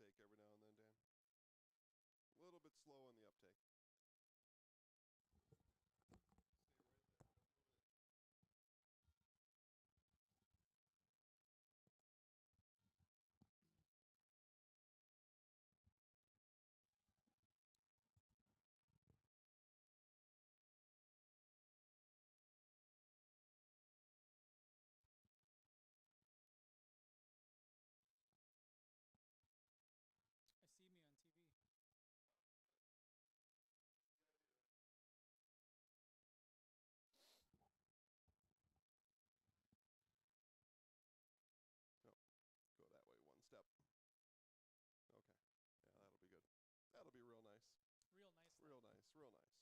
uptake every now and then, Dan. A little bit slow on the uptake. Stay right there. Don't move an inch. I see me on TV. No, go that way one step. Okay. Yeah, that'll be good. That'll be real nice. Real nice. Real nice. Real nice.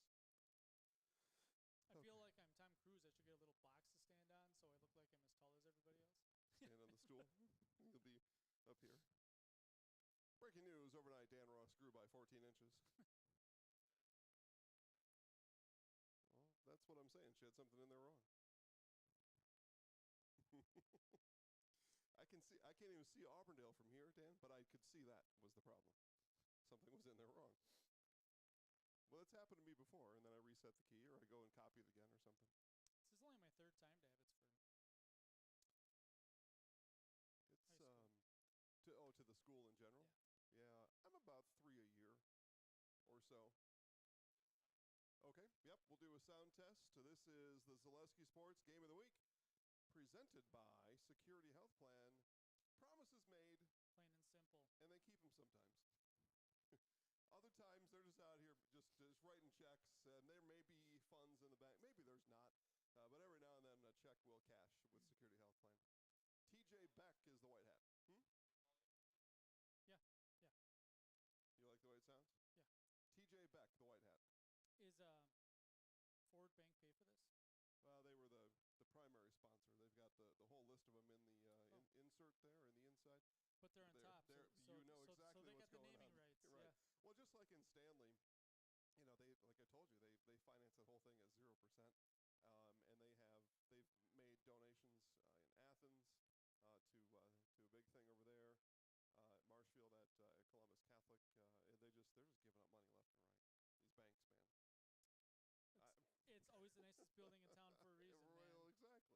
I feel like I'm Tom Cruise. I should get a little box to stand on so I look like I'm as tall as everybody else. Stand on the stool. You'll be up here. Breaking news, overnight Dan Ross grew by 14 inches. Well, that's what I'm saying. She had something in there wrong. I can't even see Auburndale from here, Dan, but I could see that was the problem. Something was in there wrong. Well, it's happened to me before, and then I reset the key, or I go and copy it again or something. This is only my third time to Abbotsford. It's to the school in general. Yeah, I'm about 3 a year or so. Okay, yep, we'll do a sound test. This is the Zaleski Sports Game of the Week, presented by Security Health Plan. Promises made. Plain and simple. And they keep them sometimes. Other times, they're just out here just writing checks, and there may be funds in the bank. Maybe there's not, but every now and then a check will cash with Security Health Plan. TJ Beck is the white hat. Yeah. You like the way it sounds? Yeah. TJ Beck, the white hat. Is Ford Bank pay for this? Well, they were the primary sponsor. They've got the whole list of them in the insert there in the inside. But they're on top. You know exactly they what's got the going naming on. rights. Right. Yeah. Well, just like in Stanley, they like I told you, they finance that whole thing at 0%, and they've made donations in Athens to a big thing over there, at Marshfield at Columbus Catholic. They're just giving up money left and right. These banks, man. It's always the nicest building in town for a reason, well, man. Exactly.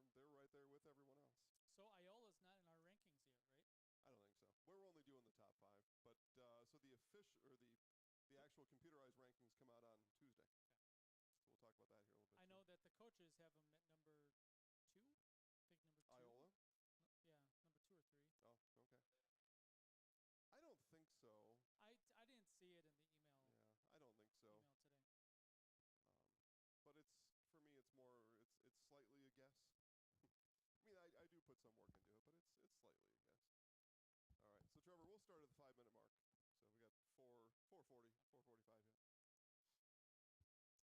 And they're right there with everyone else. So Iola's not in our rankings yet, right? I don't think so. We're only doing the top 5, but so the official or the actual computerized rankings come out on Tuesday. Okay. So we'll talk about that here a little bit. I know that the coaches have them at number 2. I think number 2. Iola? Yeah, number 2 or 3. Oh, okay. I don't think so. I didn't see it in the email. Yeah, I don't think so. Email today. But for me, it's slightly a guess. I mean, I do put some work into it, but it's slightly a guess. All right, so Trevor, we'll start at the 5-minute mark. So we got 4:45 yet.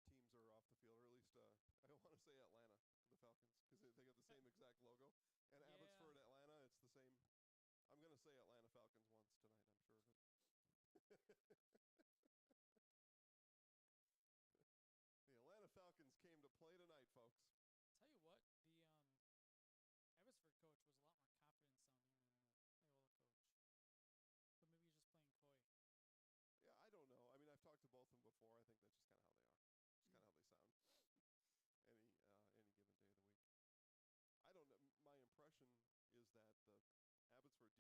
Teams are off the field, or at least I don't want to say Atlanta, the Falcons, because they got the same exact logo. And Yeah. Abbotsford, Atlanta, it's the same. I'm going to say Atlanta Falcons once tonight, I'm sure of it. The Atlanta Falcons came to play tonight, folks. Tell you what, the Abbotsford coach was a lot more confident sounding than the Iola coach. But maybe he's just playing coy. Yeah, I don't know. I mean, I've talked to both of them before. I think that's just kind of how they are. Just kind of how they sound. Any given day of the week. I don't know. My impression is that the Abbotsford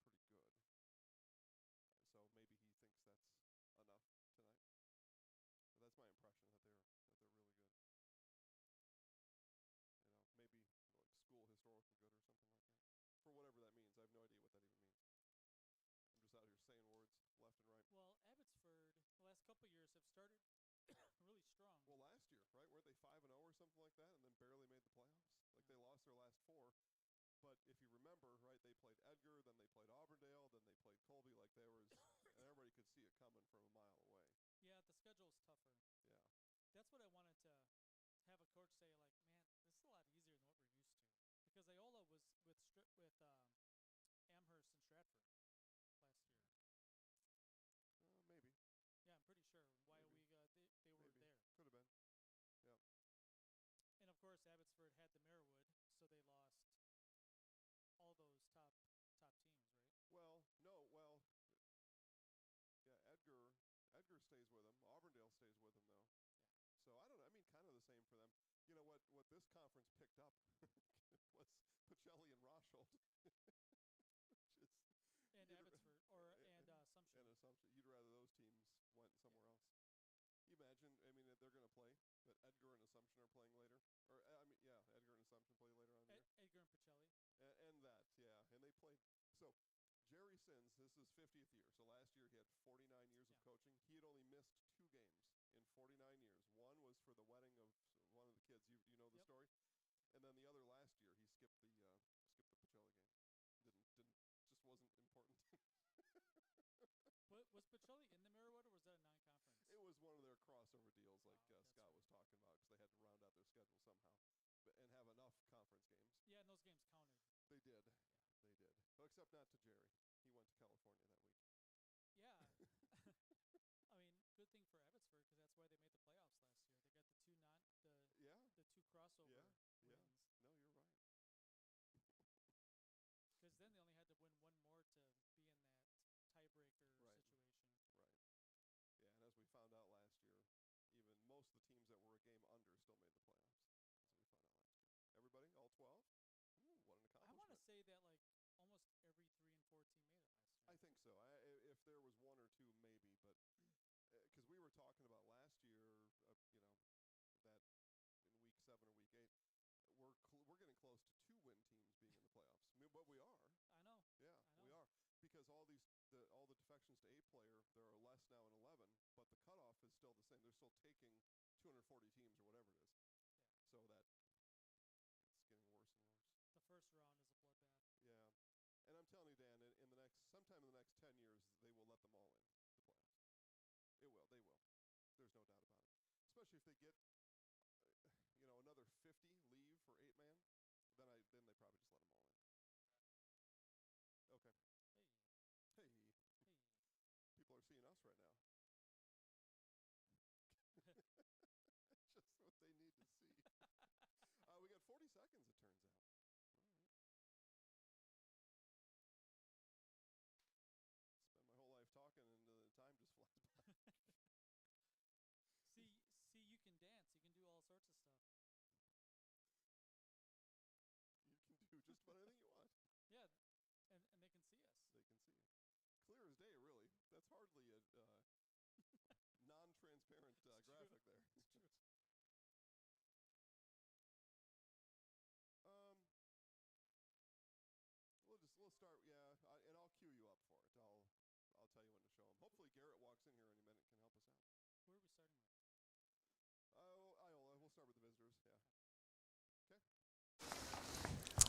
defense is pretty good. So maybe he thinks that's enough tonight. But that's my impression, that they're really good. Maybe like school historical good or something like that. For whatever that means. I have no idea what that even means. I'm just out here saying words left and right. Well, Abbotsford, the last couple of years have started really strong. Well, last year, right? Weren't they 5-0 or something like that, and then barely made the playoffs? Like they lost their last 4. But if you remember, right, they played Edgar, then they played Auburndale, then they played Colby. Like there was, and everybody could see it coming from a mile away. Yeah, the schedule's tougher. Yeah. That's what I wanted to have a coach say, like, man, this is a lot easier than what we're used to. Because Iola was with Amherst and Stratford last year. Maybe. Yeah, I'm pretty sure. WIAA, they were there. Could have been. Yeah. And, of course, Abbotsford had the Merwood, so they lost all those top teams, right? stays with him. Auburndale stays with him, though. So I don't know. I mean, kind of the same for them. You know what this conference picked up was Pacelli and Rosholt, which is And Abbotsford and Assumption. And Assumption. You'd rather those teams went somewhere else. You imagine? I mean, they're going to play, but Edgar and Assumption are playing later. Or Edgar and Assumption play later on in the year. Edgar and Pacelli. And they played. So Jerry Sins, this is 50th year. So last year he had 49 years of coaching. He had only missed 2 games in 49 years. One was for the wedding of one of the kids. You know the story. And then the other last year he skipped the Pacelli game. Just wasn't important. Was Pacelli in the Merriweather, or was that a non-conference? It was one of their crossover deals, like Scott was talking about, because they had to round out their schedule somehow, and have enough conference games. Yeah, and those games counted. They did. They did. Well, except not to Jerry. He went to California that week. Yeah. I mean, good thing for Abbotsford, because that's why they made the playoffs last year. They got the 2 crossover wins. Yeah. No, you're right. Because then they only had to win one more to be in that tiebreaker situation. Right. Yeah, and as we found out last year, even most of the teams that were a game under still made the playoffs. As we found out last year. Everybody, all 12? Ooh, what an accomplishment. I want to say that almost every 3 and 4 team made it last year. I think so. If there was 1 or 2, maybe, but because we were talking about last year, that in week 7 or week 8, we're getting close to 2-win teams being in the playoffs. I mean, but we are. I know. Yeah, we are, because all the defections to 8 player, there are less now in 11, but the cutoff is still the same. They're still taking 240 teams or whatever it is. Yeah. So that it's getting worse and worse. The first round is a bloodbath. Yeah, and I'm telling you, Dan, sometime in the next 10 years, they will let them all in the playoffs. It will. They will. There's no doubt about it. Especially if they get another 50 leave for 8-man, then they probably just let them all in. Okay. Hey. People are seeing us right now. Just what they need to see. We got 40 seconds, it turns out. All right. Spend my whole life talking, and the time just flies by. See, you can dance. You can do all sorts of stuff. You can do just about anything you want. Yeah, and they can see us. They can see you. Clear as day, really. That's hardly a non-transparent graphic there. It's true. We'll start. Yeah, and I'll cue you up for it. I'll tell you when to show them. Hopefully Garrett walks in here any minute, can help us out. Who are we starting with? Iola. We'll start with the visitors. Yeah. Okay.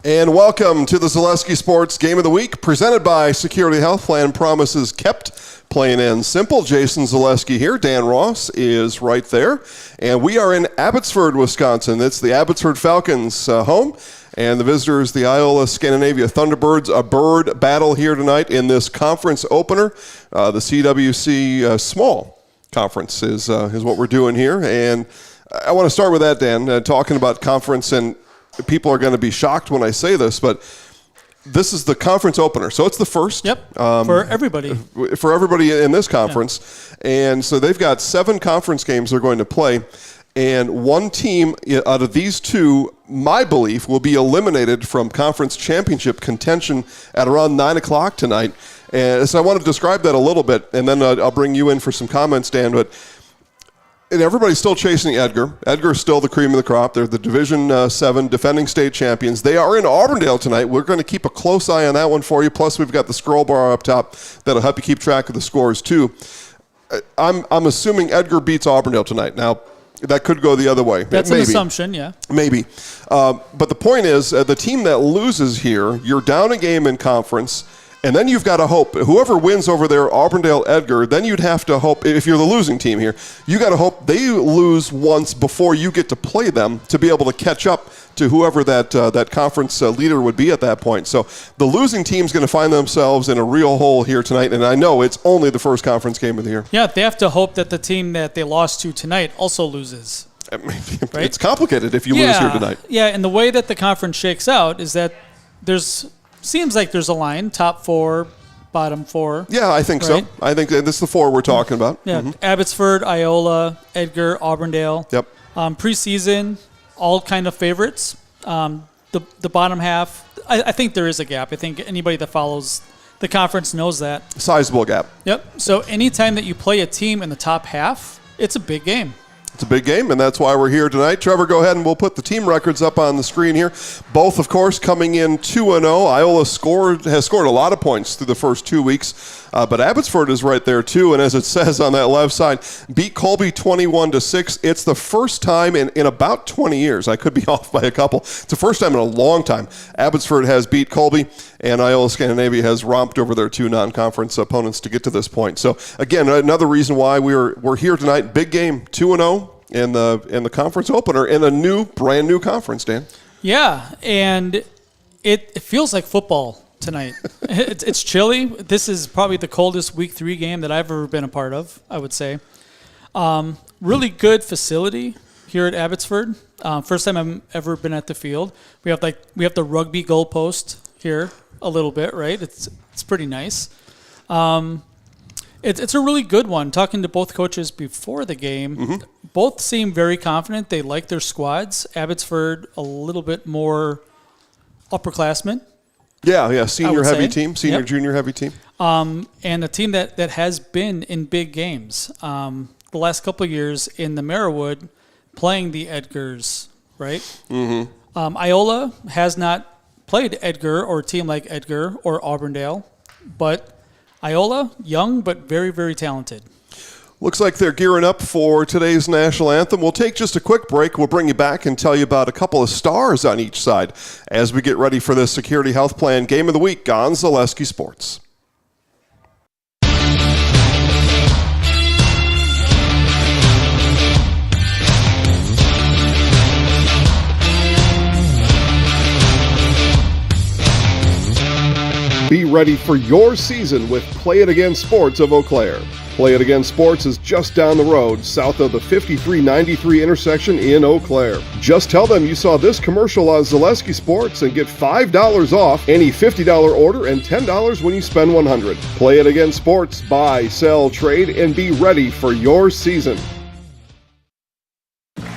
And welcome to the Zaleski Sports Game of the Week, presented by Security Health Plan. Promises kept, plain and simple. Jason Zaleski here. Dan Ross is right there. And we are in Abbotsford, Wisconsin. It's the Abbotsford Falcons home. And the visitors, the Iola-Scandinavia Thunderbirds, a bird battle here tonight in this conference opener. The CWC small conference is what we're doing here. And I want to start with that, Dan, talking about conference, and people are going to be shocked when I say this, but this is the conference opener. So it's the first. Yep, for everybody. For everybody in this conference. Yeah. And so they've got 7 conference games they're going to play. And one team out of these 2, my belief, will be eliminated from conference championship contention at around 9 o'clock tonight. And so I want to describe that a little bit, and then I'll bring you in for some comments, Dan. And everybody's still chasing Edgar. Edgar's still the cream of the crop. They're the Division 7 defending state champions. They are in Auburndale tonight. We're going to keep a close eye on that one for you. Plus, we've got the scroll bar up top that'll help you keep track of the scores, too. I'm assuming Edgar beats Auburndale tonight. Now, that could go the other way. That's an assumption, yeah. Maybe. But the point is, the team that loses here, you're down a game in conference, and then you've got to hope. Whoever wins over there, Auburndale, Edgar, then you'd have to hope, if you're the losing team here, you got to hope they lose once before you get to play them to be able to catch up to whoever that conference leader would be at that point. So the losing team's going to find themselves in a real hole here tonight, and I know it's only the first conference game of the year. Yeah, they have to hope that the team that they lost to tonight also loses. Right? It's complicated if you lose here tonight. Yeah, and the way that the conference shakes out is that seems like there's a line, top 4 bottom four. Yeah, I think right? so. I think this is the four we're talking about. Yeah, Abbotsford, Iola, Edgar, Auburndale. Yep. Preseason, all kind of favorites. The bottom half, I think there is a gap. I think anybody that follows the conference knows that. Sizable gap. Yep. So anytime that you play a team in the top half, it's a big game. It's a big game, and that's why we're here tonight. Trevor, go ahead, and we'll put the team records up on the screen here. Both, of course, coming in 2-0. Iola has scored a lot of points through the first 2 weeks, but Abbotsford is right there, too, and as it says on that left side, beat Colby 21-6. It's the first time in about 20 years. I could be off by a couple. It's the first time in a long time Abbotsford has beat Colby, and Iola-Scandinavia has romped over their two non-conference opponents to get to this point. So, again, another reason why we're here tonight. Big game, 2-0. In the conference opener in a brand new conference, Dan. Yeah, and it feels like football tonight. It's chilly. This is probably the coldest Week 3 game that I've ever been a part of, I would say. Really good facility here at Abbotsford. First time I've ever been at the field. We have the rugby goalpost here a little bit, right? It's pretty nice. It's a really good one. Talking to both coaches before the game, both seem very confident. They like their squads. Abbotsford, a little bit more upperclassmen. Yeah, senior heavy team, Yep. junior heavy team. And a team that has been in big games. The last couple of years in the Merriwood, playing the Edgars, right? Iola has not played Edgar or a team like Edgar or Auburndale, but Iola, young but very, very talented. Looks like they're gearing up for today's national anthem. We'll take just a quick break. We'll bring you back and tell you about a couple of stars on each side as we get ready for the Security Health Plan Game of the Week on Zaleski Sports. Be ready for your season with Play It Again Sports of Eau Claire. Play It Again Sports is just down the road, south of the 5393 intersection in Eau Claire. Just tell them you saw this commercial on Zaleski Sports and get $5 off any $50 order and $10 when you spend $100. Play It Again Sports, buy, sell, trade, and be ready for your season.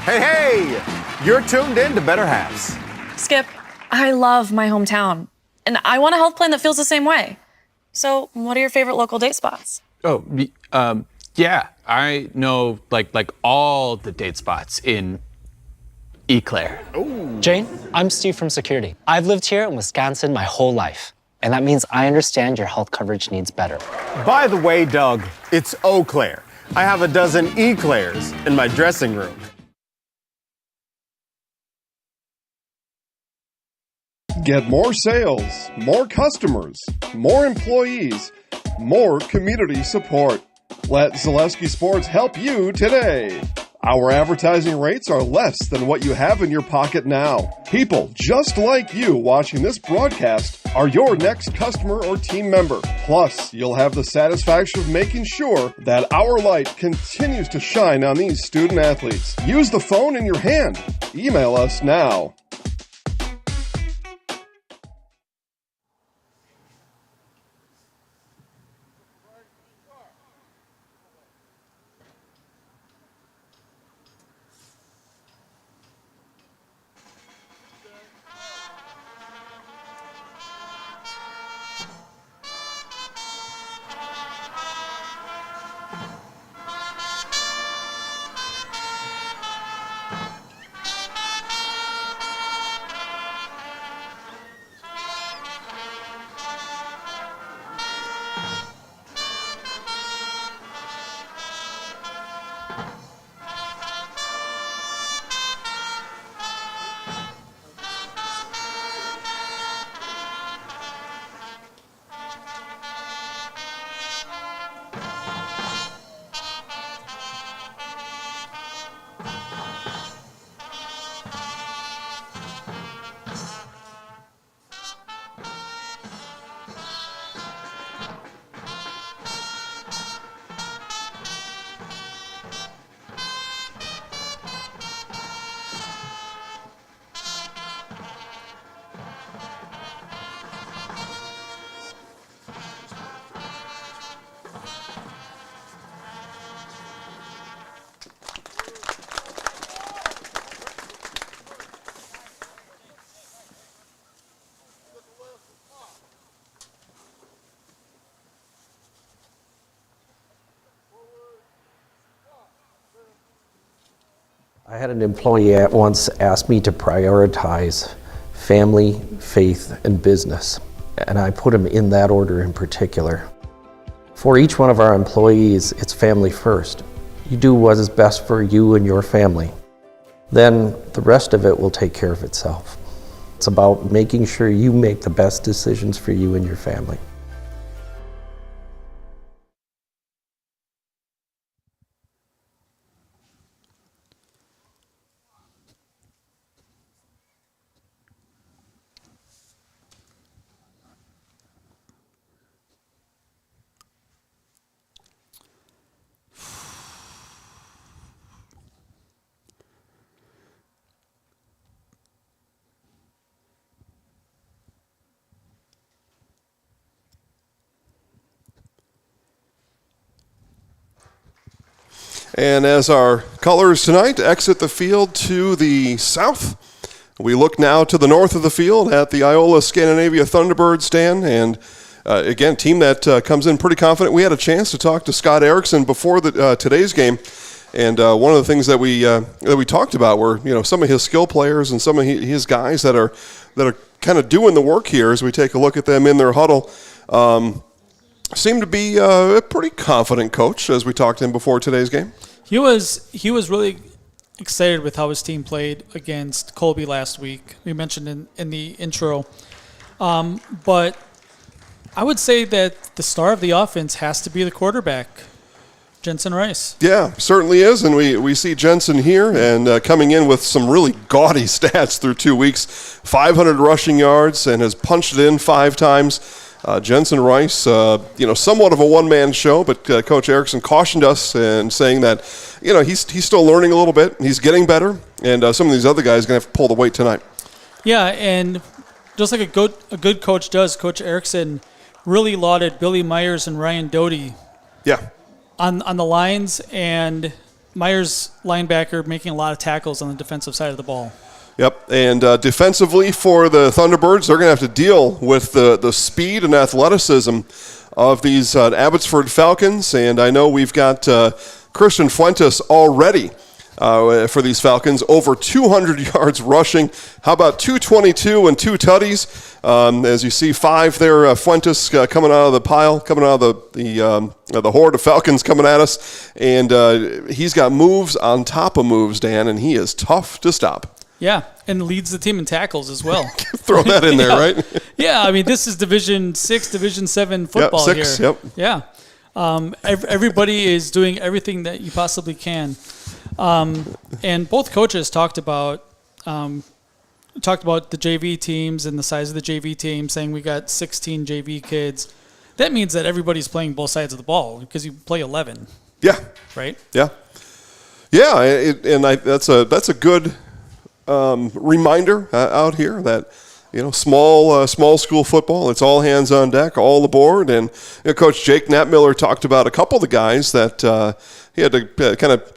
Hey, you're tuned in to Better Halves. Skip, I love my hometown, and I want a health plan that feels the same way. So, what are your favorite local date spots? Oh, yeah, I know like all the date spots in Eau Claire. Jane, I'm Steve from Security. I've lived here in Wisconsin my whole life, and that means I understand your health coverage needs better. By the way, Doug, it's Eau Claire. I have a dozen Eclairs in my dressing room. Get more sales, more customers, more employees, more community support. Let Zaleski Sports help you today. Our advertising rates are less than what you have in your pocket now. People just like you watching this broadcast are your next customer or team member. Plus, you'll have the satisfaction of making sure that our light continues to shine on these student athletes. Use the phone in your hand. Email us now. I had an employee at once ask me to prioritize family, faith, and business, and I put them in that order in particular. For each one of our employees, it's family first. You do what is best for you and your family. Then the rest of it will take care of itself. It's about making sure you make the best decisions for you and your family. And as our colors tonight exit the field to the south, we look now to the north of the field at the Iola-Scandinavia Thunderbirds stand. And again, team that comes in pretty confident. We had a chance to talk to Scott Erickson before today's game. And one of the things that we talked about were some of his skill players and some of his guys that are kind of doing the work here as we take a look at them in their huddle. Seemed to be a pretty confident coach as we talked to him before today's game. He was really excited with how his team played against Colby last week. We mentioned in the intro. But I would say that the star of the offense has to be the quarterback, Jensen Rice. Yeah, certainly is. And we see Jensen here and coming in with some really gaudy stats through 2 weeks. 500 rushing yards and has punched it in 5 times. Jensen Rice, somewhat of a one-man show, but Coach Erickson cautioned us and saying that, he's still learning a little bit. He's getting better, and some of these other guys are going to have to pull the weight tonight. Yeah, and just like a good coach does, Coach Erickson really lauded Billy Myers and Ryan Doty. Yeah. On the lines, and Myers, linebacker, making a lot of tackles on the defensive side of the ball. Yep, and defensively for the Thunderbirds, they're going to have to deal with the speed and athleticism of these Abbotsford Falcons. And I know we've got Christian Fuentes already for these Falcons, over 200 yards rushing. How about 222 and 2 tutties? As you see, 5 there, Fuentes coming out of the pile, coming out of the horde of Falcons coming at us. And he's got moves on top of moves, Dan, and he is tough to stop. Yeah, and leads the team in tackles as well. Throw that in there, right? Yeah, I mean, this is Division 6, Division 7 football here. 6, yep. Yeah. Everybody is doing everything that you possibly can. And both coaches talked about the JV teams and the size of the JV team, saying we got 16 JV kids. That means that everybody's playing both sides of the ball because you play 11. Yeah. Right? Yeah. Yeah, that's a good reminder out here that small school football, it's all hands on deck, all aboard. And Coach Jake Knapmiller talked about a couple of the guys that he had to kind of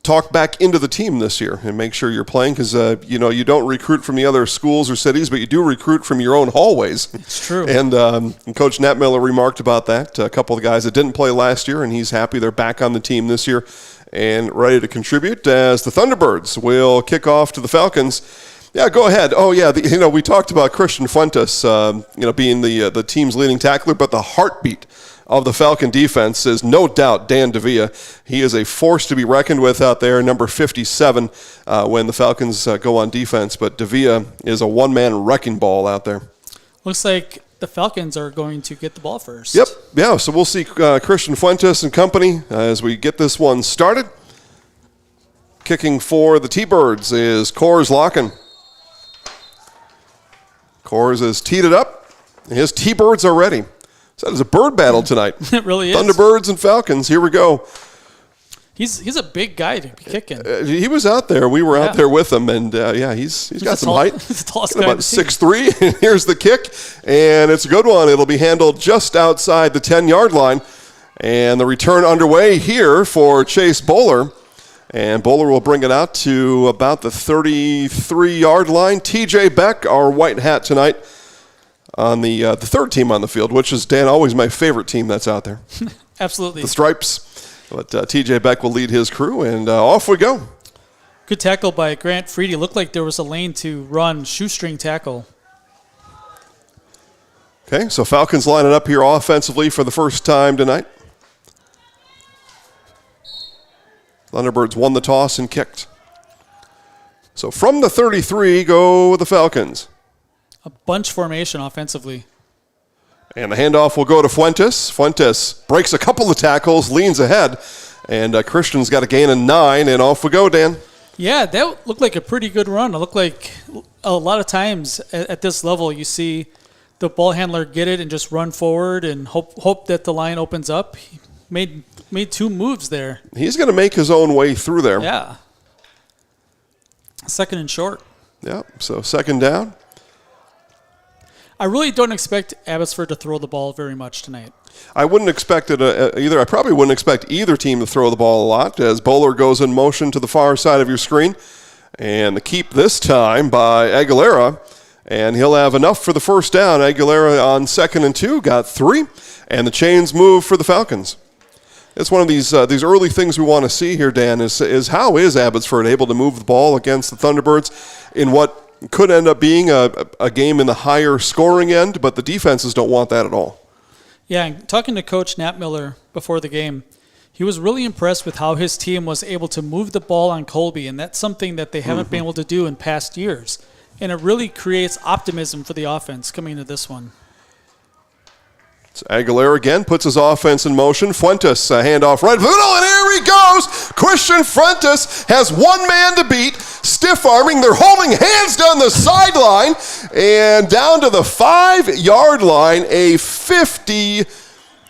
talk back into the team this year and make sure you're playing because you don't recruit from the other schools or cities, but you do recruit from your own hallways. It's true. And Coach Knapmiller remarked about that. A couple of the guys that didn't play last year, and he's happy they're back on the team this year and ready to contribute as the Thunderbirds will kick off to the Falcons. Yeah, go ahead. Oh, yeah, we talked about Christian Fuentes, being the team's leading tackler, but the heartbeat of the Falcon defense is no doubt Dan Davia. He is a force to be reckoned with out there, number 57 when the Falcons go on defense. But Davia is a one-man wrecking ball out there. Looks like the Falcons are going to get the ball first. Yep. Yeah, so we'll see Christian Fuentes and company as we get this one started. Kicking for the T-Birds is Coors Locken. Coors has teed it up. His T-Birds are ready. So that is a bird battle tonight. It really is. Thunderbirds and Falcons. Here we go. He's a big guy to be kicking. He was out there. We were out there with him, and he's got some height. He's the tallest guy. About 6'3". Here's the kick, and it's a good one. It'll be handled just outside the 10-yard line, and the return underway here for Chase Bowler, and Bowler will bring it out to about the 33-yard line. TJ Beck, our white hat tonight, on the third team on the field, which is, Dan, always my favorite team that's out there. Absolutely. The Stripes. But TJ Beck will lead his crew, and off we go. Good tackle by Grant Freedy. Looked like there was a lane to run, shoestring tackle. Okay, so Falcons line it up here offensively for the first time tonight. Thunderbirds won the toss and kicked. So from the 33 go the Falcons. A bunch formation offensively. And the handoff will go to Fuentes. Fuentes breaks a couple of tackles, leans ahead, and Christian's got a gain of 9, and off we go, Dan. Yeah, that looked like a pretty good run. It looked like a lot of times at this level you see the ball handler get it and just run forward and hope that the line opens up. He made 2 moves there. He's going to make his own way through there. Yeah. Second and short. Yeah, so second down. I really don't expect Abbotsford to throw the ball very much tonight. I wouldn't expect it either. I probably wouldn't expect either team to throw the ball a lot as Bowler goes in motion to the far side of your screen. And the keep this time by Aguilera. And he'll have enough for the first down. Aguilera on 2nd and 2 got 3. And the chains move for the Falcons. It's one of these early things we want to see here, Dan, is how is Abbotsford able to move the ball against the Thunderbirds in what could end up being a game in the higher scoring end, but the defenses don't want that at all. Yeah, and talking to Coach Nat Miller before the game, he was really impressed with how his team was able to move the ball on Colby, and that's something that they haven't been able to do in past years. And it really creates optimism for the offense coming into this one. So Aguilera again puts his offense in motion. Fuentes, handoff right. And here he goes. Christian Fuentes has one man to beat. Stiff arming. They're holding hands down the sideline. And down to the 5-yard line, a 50,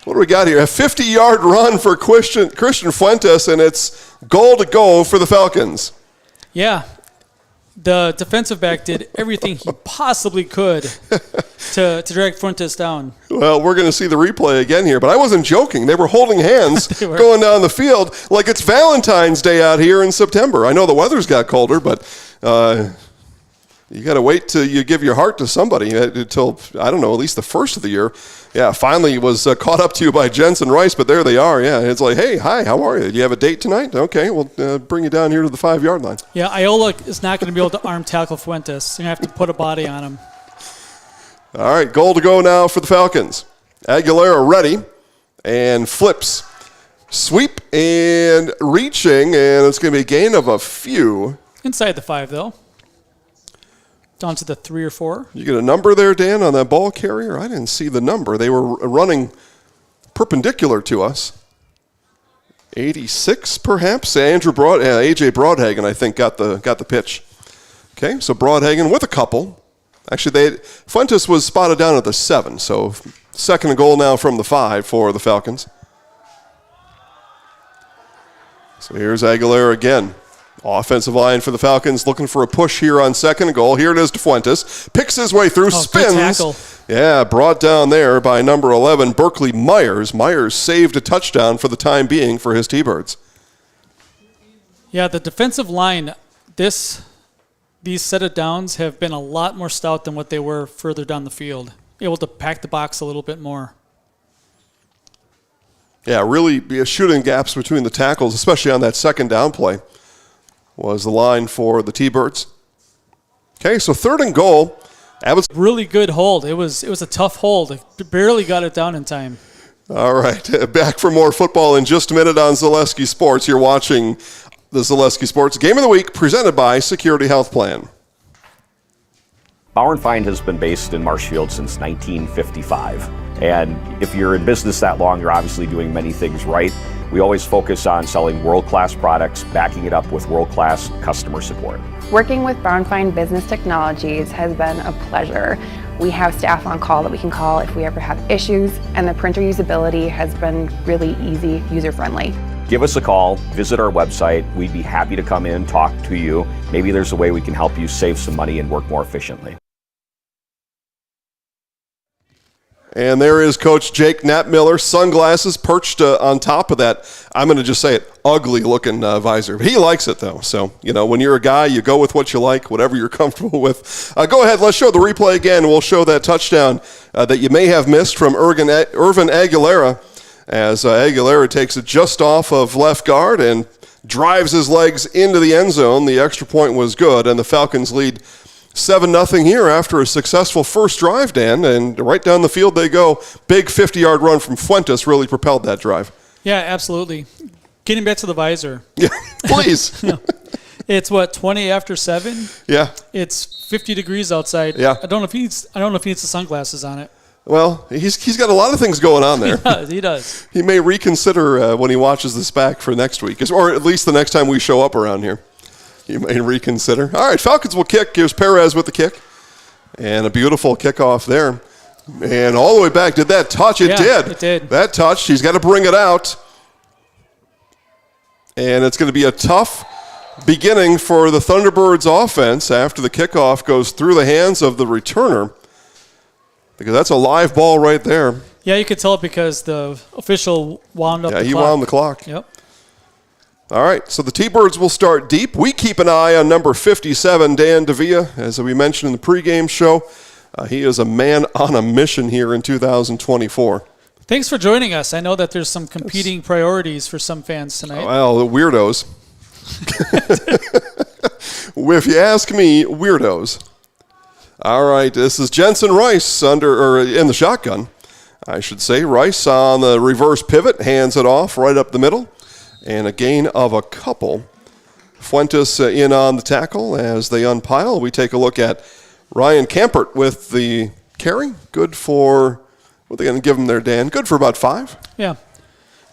what do we got here? A 50-yard run for Christian Fuentes, and it's goal to go for the Falcons. Yeah. The defensive back did everything he possibly could to drag Fuentes down. Well, we're going to see the replay again here, but I wasn't joking. They were holding hands going down the field like it's Valentine's Day out here in September. I know the weather's got colder, but you got to wait till you give your heart to somebody until, I don't know, at least the first of the year. Yeah, finally was caught up to you by Jensen Rice, but there they are. Yeah, it's like, hey, hi, how are you? Do you have a date tonight? Okay, we'll bring you down here to the 5-yard line. Yeah, Iola is not going to be able to arm tackle Fuentes. You're going to have to put a body on him. All right, goal to go now for the Falcons. Aguilera ready and flips. Sweep and reaching, and it's going to be a gain of a few. Inside the 5, though. Down to the 3 or 4. You get a number there, Dan, on that ball carrier? I didn't see the number. They were running perpendicular to us. 86, perhaps. AJ Broadhagen, I think, got the pitch. Okay, so Broadhagen with a couple. Actually, Fuentes was spotted down at the 7, so second and goal now from the 5 for the Falcons. So here's Aguilera again. Offensive line for the Falcons looking for a push here on second and goal. Here it is to Fuentes. Picks his way through, spins. Tackle. Yeah, brought down there by number 11, Berkeley Myers. Myers saved a touchdown for the time being for his T-Birds. Yeah, the defensive line, these set of downs have been a lot more stout than what they were further down the field. Able to pack the box a little bit more. Yeah, really shooting gaps between the tackles, especially on that second down play, was the line for the T-Birds. Okay, so third and goal. Really good hold. It was a tough hold. It barely got it down in time. All right, back for more football in just a minute on Zaleski Sports. You're watching the Zaleski Sports Game of the Week presented by Security Health Plan. Bauer & Feind has been based in Marshfield since 1955. And if you're in business that long, you're obviously doing many things right. We always focus on selling world-class products, backing it up with world-class customer support. Working with Bauer & Feind Business Technologies has been a pleasure. We have staff on call that we can call if we ever have issues, and the printer usability has been really easy, user-friendly. Give us a call, visit our website. We'd be happy to come in, talk to you. Maybe there's a way we can help you save some money and work more efficiently. And there is Coach Jake Knapp-Miller, sunglasses perched on top of that, I'm going to just say it, ugly-looking visor. He likes it, though. So, when you're a guy, you go with what you like, whatever you're comfortable with. Go ahead, let's show the replay again. We'll show that touchdown that you may have missed from Irvin Aguilera, as Aguilera takes it just off of left guard and drives his legs into the end zone. The extra point was good, and the Falcons lead 7-0 here after a successful first drive, Dan, and right down the field they go. Big 50-yard run from Fuentes really propelled that drive. Yeah, absolutely. Getting back to the visor. Yeah, please. It's what, 20 after 7? Yeah. It's 50 degrees outside. Yeah. I don't know if he needs the sunglasses on it. Well, he's got a lot of things going on there. He does. He may reconsider when he watches this back for next week, or at least the next time we show up around here. He may reconsider. All right, Falcons will kick. Here's Perez with the kick. And a beautiful kickoff there. And all the way back. Did that touch? It did. It did. That touched. He's got to bring it out. And it's going to be a tough beginning for the Thunderbirds offense after the kickoff goes through the hands of the returner. Because that's a live ball right there. Yeah, you could tell it because the official wound up the clock. Yeah, he wound the clock. Yep. All right, so the T-Birds will start deep. We keep an eye on number 57, Dan Davia, as we mentioned in the pregame show. He is a man on a mission here in 2024. Thanks for joining us. I know that there's some competing priorities for some fans tonight. Well, the weirdos. If you ask me, weirdos. All right, this is Jensen Rice in the shotgun, I should say. Rice on the reverse pivot, hands it off right up the middle, and a gain of a couple. Fuentes in on the tackle as they unpile. We take a look at Ryan Campert with the carry. Good for, what are they going to give him there, Dan? Good for about 5. Yeah.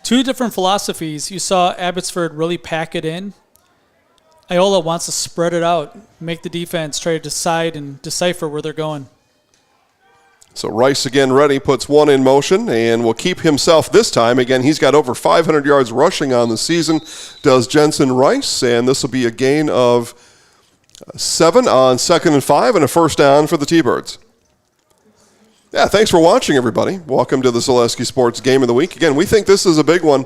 2 different philosophies. You saw Abbotsford really pack it in. Iola wants to spread it out, make the defense try to decide and decipher where they're going. So Rice again ready, puts one in motion, and will keep himself this time. Again, he's got over 500 yards rushing on the season, does Jensen Rice, and this will be a gain of 7 on 2nd and 5 and a first down for the T-Birds. Yeah, thanks for watching, everybody. Welcome to the Zaleski Sports Game of the Week. Again, we think this is a big one.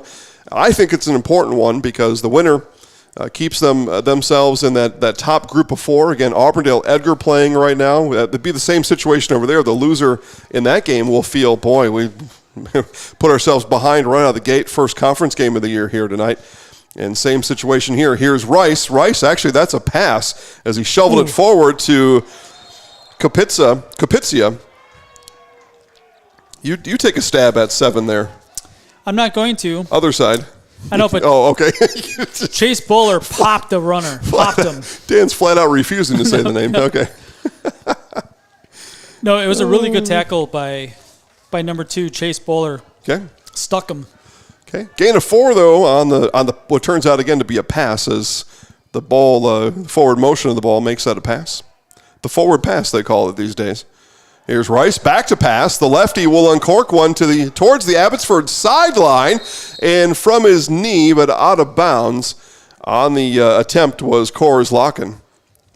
I think it's an important one because the winner keeps themselves in that top group of 4. Again, Auburndale Edgar playing right now. It'd be the same situation over there. The loser in that game will feel, boy, we put ourselves behind right out of the gate. First conference game of the year here tonight. And same situation here. Here's Rice. Rice, actually, that's a pass as he shoveled it forward to Kapitsia. You take a stab at 7 there. I'm not going to. Other side. I know, but okay. Chase Bowler popped the runner. Popped him. Dan's flat out refusing to say the name. Okay. No, it was a really good tackle by number 2, Chase Bowler. Okay. Stuck him. Okay. Gain of 4 though on the what turns out again to be a pass as the ball forward motion of the ball makes that a pass. The forward pass they call it these days. Here's Rice, back to pass. The lefty will uncork one towards the Abbotsford sideline, and from his knee, but out of bounds on the attempt was Coors Locken.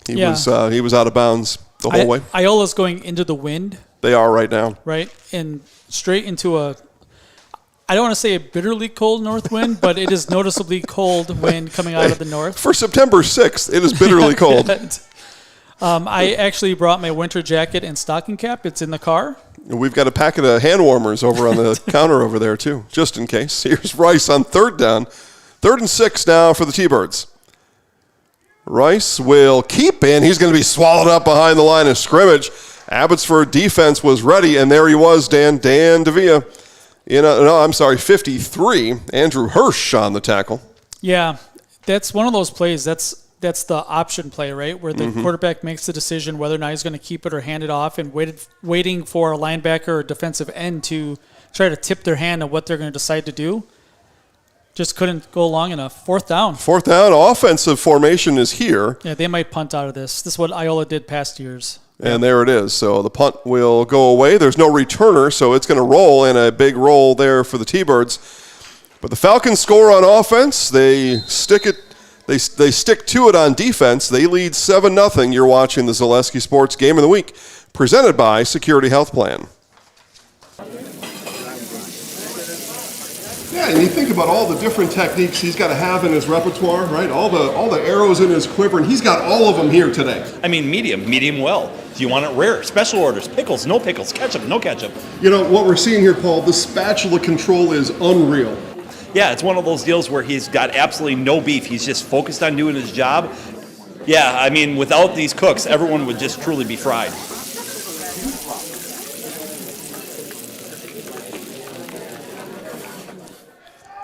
He was out of bounds the whole way. Iola's going into the wind. They are right now. Right, and straight into I don't want to say a bitterly cold north wind, but it is noticeably cold wind coming out of the north. For September 6th, it is bitterly cold. I actually brought my winter jacket and stocking cap. It's in the car. We've got a packet of hand warmers over on the counter over there, too, just in case. Here's Rice on 3rd down. 3rd and 6 now for the T-Birds. Rice will keep in. He's going to be swallowed up behind the line of scrimmage. Abbotsford defense was ready, and there he was, Dan Davia. 53. Andrew Hirsch on the tackle. Yeah, that's one of those plays. That's the option play, right, where the quarterback makes the decision whether or not he's going to keep it or hand it off, and waiting for a linebacker or defensive end to try to tip their hand on what they're going to decide to do. Just couldn't go long enough. 4th down. 4th down. Offensive formation is here. Yeah, they might punt out of this. This is what Iola did past years. And there it is. So the punt will go away. There's no returner, so it's going to roll, and a big roll there for the T-Birds. But the Falcons score on offense. They stick it. They stick to it on defense. They lead 7-0. You're watching the Zaleski Sports Game of the Week, presented by Security Health Plan. Yeah, and you think about all the different techniques he's got to have in his repertoire, right? All the arrows in his quiver, and he's got all of them here today. I mean, medium well. Do you want it rare? Special orders, pickles, no pickles, ketchup, no ketchup. You know, what we're seeing here, Paul, the spatula control is unreal. yeah, it's one of those deals where he's got absolutely no beef. He's just focused on doing his job. Yeah, I mean, without these cooks, everyone would just truly be fried.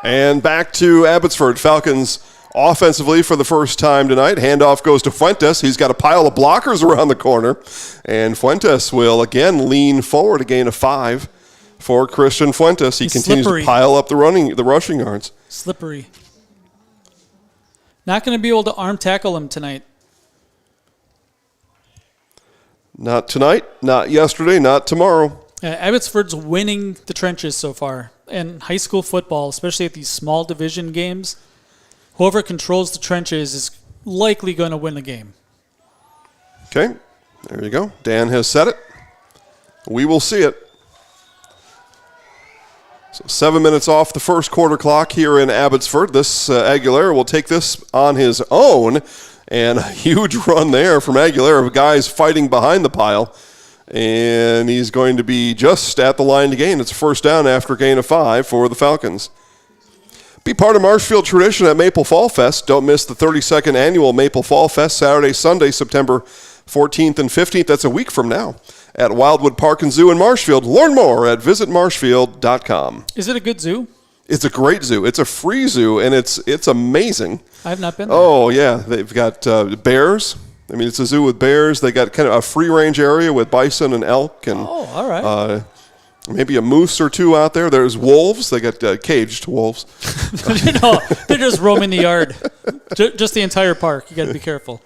And back to Abbotsford. Falcons offensively for the first time tonight. Handoff goes to Fuentes. He's got a pile of blockers around the corner. And Fuentes will again lean forward, a gain of 5 for Christian Fuentes. He continues slippery. to pile up the rushing yards. Slippery. Not going to be able to arm tackle him tonight. Not tonight, not yesterday, not tomorrow. Abbotsford's winning the trenches so far. In high school football, especially at these small division games, whoever controls the trenches is likely going to win the game. Okay, there you go. Dan has said it. We will see it. So 7 minutes off the first quarter clock here in Abbotsford. This Aguilera will take this on his own. And a huge run there from Aguilera, guys fighting behind the pile. And he's going to be just at the line to gain. It's a first down after a gain of 5 for the Falcons. Be part of Marshfield tradition at Maple Fall Fest. Don't miss the 32nd annual Maple Fall Fest, Saturday, Sunday, September 14th and 15th. That's a week from now at Wildwood Park and Zoo in Marshfield. Learn more at visitmarshfield.com. Is it a good zoo? It's a great zoo. It's a free zoo, and it's amazing. I have not been there. Oh, yeah. They've got bears. I mean, it's a zoo with bears. They got kind of a free-range area with bison and elk and all right. Maybe a moose or two out there. There's wolves. They got caged wolves. They're just roaming the yard. Just the entire park. You got to be careful.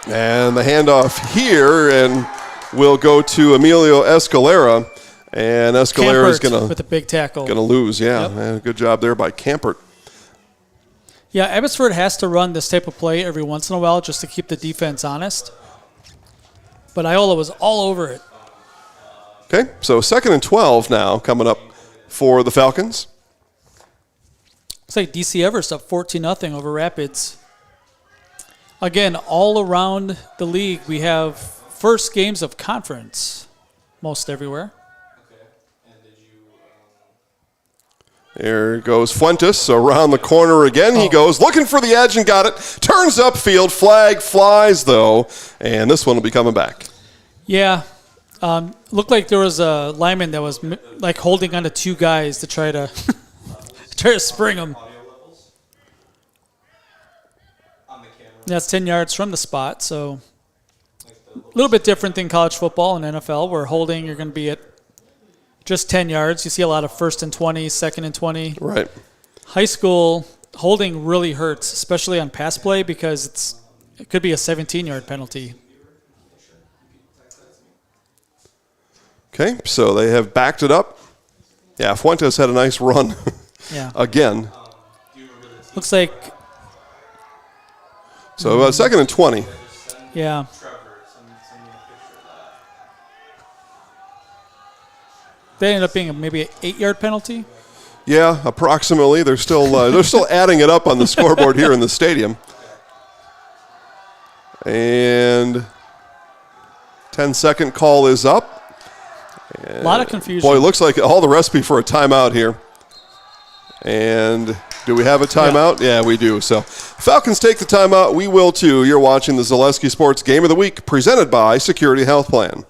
And the handoff here, and will go to Emilio Escalera. And Escalera is going with a big tackle. Going to lose, yeah. Yep. Good job there by Campert. Yeah, Abbotsford has to run this type of play every once in a while just to keep the defense honest. But Iola was all over it. Okay, so 2nd and 12 now coming up for the Falcons. Looks like DC Everest up 14-0 over Rapids. Again, all around the league, we have first games of conference most everywhere. There goes Fuentes around the corner again. He goes looking for the edge and got it. Turns upfield. Flag flies, though. And this one will be coming back. Yeah. Looked like there was a lineman that was like holding onto 2 guys to try to spring them. That's 10 yards from the spot. So a little bit different than college football and NFL where holding you're going to be at just 10 yards. You see a lot of 1st and 20, 2nd and 20. Right. High school, holding really hurts, especially on pass play because it could be a 17-yard penalty. Okay, so they have backed it up. Yeah, Fuentes had a nice run again. Looks like. So 2nd and 20. Yeah. They ended up being maybe an 8-yard penalty. Yeah, approximately. They're still adding it up on the scoreboard here in the stadium. And 10-second call is up. A lot of confusion. Boy, it looks like all the recipe for a timeout here. And do we have a timeout? Yeah, we do. So Falcons take the timeout. We will too. You're watching the Zaleski Sports Game of the Week presented by Security Health Plan.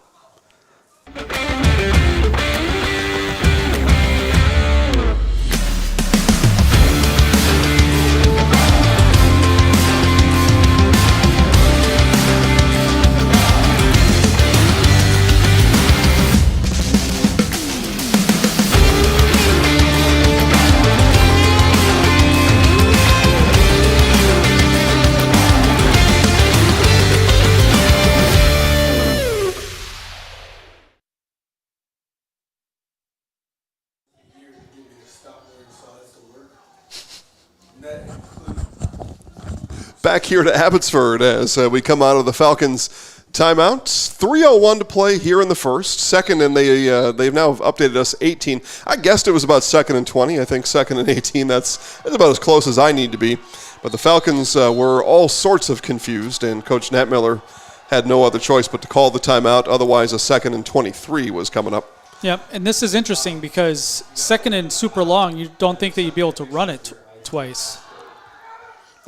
Back here to Abbotsford as we come out of the Falcons timeouts. 3:01 to play here in the first. Second, and they've now updated us 18. I guessed it was about 2nd and 20. I think 2nd and 18. That's about as close as I need to be. But the Falcons were all sorts of confused, and Coach Nat Miller had no other choice but to call the timeout. Otherwise, a 2nd and 23 was coming up Yep, and this is interesting because second and super long, you don't think that you'd be able to run it twice.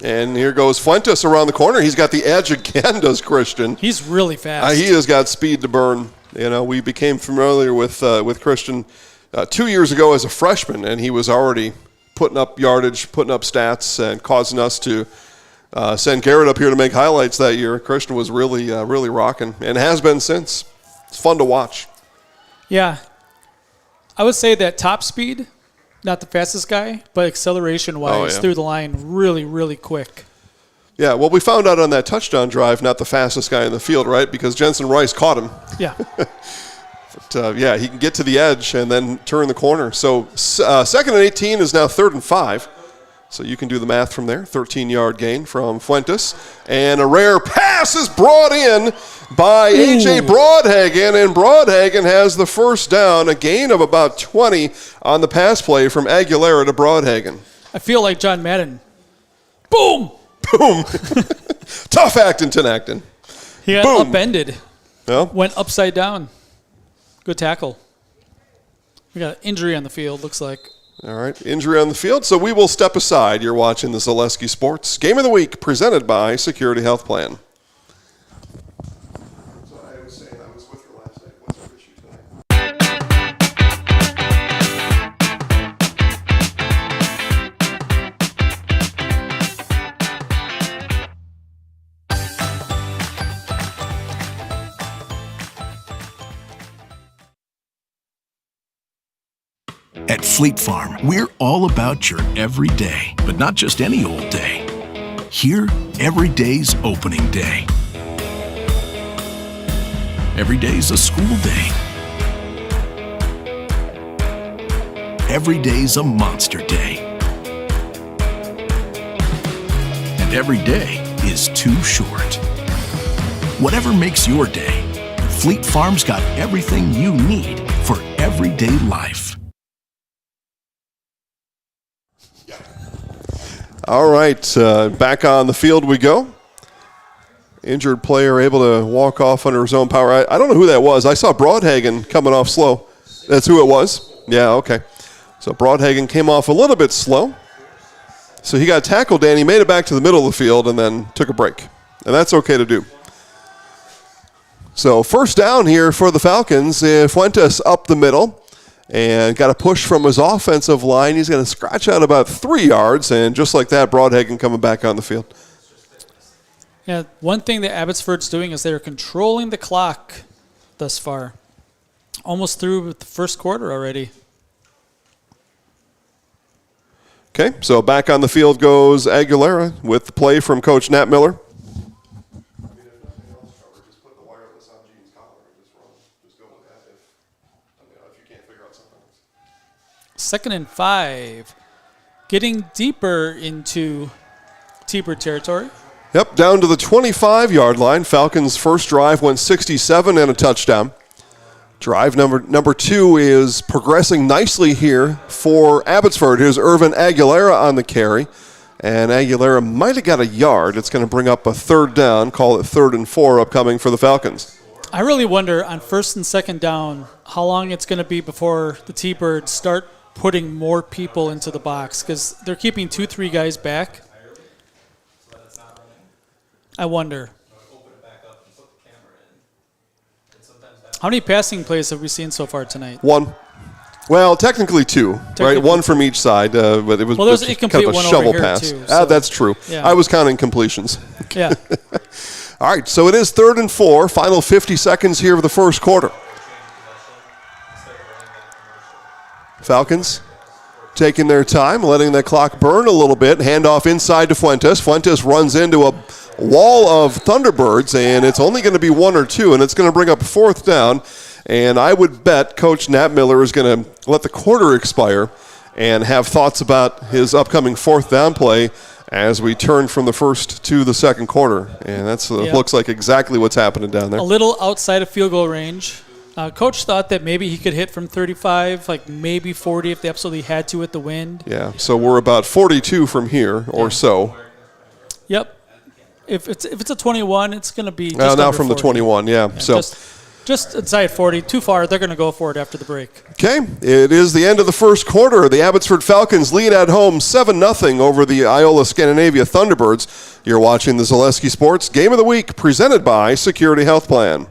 And here goes Fuentes around the corner. He's got the edge again, does Christian. He's really fast. He has got speed to burn. We became familiar with Christian 2 years ago as a freshman, and he was already putting up yardage, putting up stats, and causing us to send Garrett up here to make highlights that year. Christian was really rocking, and has been since. It's fun to watch. Yeah. I would say that top speed, not the fastest guy, but acceleration-wise through the line, really, really quick. Yeah, well, we found out on that touchdown drive, not the fastest guy in the field, right? Because Jensen Rice caught him. Yeah. But, he can get to the edge and then turn the corner. So second and 18 is now 3rd and 5. So you can do the math from there. 13-yard gain from Fuentes. And a rare pass is brought in by A.J. Broadhagen, and Broadhagen has the first down, a gain of about 20 on the pass play from Aguilera to Broadhagen. I feel like John Madden. Boom! Boom! Tough Acton. He got Boom. upended. Well, went upside down. Good tackle. We got an injury on the field, looks like. All right, injury on the field, so we will step aside. You're watching the Zaleski Sports Game of the Week presented by Security Health Plan. So I was saying I was with her last night. What's her issue At Fleet Farm, we're all about your everyday, but not just any old day. Here, every day's opening day. Every day's a school day. Every day's a monster day. And every day is too short. Whatever makes your day, Fleet Farm's got everything you need for everyday life. All right, back on the field we go. Injured player able to walk off under his own power. I don't know who that was. I saw Broadhagen coming off slow. That's who it was? Yeah, okay. So Broadhagen came off a little bit slow. So he got tackled, and he made it back to the middle of the field and then took a break. And that's okay to do. So first down here for the Falcons. Fuentes up the middle. And got a push from his offensive line. He's going to scratch out about 3 yards, and just like that, Broadhagen coming back on the field. Yeah, one thing that Abbotsford's doing is they're controlling the clock thus far. Almost through the first quarter already. Okay, so back on the field goes Aguilera with the play from Coach Nat Miller. Second and 5. Getting deeper into T-Bird territory. Yep, down to the 25-yard line. Falcons' first drive went 67 and a touchdown. Drive number 2 is progressing nicely here for Abbotsford. Here's Irvin Aguilera on the carry. And Aguilera might have got a yard. It's going to bring up a third down. Call it 3rd and 4 upcoming for the Falcons. I really wonder on first and second down how long it's going to be before the T-Birds start putting more people into the box, because they're keeping 2-3 guys back. I wonder. How many passing plays have we seen so far tonight? 1. Well, technically 2, right? 1 from each side, but it was there's an incomplete kind of a one shovel over here pass. too, so. That's true. Yeah. I was counting completions. Yeah. All right, so it is 3rd and 4, final 50 seconds here of the first quarter. Falcons taking their time, letting the clock burn a little bit. Handoff inside to Fuentes. Fuentes runs into a wall of Thunderbirds, and it's only going to be 1 or 2, and it's going to bring up 4th down. And I would bet Coach Nat Miller is going to let the quarter expire and have thoughts about his upcoming 4th down play as we turn from the first to the second quarter. And that's looks like exactly what's happening down there. A little outside of field goal range. Coach thought that maybe he could hit from 35, like maybe 40 if they absolutely had to with the wind. Yeah, so we're about 42 from here or so. Yep. If it's a 21, it's going to be just now under from 40. the 21, yeah. So Just inside 40, too far. They're going to go for it after the break. Okay, it is the end of the first quarter. The Abbotsford Falcons lead at home 7-0 over the Iola-Scandinavia Thunderbirds. You're watching the Zaleski Sports Game of the Week, presented by Security Health Plan.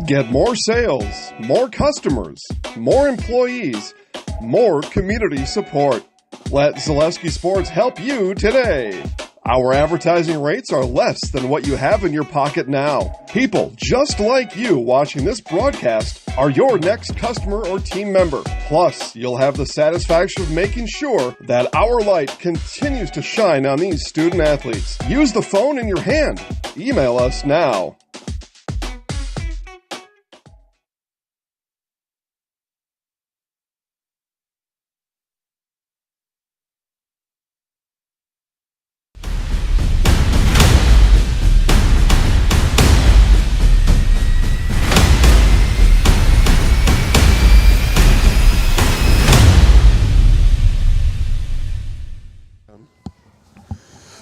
Get more sales, more customers, more employees, more community support. Let Zaleski Sports help you today. Our advertising rates are less than what you have in your pocket now. People just like you watching this broadcast are your next customer or team member. Plus, you'll have the satisfaction of making sure that our light continues to shine on these student athletes. Use the phone in your hand. Email us now.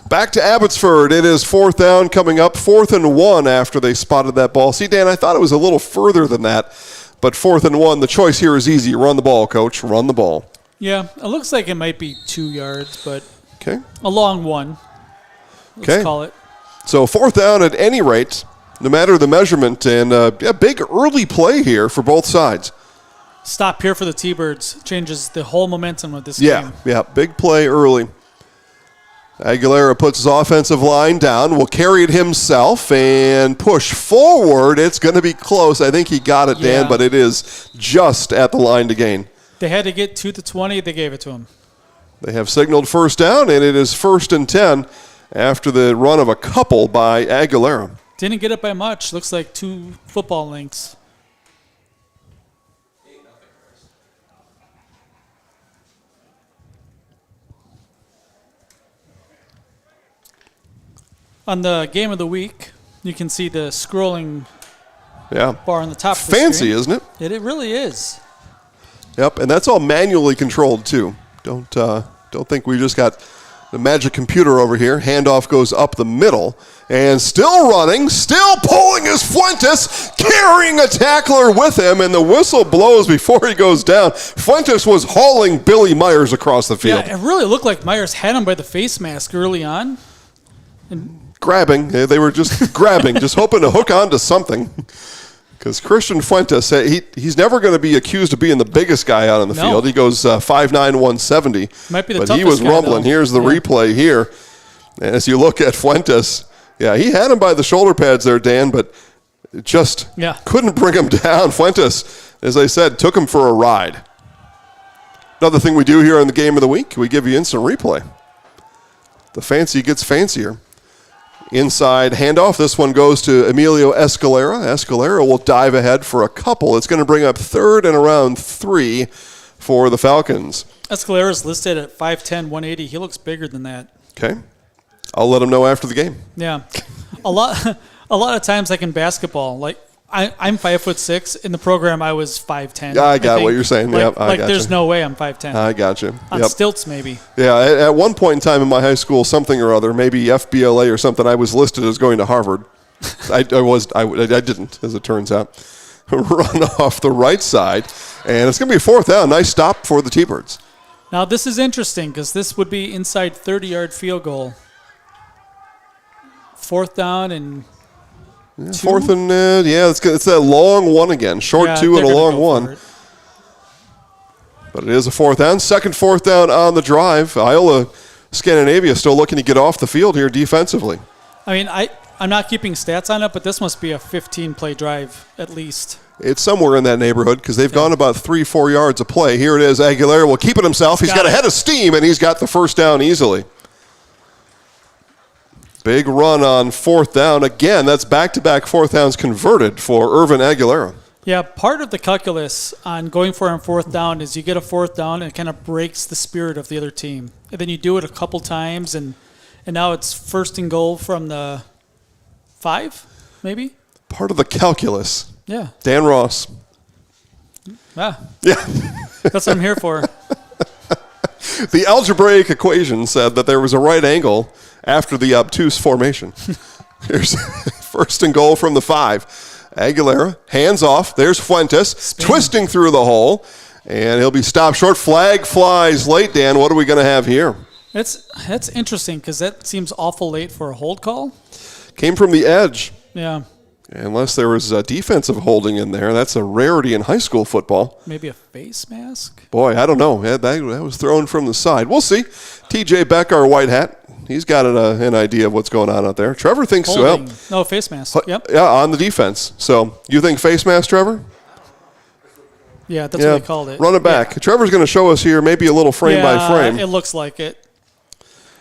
Back to Abbotsford. It is 4th down coming up. 4th and 1 after they spotted that ball. See, Dan, I thought it was a little further than that, but 4th and 1. The choice here is easy. Run the ball, coach. Run the ball. Yeah, it looks like it might be 2 yards, but okay, a long one. Let's call it. So 4th down at any rate, no matter the measurement, and a big early play here for both sides. Stop here for the T-Birds changes the whole momentum of this game. Yeah, big play early. Aguilera puts his offensive line down, will carry it himself and push forward. It's going to be close. I think he got it, Dan, but it is just at the line to gain. They had to get to the 20. They gave it to him. They have signaled 1st down, and it is 1st and 10 after the run of a couple by Aguilera. Didn't get it by much. Looks like 2 football lengths. On the Game of the Week, you can see the scrolling bar on the top of the Fancy, screen. isn't it? It really is. Yep, and that's all manually controlled, too. Don't think we just got the magic computer over here. Handoff goes up the middle, and still running, still pulling is Fuentes, carrying a tackler with him, and the whistle blows before he goes down. Fuentes was hauling Billy Myers across the field. Yeah, it really looked like Myers had him by the face mask early on. And grabbing. They were just grabbing, just hoping to hook on to something. Because Christian Fuentes, he's never going to be accused of being the biggest guy out on the field. He goes 5'9", 170. Might be the but toughest he was rumbling. guy, Here's the replay here. And as you look at Fuentes, he had him by the shoulder pads there, Dan, but just couldn't bring him down. Fuentes, as I said, took him for a ride. Another thing we do here on the Game of the Week, we give you instant replay. The fancy gets fancier. Inside handoff. This one goes to Emilio Escalera. Escalera will dive ahead for a couple. It's going to bring up 3rd and around 3 for the Falcons. Escalera's listed at 5'10", 180. He looks bigger than that. Okay. I'll let him know after the game. Yeah. A lot of times like in basketball, like I'm 5'6". In the program, I was 5'10". Yeah, I got what you're saying. Like, I got there's you. no way I'm 5'10". I got you. On stilts, maybe. Yeah, at one point in time in my high school, something or other, maybe FBLA or something, I was listed as going to Harvard. I didn't, as it turns out. Run off the right side, and it's going to be a 4th down. Nice stop for the T-Birds. Now, this is interesting because this would be inside 30-yard field goal. 4th down and 4th and, it's that long one again. Short 2 and a long 1. But it is a 4th down. Second 4th down on the drive. Iola-Scandinavia still looking to get off the field here defensively. I mean, I'm not keeping stats on it, but this must be a 15-play drive at least. It's somewhere in that neighborhood because they've gone about 3-4 yards a play. Here it is. Aguilera will keep it himself. He's got a head of steam, and he's got the 1st down easily. Big run on 4th down. Again, that's back-to-back 4th downs converted for Irvin Aguilera. Yeah, part of the calculus on going for it on 4th down is you get a 4th down and it kind of breaks the spirit of the other team. And then you do it a couple times, and now it's 1st and goal from the 5, maybe? Part of the calculus. Yeah. Dan Ross. Yeah. That's what I'm here for. The algebraic equation said that there was a right angle after the obtuse formation. Here's 1st and goal from the 5. Aguilera, hands off. There's Fuentes, twisting through the hole, and he'll be stopped short. Flag flies late, Dan. What are we going to have here? That's interesting because that seems awful late for a hold call. Came from the edge. Yeah. Unless there was a defensive holding in there. That's a rarity in high school football. Maybe a face mask? Boy, I don't know. That was thrown from the side. We'll see. TJ Beck, our white hat, he's got an idea of what's going on out there. Trevor thinks holding. so. No, face mask. Yep. Yeah, on the defense. So you think face mask, Trevor? Yeah, that's what they called it. Run it back. Yeah. Trevor's going to show us here maybe a little frame by frame. It looks like it.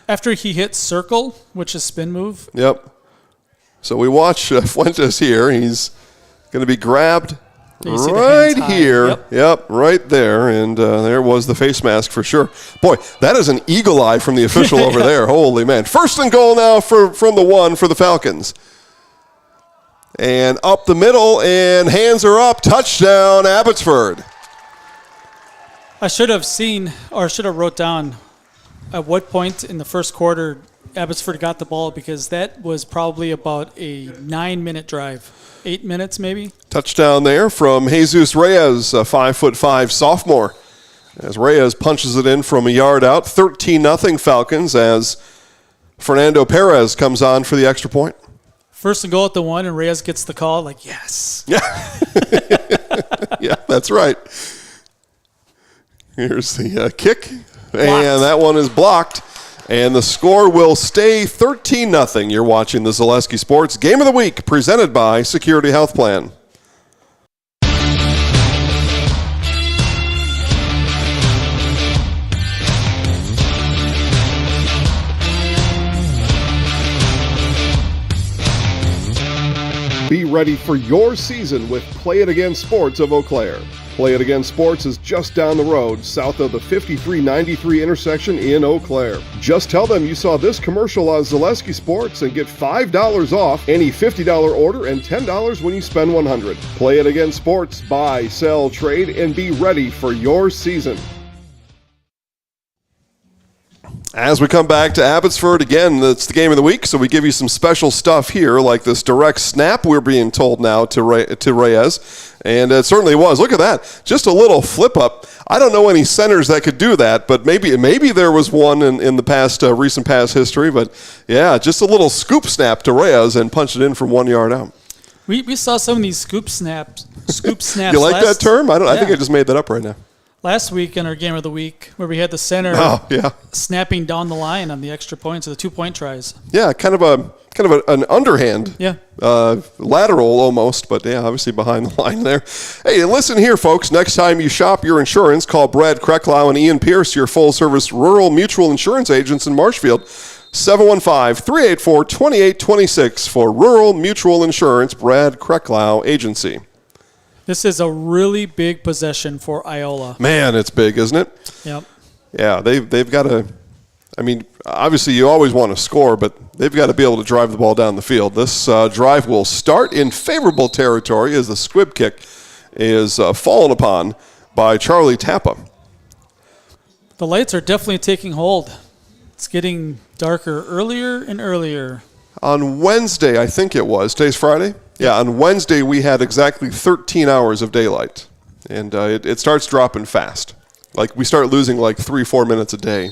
After he hits circle, which is spin move. Yep. So we watch Fuentes here. He's going to be grabbed right here. Yep, right there. And there was the face mask for sure. Boy, that is an eagle eye from the official over there. Holy man. First and goal now from the 1 for the Falcons. And up the middle, and hands are up. Touchdown, Abbotsford. I should have wrote down at what point in the first quarter Abbotsford got the ball, because that was probably about a 9-minute drive. 8 minutes maybe. Touchdown there from Jesus Reyes, a 5'5" sophomore. As Reyes punches it in from a yard out. 13-0 Falcons as Fernando Perez comes on for the extra point. First and goal at the 1, and Reyes gets the call. Like, yes. Yeah. Yeah, that's right. Here's the kick. And that one is blocked. And the score will stay 13-0. You're watching the Zaleski Sports Game of the Week, presented by Security Health Plan. Be ready for your season with Play It Again Sports of Eau Claire. Play It Again Sports is just down the road, south of the 5393 intersection in Eau Claire. Just tell them you saw this commercial on Zaleski Sports and get $5 off any $50 order and $10 when you spend $100. Play It Again Sports, buy, sell, trade, and be ready for your season. As we come back to Abbotsford, again, it's the game of the week, so we give you some special stuff here, like this direct snap we're being told now to Reyes, and it certainly was. Look at that, just a little flip up. I don't know any centers that could do that, but maybe there was one in the past recent past history, but yeah, just a little scoop snap to Reyes and punch it in from 1 yard out. We saw some of these scoop snaps. You like that term? I think I just made that up right now. Last week in our Game of the Week, where we had the center snapping down the line on the extra points or the 2-point tries. Yeah, kind of an underhand. Yeah. Lateral almost, but yeah, obviously behind the line there. Hey, listen here, folks. Next time you shop your insurance, call Brad Krecklau and Ian Pierce, your full-service rural mutual insurance agents in Marshfield. 715-384-2826 for rural mutual insurance, Brad Krecklau Agency. This is a really big possession for Iola. Man, it's big, isn't it? Yep. Yeah, they've got to. I mean, obviously you always want to score, but they've got to be able to drive the ball down the field. This drive will start in favorable territory as the squib kick is fallen upon by Charlie Tappa. The lights are definitely taking hold. It's getting darker earlier and earlier. On Wednesday, I think it was. Today's Friday? Yeah, on Wednesday we had exactly 13 hours of daylight, and it starts dropping fast. Like we start losing like 3-4 minutes a day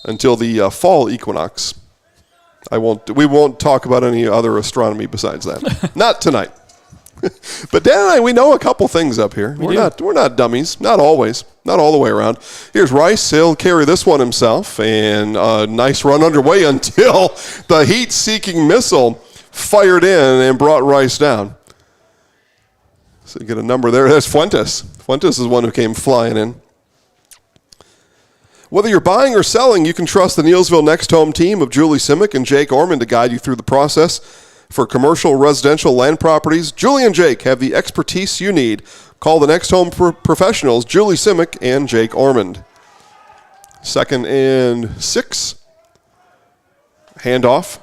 until the fall equinox. We won't talk about any other astronomy besides that. Not tonight. But Dan and I, we know a couple things up here. We're not dummies. Not always. Not all the way around. Here's Rice. He'll carry this one himself, and a nice run underway until the heat-seeking missile fired in and brought Rice down. So you get a number there. There's Fuentes. Fuentes is one who came flying in. Whether you're buying or selling, you can trust the Neilsville Next Home team of Julie Simic and Jake Orman to guide you through the process. For commercial, residential land properties, Julie and Jake have the expertise you need. Call the Next Home professionals, Julie Simic and Jake Ormond. 2nd and 6. Handoff.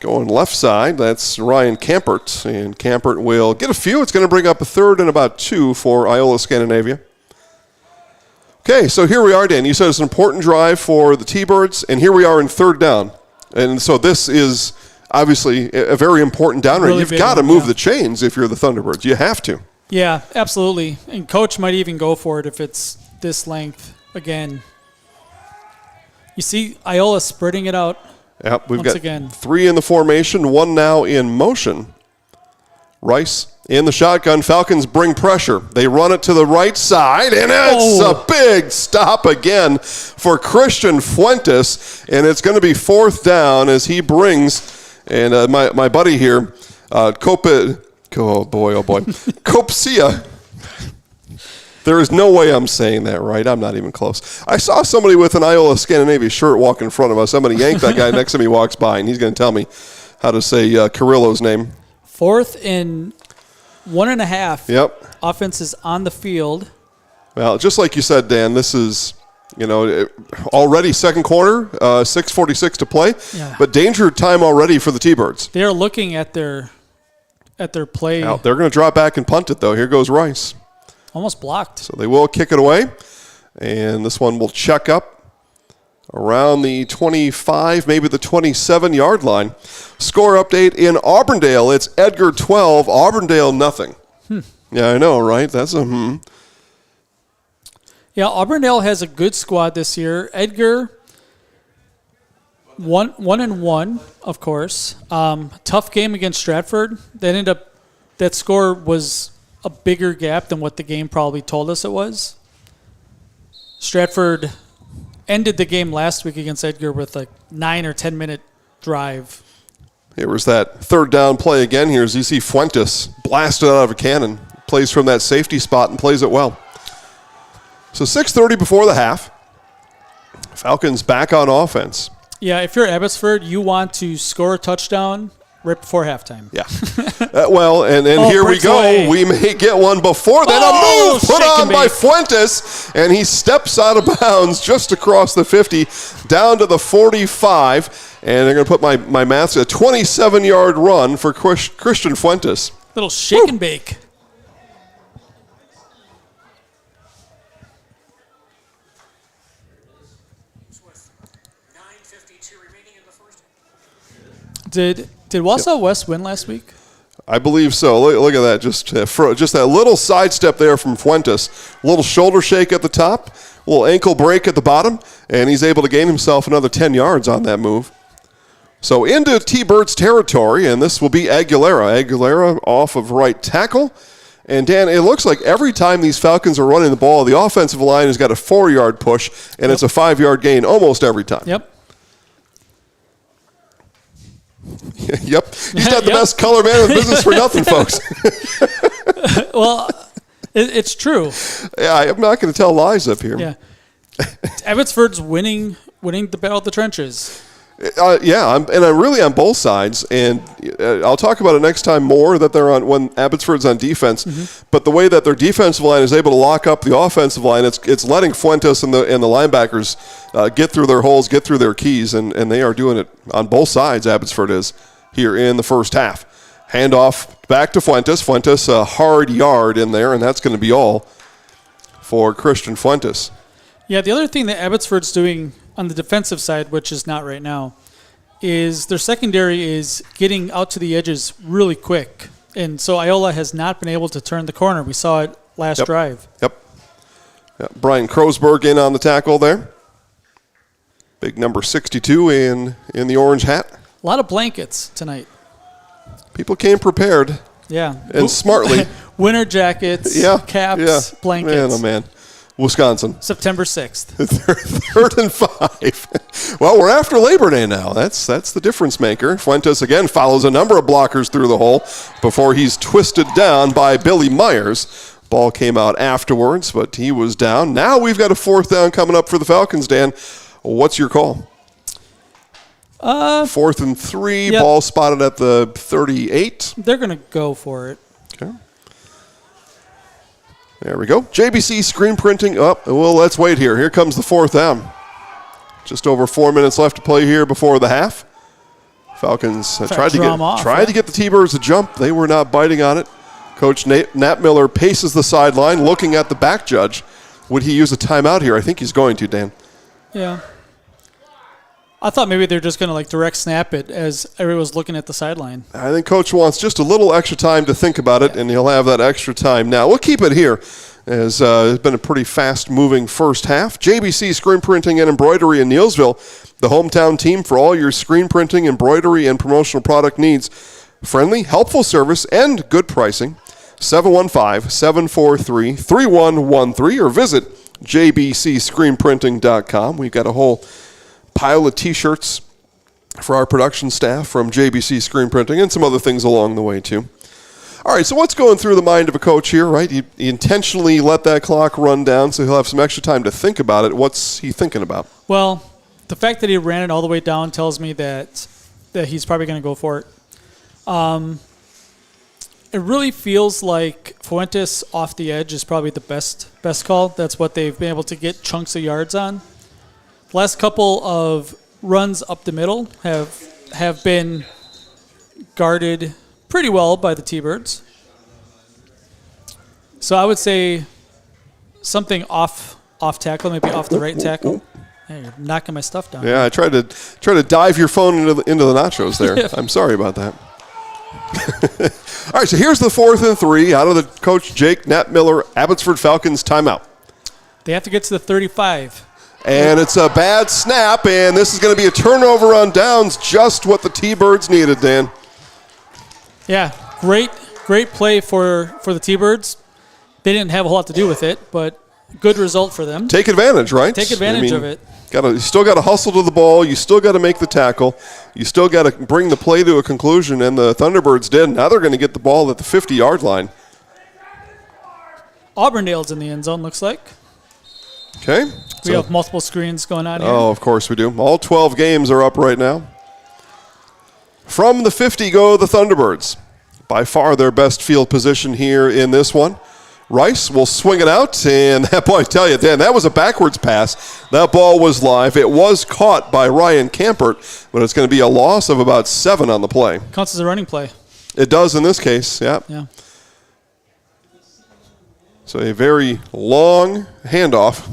Going left side, that's Ryan Campert. And Campert will get a few. It's going to bring up a 3rd and about 2 for Iola-Scandinavia. Okay, so here we are, Dan. You said it's an important drive for the T-Birds, and here we are in 3rd down. And so this is obviously a very important down rate. Really You've big got to one, move yeah. the chains if you're the Thunderbirds. You have to. Yeah, absolutely. And coach might even go for it if it's this length again. You see Iola spreading it out. Yep, we've Once got again. 3 in the formation, 1 now in motion. Rice in the shotgun. Falcons bring pressure. They run it to the right side, and it's a big stop again for Christian Fuentes, and it's going to be 4th down as he brings, and my buddy here, Copsia. There is no way I'm saying that right. I'm not even close. I saw somebody with an Iola-Scandinavia shirt walk in front of us. I'm going to yank that guy next to me walks by, and he's going to tell me how to say Carrillo's name. 4th and 1.5. Yep. Offense is on the field. Well, just like you said, Dan, this is, already second quarter, 6:46 to play, but danger time already for the T-Birds. They're looking at their play. Now, they're going to drop back and punt it, though. Here goes Rice. Almost blocked. So they will kick it away, and this one will check up around the 25, maybe the 27-yard line. Score update in Auburndale. It's Edgar 12, Auburndale nothing. Yeah, I know, right? That's a Yeah, Auburndale has a good squad this year. Edgar, 1-1, of course. Tough game against Stratford. That score was a bigger gap than what the game probably told us it was. Stratford ended the game last week against Edgar with a 9 or 10 minute drive. Here was that 3rd down play again. Here's you see Fuentes blasted out of a cannon. Plays from that safety spot and plays it well. So 6:30 before the half. Falcons back on offense. Yeah, if you're Abbotsford, you want to score a touchdown right before halftime. Yeah. Here we go. Away. We may get one before then. A move put on by Fuentes, and he steps out of bounds just across the 50, down to the 45, and they're going to put my maths a 27-yard run for Christian Fuentes. Little shake and bake. Did Wausau West win last week? I believe so. Look at that. Just that little sidestep there from Fuentes. A little shoulder shake at the top, a little ankle break at the bottom, and he's able to gain himself another 10 yards on that move. So into T-Birds territory, and this will be Aguilera. Aguilera off of right tackle. And, Dan, it looks like every time these Falcons are running the ball, the offensive line has got a 4-yard push, and it's a 5-yard gain almost every time. Yep. Yep. He's not the best color man in the business for nothing, folks. Well, it's true. Yeah, I'm not going to tell lies up here. Yeah. Abbotsford's winning the battle of the trenches. I'm really on both sides, and I'll talk about it next time more that they're on when Abbotsford's on defense. Mm-hmm. But the way that their defensive line is able to lock up the offensive line, it's letting Fuentes and the linebackers get through their holes, get through their keys, and they are doing it on both sides. Abbotsford is here in the first half. Handoff back to Fuentes. Fuentes a hard yard in there, and that's going to be all for Christian Fuentes. Yeah, the other thing that Abbotsford's doing on the defensive side, which is not right now, is their secondary is getting out to the edges really quick. And so Iola has not been able to turn the corner. We saw it last drive. Yep. Brian Krosberg in on the tackle there. Big number 62 in the orange hat. A lot of blankets tonight. People came prepared. Yeah. And smartly. Winter jackets, caps, blankets. Man, oh man. Wisconsin. September 6th. 3rd and 5. Well, we're after Labor Day now. That's the difference maker. Fuentes again follows a number of blockers through the hole before he's twisted down by Billy Myers. Ball came out afterwards, but he was down. Now we've got a 4th down coming up for the Falcons, Dan. What's your call? 4th and 3. Yep. Ball spotted at the 38. They're going to go for it. Okay. There we go. JBC screen printing up. Well, let's wait here. Here comes the 4th down. Just over 4 minutes left to play here before the half. Falcons tried to get the T-Birds to jump. They were not biting on it. Coach Nat Miller paces the sideline, looking at the back judge. Would he use a timeout here? I think he's going to, Dan. Yeah. I thought maybe they're just going to like direct snap it as everyone was looking at the sideline. I think Coach wants just a little extra time to think about it, and he'll have that extra time now. We'll keep it here, as it's been a pretty fast-moving first half. JBC Screen Printing and Embroidery in Neilsville, the hometown team for all your screen printing, embroidery, and promotional product needs. Friendly, helpful service, and good pricing. 715-743-3113 or visit jbcscreenprinting.com. We've got a whole pile of T-shirts for our production staff from JBC Screen Printing and some other things along the way, too. All right, so what's going through the mind of a coach here, right? He intentionally let that clock run down so he'll have some extra time to think about it. What's he thinking about? Well, the fact that he ran it all the way down tells me that he's probably going to go for it. It really feels like Fuentes off the edge is probably the best call. That's what they've been able to get chunks of yards on. The last couple of runs up the middle have been guarded pretty well by the T-Birds. So I would say something off tackle, maybe off the right tackle. Hey, you're knocking my stuff down. Yeah, I tried to dive your phone into the nachos there. Yeah. I'm sorry about that. All right, so here's the 4th and 3 out of the Coach Jake Nat Miller Abbotsford Falcons timeout. They have to get to the 35. And it's a bad snap, and this is going to be a turnover on downs, just what the T-Birds needed, Dan. Yeah, great play for the T-Birds. They didn't have a whole lot to do with it, but good result for them. Take advantage, right? Take advantage of it. You still got to hustle to the ball. You still got to make the tackle. You still got to bring the play to a conclusion, and the Thunderbirds did. Now they're going to get the ball at the 50-yard line. Auburndale's in the end zone, looks like. Okay. We have multiple screens going on here. Oh, of course we do. All 12 games are up right now. From the 50 go the Thunderbirds. By far their best field position here in this one. Rice will swing it out, and that boy, I tell you, Dan, that was a backwards pass. That ball was live. It was caught by Ryan Campert, but it's going to be a loss of about 7 on the play. Counts as a running play. It does in this case, yeah. So a very long handoff.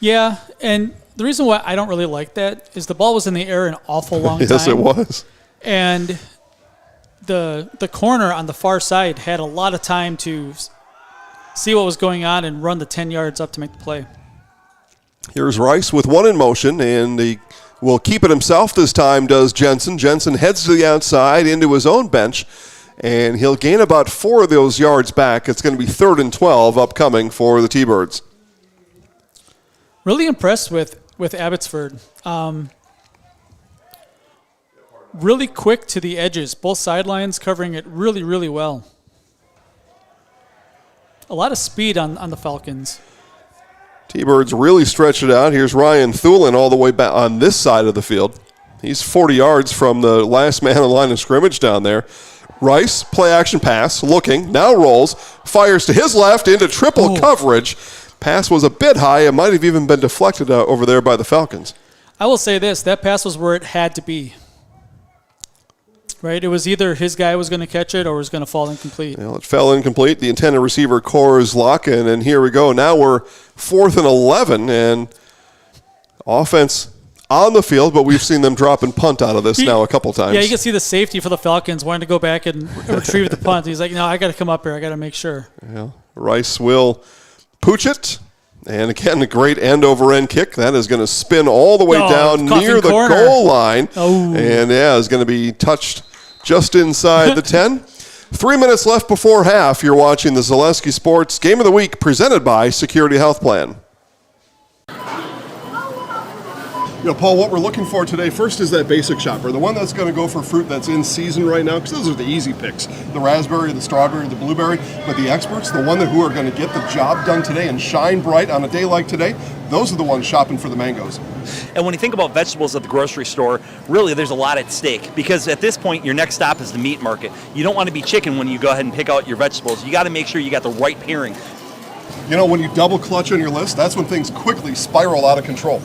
Yeah, and the reason why I don't really like that is the ball was in the air an awful long time. Yes, it was. And the corner on the far side had a lot of time to see what was going on and run the 10 yards up to make the play. Here's Rice with one in motion, and he will keep it himself this time, does Jensen. Jensen heads to the outside into his own bench, and he'll gain about 4 of those yards back. It's going to be 3rd and 12 upcoming for the T-Birds. Really impressed with Abbotsford. Really quick to the edges, both sidelines covering it really, really well. A lot of speed on the Falcons. T-Birds really stretch it out. Here's Ryan Thulin all the way back on this side of the field. He's 40 yards from the last man on the line of scrimmage down there. Rice, play action pass, looking, now rolls, fires to his left into triple coverage. Pass was a bit high. It might have even been deflected over there by the Falcons. I will say this, that pass was where it had to be. Right, it was either his guy was going to catch it or was going to fall incomplete. Well, it fell incomplete. The intended receiver, Kors Locken, and here we go. Now we're 4th and 11, and offense on the field, but we've seen them drop and punt out of this now a couple times. Yeah, you can see the safety for the Falcons wanting to go back and retrieve the punt. He's like, no, I got to come up here. I got to make sure. Yeah, Rice will pooch it. And again, a great end-over-end kick. That is going to spin all the way down near the goal line. Oh. And, is going to be touched just inside the 10. 3 minutes left before half. You're watching the Zaleski Sports Game of the Week presented by Security Health Plan. Paul, what we're looking for today first is that basic shopper, the one that's going to go for fruit that's in season right now, because those are the easy picks, the raspberry, the strawberry, the blueberry. But the experts, the one who are going to get the job done today and shine bright on a day like today, those are the ones shopping for the mangoes. And when you think about vegetables at the grocery store, really there's a lot at stake, because at this point your next stop is the meat market. You don't want to be chicken when you go ahead and pick out your vegetables. You got to make sure you got the right pairing. When you double clutch on your list, that's when things quickly spiral out of control.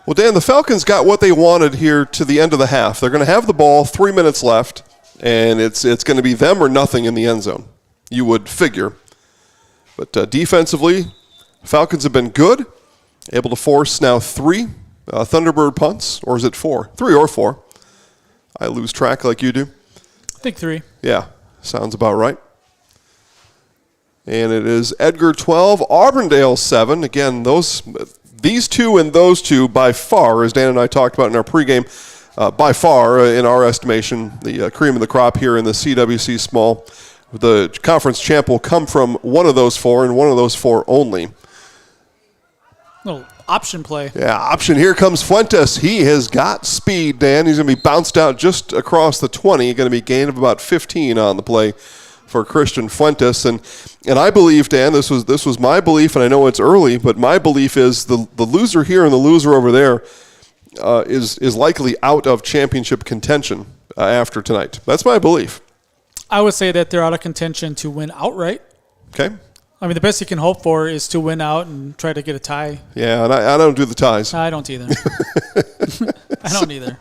Well, Dan, the Falcons got what they wanted here to the end of the half. They're going to have the ball, 3 minutes left, and it's going to be them or nothing in the end zone, you would figure. But defensively, Falcons have been good, able to force now 3 Thunderbird punts, or is it 4? 3 or 4. I lose track like you do. I think 3. Yeah, sounds about right. And it is Edgar 12, Auburndale 7. Again, these two and those two by far, as Dan and I talked about in our pregame, by far, in our estimation, the cream of the crop here in the CWC Small. The conference champ will come from one of those 4 and one of those 4 only. Little option play. Yeah, option. Here comes Fuentes. He has got speed, Dan. He's going to be bounced out just across the 20. Going to be gain of about 15 on the play for Christian Fuentes. And I believe, Dan, this was my belief, and I know it's early, but my belief is the loser here and the loser over there is likely out of championship contention after tonight. That's my belief. I would say that they're out of contention to win outright. Okay. I mean, the best you can hope for is to win out and try to get a tie. Yeah, and I don't do the ties. I don't either. I don't either.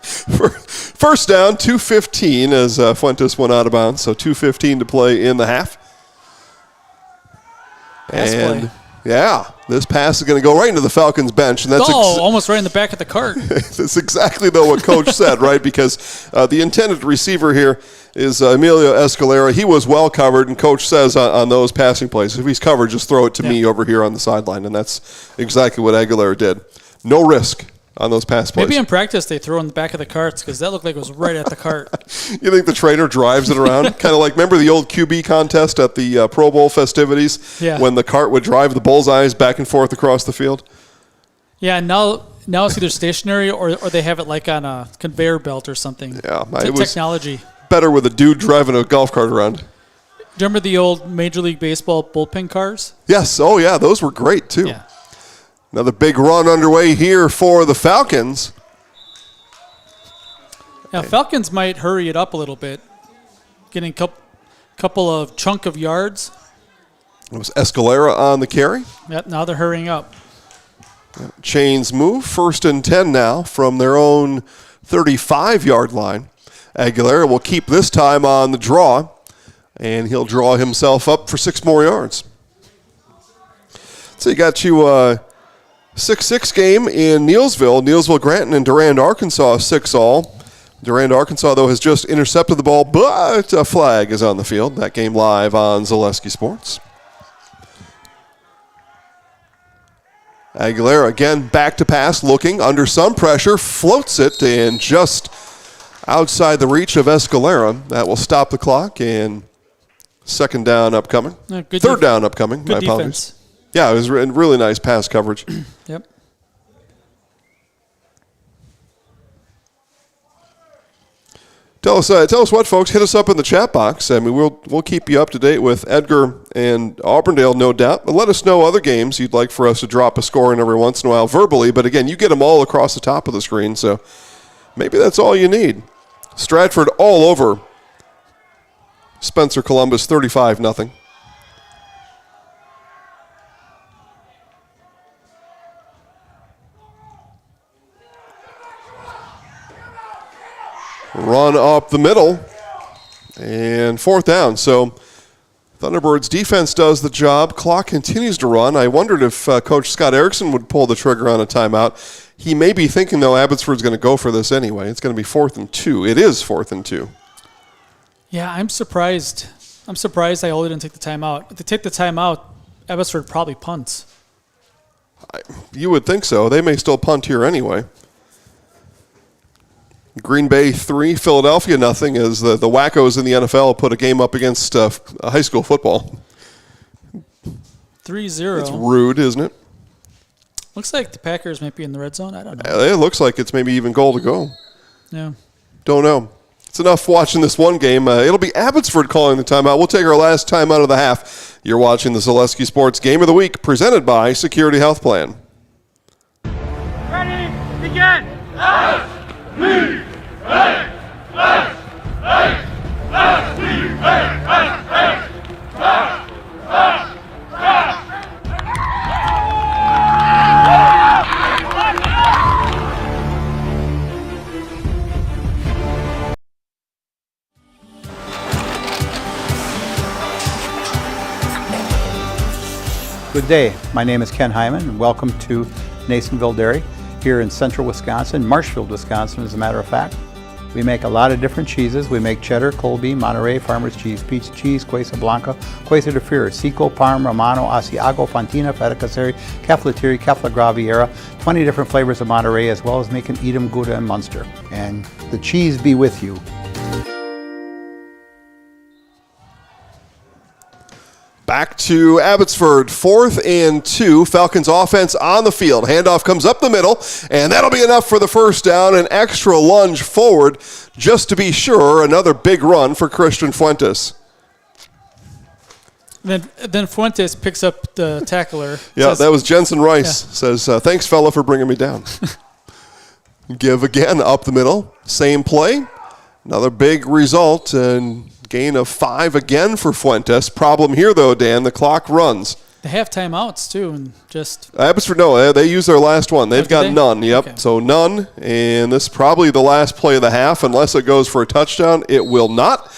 First down, 2:15 as Fuentes went out of bounds, so 2:15 to play in the half. Pass play. Yeah, this pass is going to go right into the Falcons bench, and that's almost right in the back of the cart. That's exactly though what Coach said, right? Because the intended receiver here is Emilio Escalera. He was well covered, and Coach says on those passing plays, if he's covered, just throw it to me over here on the sideline, and that's exactly what Aguilera did. No risk on those pass plays. Maybe in practice they throw in the back of the carts because that looked like it was right at the cart. You think the trainer drives it around? Kind of like, remember the old QB contest at the Pro Bowl festivities? Yeah. When the cart would drive the bullseyes back and forth across the field? Yeah, now it's either stationary or they have it like on a conveyor belt or something. Yeah. It was technology. Better with a dude driving a golf cart around. Do you remember the old Major League Baseball bullpen cars? Yes. Oh, yeah. Those were great, too. Yeah. Another big run underway here for the Falcons. Now, Falcons might hurry it up a little bit, getting a couple of chunk of yards. It was Escalera on the carry. Yep, now they're hurrying up. Chains move. 1st and 10 now from their own 35-yard line. Aguilera will keep this time on the draw, and he'll draw himself up for 6 more yards. So you got you 6-6 game in Neillsville. Neillsville-Granton and Durand, Arkansas, 6-all. Durand, Arkansas, though, has just intercepted the ball, but a flag is on the field. That game live on Zaleski Sports. Aguilera again back to pass, looking under some pressure, floats it, and just outside the reach of Escalera. That will stop the clock, and 2nd down upcoming. Third down upcoming. Good My apologies. defense. Yeah, it was really nice pass coverage. Yep. Tell us what, folks. Hit us up in the chat box. I mean, we'll keep you up to date with Edgar and Auburndale, no doubt. But let us know other games you'd like for us to drop a score in every once in a while verbally. But again, you get them all across the top of the screen, so maybe that's all you need. Stratford all over Spencer Columbus, 35-0. Run up the middle, and 4th down. So Thunderbirds defense does the job. Clock continues to run. I wondered if Coach Scott Erickson would pull the trigger on a timeout. He may be thinking, though, Abbotsford's going to go for this anyway. It's going to be 4th and 2. It is 4th and 2. Yeah, I'm surprised. Iola didn't take the timeout. If they take the timeout, Abbotsford probably punts. You would think so. They may still punt here anyway. Green Bay 3, Philadelphia 0, as the wackos in the NFL put a game up against high school football. 3-0. It's rude, isn't it? Looks like the Packers might be in the red zone. I don't know. It looks like it's maybe even goal to go. Yeah. Don't know. It's enough watching this one game. It'll be Abbotsford calling the timeout. We'll take our last timeout of the half. You're watching the Zaleski Sports Game of the Week, presented by Security Health Plan. Ready, begin! Good day. My name is Ken Hyman, and welcome to Nasonville Dairy here in central Wisconsin, Marshfield, Wisconsin, as a matter of fact. We make a lot of different cheeses. We make cheddar, Colby, Monterey, Farmer's Cheese, Pizza Cheese, Quesa Blanca, Quesa de Fir, Seco, Parm, Romano, Asiago, Fontina, Feta Caseri, Caflatiri, Cafla Graviera, 20 different flavors of Monterey, as well as making Edam, Gouda, and Munster. And the cheese be with you. Back to Abbotsford, 4th and 2. Falcons offense on the field. Handoff comes up the middle, and that'll be enough for the first down. An extra lunge forward, just to be sure. Another big run for Christian Fuentes. Then Fuentes picks up the tackler. Yeah, that was Jensen Rice. Says, thanks, fella, for bringing me down. Give again up the middle. Same play. Another big result, and gain of 5 again for Fuentes. Problem here, though, Dan, the clock runs. They have timeouts, too, and just... Abbotsford, no, they used their last one. They've got none, yep. Okay. So none, and this is probably the last play of the half. Unless it goes for a touchdown, it will not.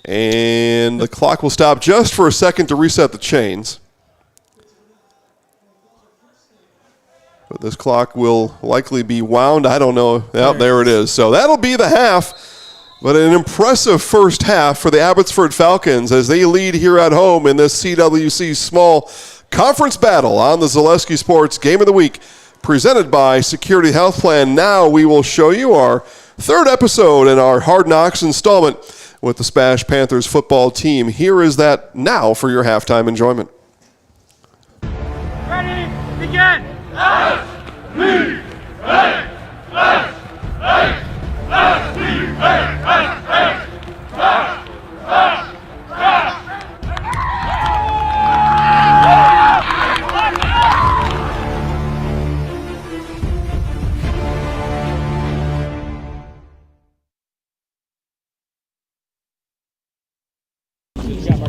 And the clock will stop just for a second to reset the chains. But this clock will likely be wound. I don't know. Yep, there it is. So that'll be the half. But an impressive first half for the Abbotsford Falcons as they lead here at home in this CWC Small Conference Battle on the Zaleski Sports Game of the Week, presented by Security Health Plan. Now we will show you our third episode in our Hard Knocks installment with the Spash Panthers football team. Here is that now for your halftime enjoyment. Ready, begin!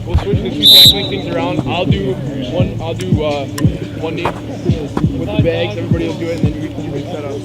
We'll switch the 2 tackling things around. I'll do one knee with the bags. Everybody will do it, and then you can set up.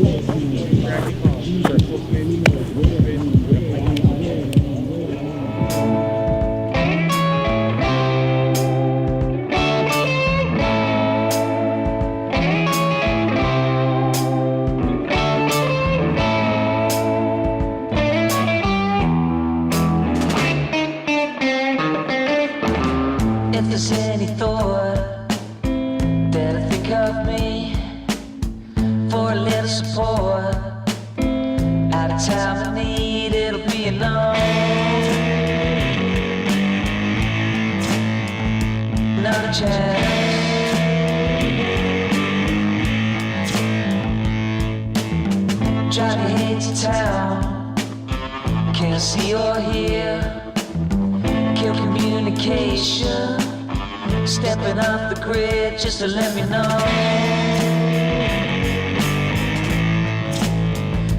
If there's any thought that I think of me for a little support, at a time of need it'll be enough. Not a chance. Johnny hates town, can't see or hear. Kill communication, stepping off the grid just to let me know.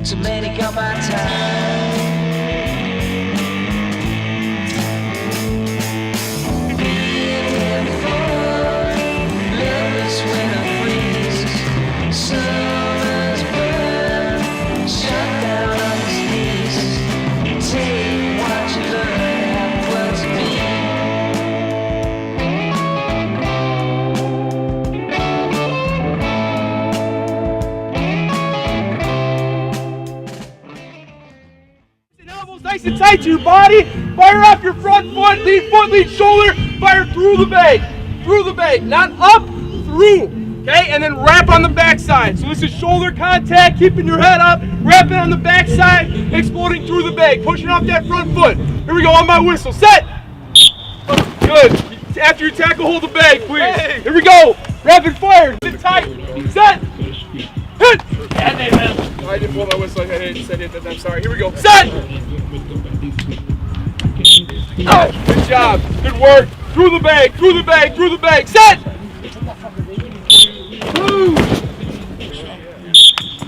Too many got my time. Being here before, lovers winter freeze, summer's burn, shut down on the sneeze. Take what you learn. Nice and tight to your body. Fire off your front foot, lead shoulder. Fire through the bag, not up, through. Okay, and then wrap on the backside. So this is shoulder contact, keeping your head up, wrapping on the backside, exploding through the bag, pushing off that front foot. Here we go on my whistle. Set. Good. After you tackle, hold the bag, please. Hey. Here we go. Rapid fire. Sit tight. Set. Hit. I didn't blow my whistle. I said it. I'm sorry. Here we go. Set. Oh, good job. Good work. Through the bag. Set. Woo.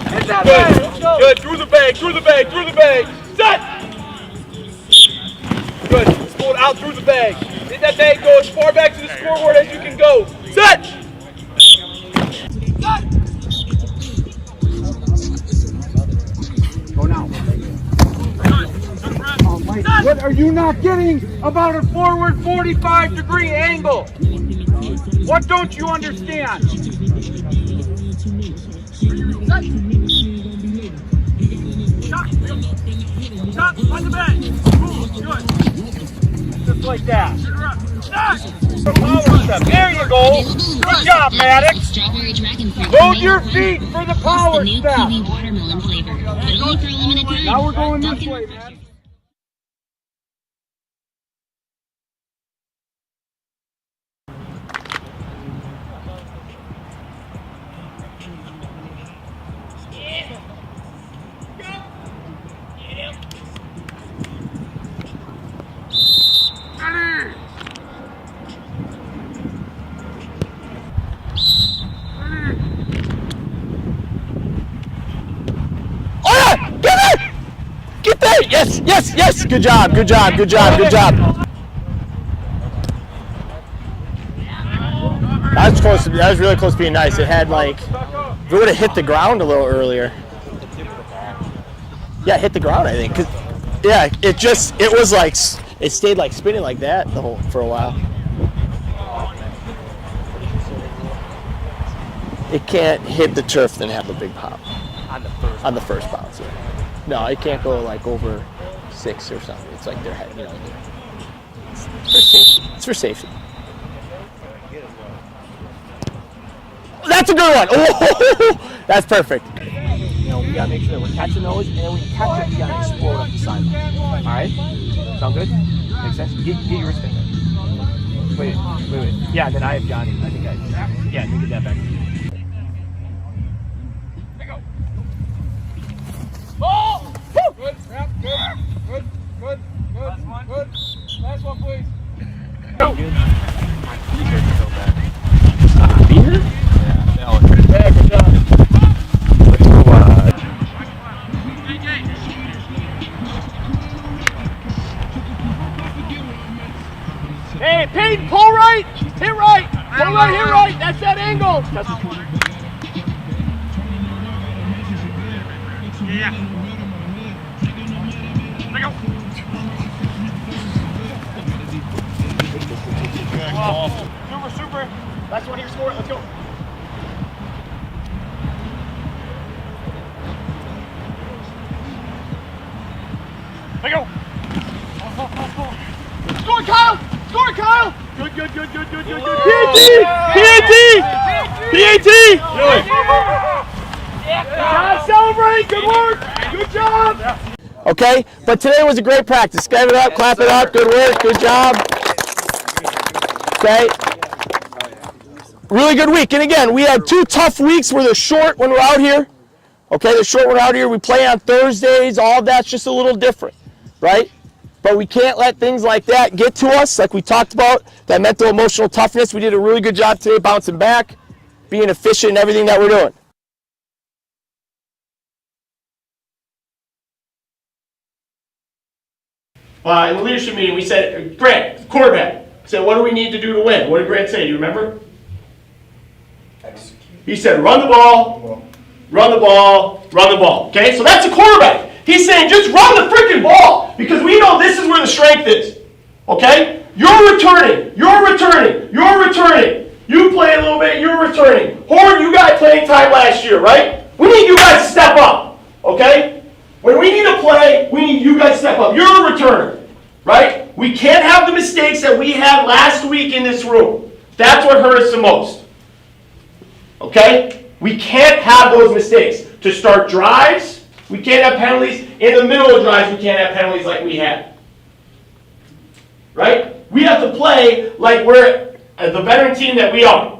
Hit that bag. Good. Through the bag. Set. Good. Let's pull it out through the bag. Hit that bag. Go as far back to the scoreboard as you can go. Set. Go now. What are you not getting about a forward 45-degree angle? What don't you understand? Stop on the bench. Good. Just like that. Power step. There you go. Good job, Maddox. Load your feet for the power step. Now we're going this way, man. Get there! Yes, yes, yes! Good job, good job, good job, good job. That was close. That was really close to being nice. It had like, if it would have hit the ground a little earlier. Yeah, it hit the ground, I think. 'Cause, yeah, it was like, it stayed like spinning like that for a while. It can't hit the turf then have a big pop. On the first bounce, yeah. No, it can't go like over 6 or something. It's like their head, you know. It's for safety. It's for safety. That's a good one. Oh, that's perfect. You know, we gotta make sure that we're catching those, and then when you catch it, you gotta explode up the sideline. All right? Sound good? Makes sense? Get your wrist in there. Wait. Yeah, then I have Johnny. I think yeah, you get that back. Oh! Good, yep, good. Last one. Good. Last one, please. Go. Beer? Yeah, good job. Hey, Pete, pull right, hit right. Pull right, hit right. That's that angle. Yeah. There you go. Wow. Super. Last one here, score it. Let's go. There you go. Score, Kyle. Score, Kyle. Good. PAT. John, celebrate. Good work. Good job. Okay, but today was a great practice. Give it up, clap it up. Good work, good job. Okay. Really good week. And again, we had 2 tough weeks where they're short when we're out here. Okay, they're short when we're out here. We play on Thursdays. All of that's just a little different, right? But we can't let things like that get to us, like we talked about, that mental, emotional toughness. We did a really good job today bouncing back, being efficient in everything that we're doing. In the leadership meeting, we said, Grant, quarterback, said, what do we need to do to win? What did Grant say? Do you remember? He said, run the ball, run the ball, run the ball. Okay, so that's a quarterback. He's saying, just run the freaking ball, because we know this is where the strength is. Okay? You're returning. You play a little bit, you're returning. Horn, you got playing time last year, right? We need you guys to step up. Okay? When we need to play, we need you guys to step up. You're a returner, right? We can't have the mistakes that we had last week in this room. That's what hurt us the most. Okay? We can't have those mistakes. To start drives, we can't have penalties. In the middle of drives, we can't have penalties like we had. Right? We have to play like we're the veteran team that we are.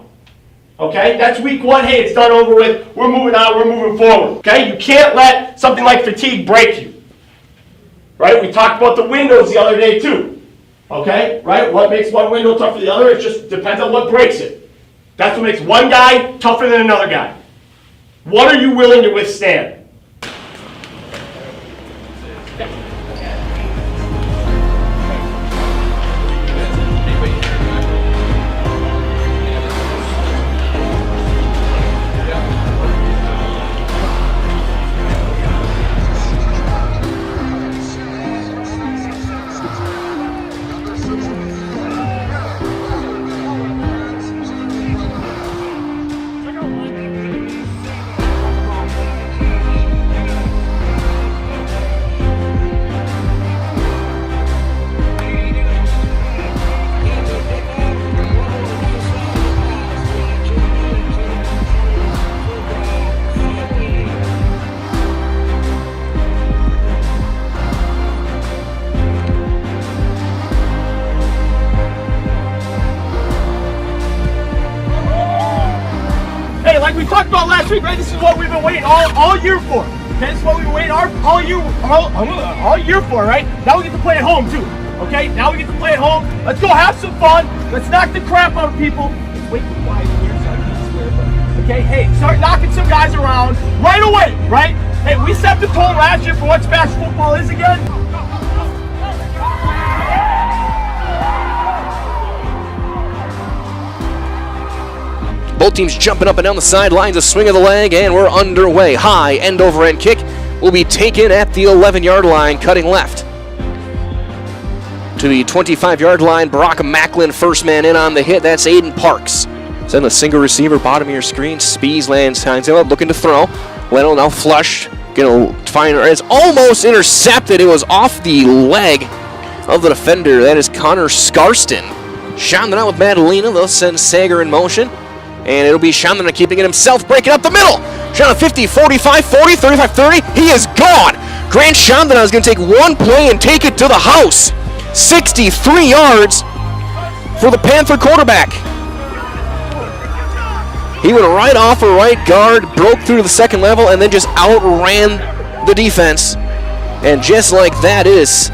Okay? That's week 1. Hey, it's done over with. We're moving on. We're moving forward. Okay? You can't let something like fatigue break you. Right? We talked about the windows the other day too. Okay? Right? What makes one window tougher than the other? It just depends on what breaks it. That's what makes one guy tougher than another guy. What are you willing to withstand? week, right? This is what we've been waiting all year for. Okay, this is what we've been waiting all year for, right? Now we get to play at home too. Okay, now we get to play at home. Let's go have some fun. Let's knock the crap out of people. Wait, quiet here so I can swear. But, okay, hey, start knocking some guys around right away, right? Hey, we set the tone last year for what Smash football is again. Both teams jumping up and down the sidelines, a swing of the leg, and we're underway. High end over end kick will be taken at the 11-yard line, cutting left. To the 25-yard line, Brock Macklin, first man in on the hit. That's Aiden Parks. Send a single receiver, bottom of your screen. Spees lands, hands him up, looking to throw. Leno now flush, gonna find her. It's almost intercepted. It was off the leg of the defender. That is Connor Scarston. Chandler out with Madalena. They'll send Sager in motion. And it'll be Chandler keeping it himself, breaking up the middle. Chandler 50, 45, 40, 35, 30. He is gone. Grant Chandler is going to take one play and take it to the house. 63 yards for the Panther quarterback. He went right off a right guard, broke through to the second level, and then just outran the defense. And just like that is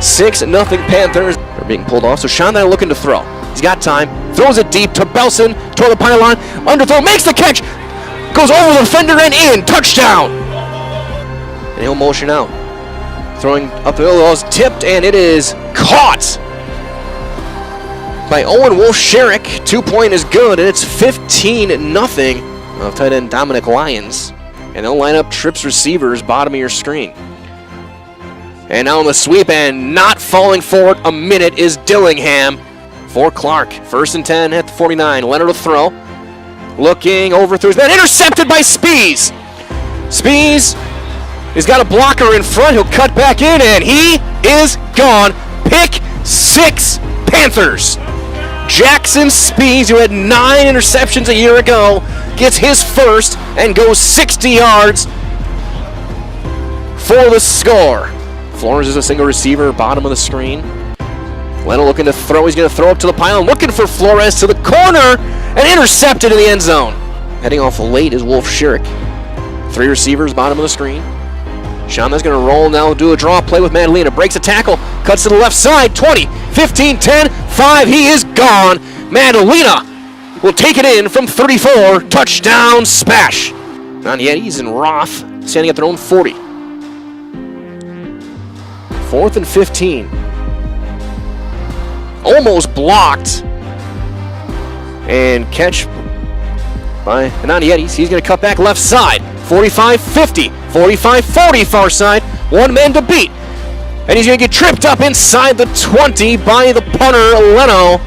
6-0 Panthers. They're being pulled off, so Chandler looking to throw. He's got time, throws it deep to Belson, toward the pylon, underthrow, makes the catch, goes over the defender and in, touchdown! And he'll motion out. Throwing up the middle, is tipped, and it is caught by Owen Wolf-Sherrick. 2-point is good, and it's 15-0 of tight end Dominic Lyons. And they'll line up trips receivers, bottom of your screen. And now on the sweep, and not falling forward a minute is Dillingham for Clark. 1st and 10 at the 49. Leonard to throw. Looking over through his man. Intercepted by Spees. Spees has got a blocker in front. He'll cut back in, and he is gone. Pick 6 Panthers. Jackson Spees, who had 9 interceptions a year ago, gets his first and goes 60 yards for the score. Flores is a single receiver, bottom of the screen. Leno looking to throw. He's going to throw up to the pylon, looking for Flores to the corner, and intercepted in the end zone. Heading off late is Wolf-Sherrick. 3 receivers, bottom of the screen. Shauna's going to roll now, do a draw play with Madalena. Breaks a tackle, cuts to the left side. 20, 15, 10, 5. He is gone. Madalena will take it in from 34. Touchdown, Spash. Not yet. He's in Roth, standing at their own 40. 4th and 15. Almost blocked. And catch by Ananiadis. He's going to cut back left side. 45-50, 45-40 far side. One man to beat. And he's going to get tripped up inside the 20 by the punter, Leno.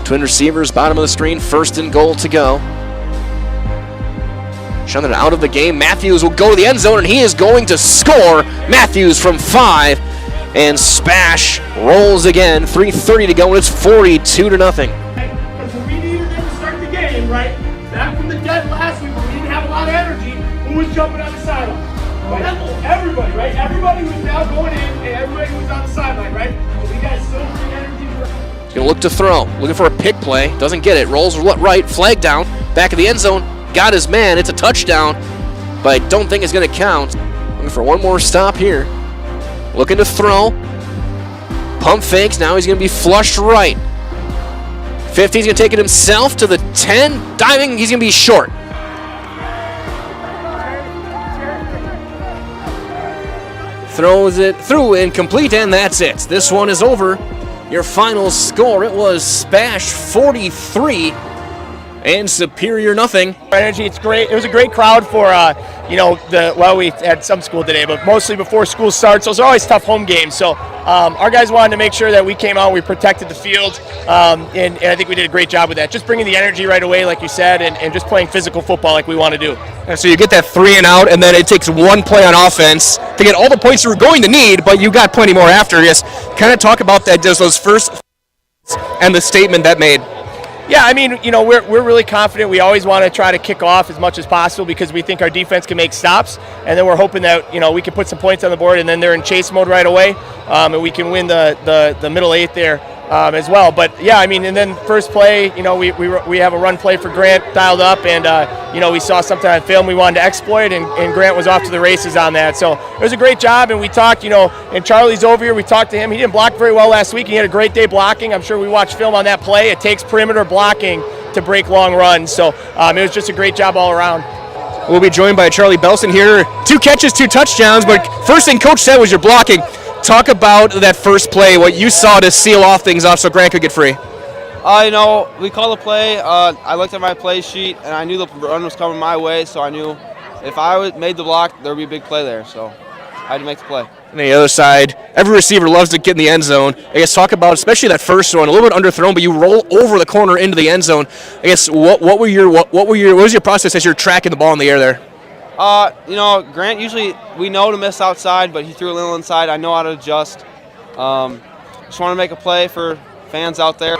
Twin receivers, bottom of the screen. 1st and goal to go. Shunned out of the game. Matthews will go to the end zone, and he is going to score. Matthews from 5. And Spash rolls again. 3:30 to go, and it's 42-0. Because we needed them to start the game, right? Back from the dead last week, we didn't have a lot of energy. Who was jumping on the sideline? Right? Everybody, right? Everybody who's now going in, and everybody who's on the sideline, right? So we got so much energy. He's going to look to throw. Looking for a pick play. Doesn't get it. Rolls right. Flag down. Back of the end zone. Got his man. It's a touchdown. But I don't think it's going to count. Looking for one more stop here. Looking to throw. Pump fakes. Now he's going to be flushed right. 50. He's going to take it himself to the 10. Diving. He's going to be short. Throws it through, incomplete, and that's it. This one is over. Your final score, it was Spash 43 and Superior nothing. Energy, it's great. It was a great crowd for, we had some school today, but mostly before school starts. Those are always tough home games. So our guys wanted to make sure that we came out, we protected the field, and I think we did a great job with that. Just bringing the energy right away, like you said, and just playing physical football like we want to do. And so you get that 3 and out, and then it takes one play on offense to get all the points you were going to need, but you got plenty more after. Just kind of talk about that, just those first and the statement that made. Yeah, I mean, we're really confident. We always want to try to kick off as much as possible because we think our defense can make stops, and then we're hoping that we can put some points on the board, and then they're in chase mode right away, and we can win the middle 8 there as well. But yeah, I mean, and then first play, we have a run play for Grant dialed up, and we saw something on film we wanted to exploit, and Grant was off to the races on that. So it was a great job, and we talked, and Charlie's over here. We talked to him. He didn't block very well last week. He had a great day blocking. I'm sure we watched film on that play. It takes perimeter blocking to break long runs. So it was just a great job all around. We'll be joined by Charlie Belson here. 2 catches, 2 touchdowns, but first thing Coach said was your blocking. Talk about that first play, what you saw to seal off things off so Grant could get free. We called the play. I looked at my play sheet, and I knew the run was coming my way, so I knew if I made the block, there would be a big play there. So I had to make the play. On the other side, every receiver loves to get in the end zone. I guess talk about, especially that first one, a little bit underthrown, but you roll over the corner into the end zone. I guess what was your process as you're tracking the ball in the air there? Grant usually we know to miss outside, but he threw a little inside. I know how to adjust. Just want to make a play for fans out there.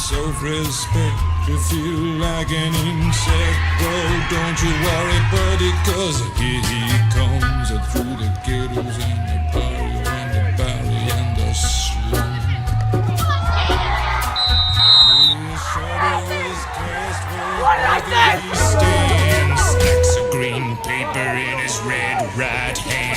Self-respect, you feel like an insect. Oh, don't you worry, buddy, 'cause here he comes through the ghettos and the barrio and the valley and the slum. His shadow is cast wherever he stands. Stacks of green paper in his red right hand.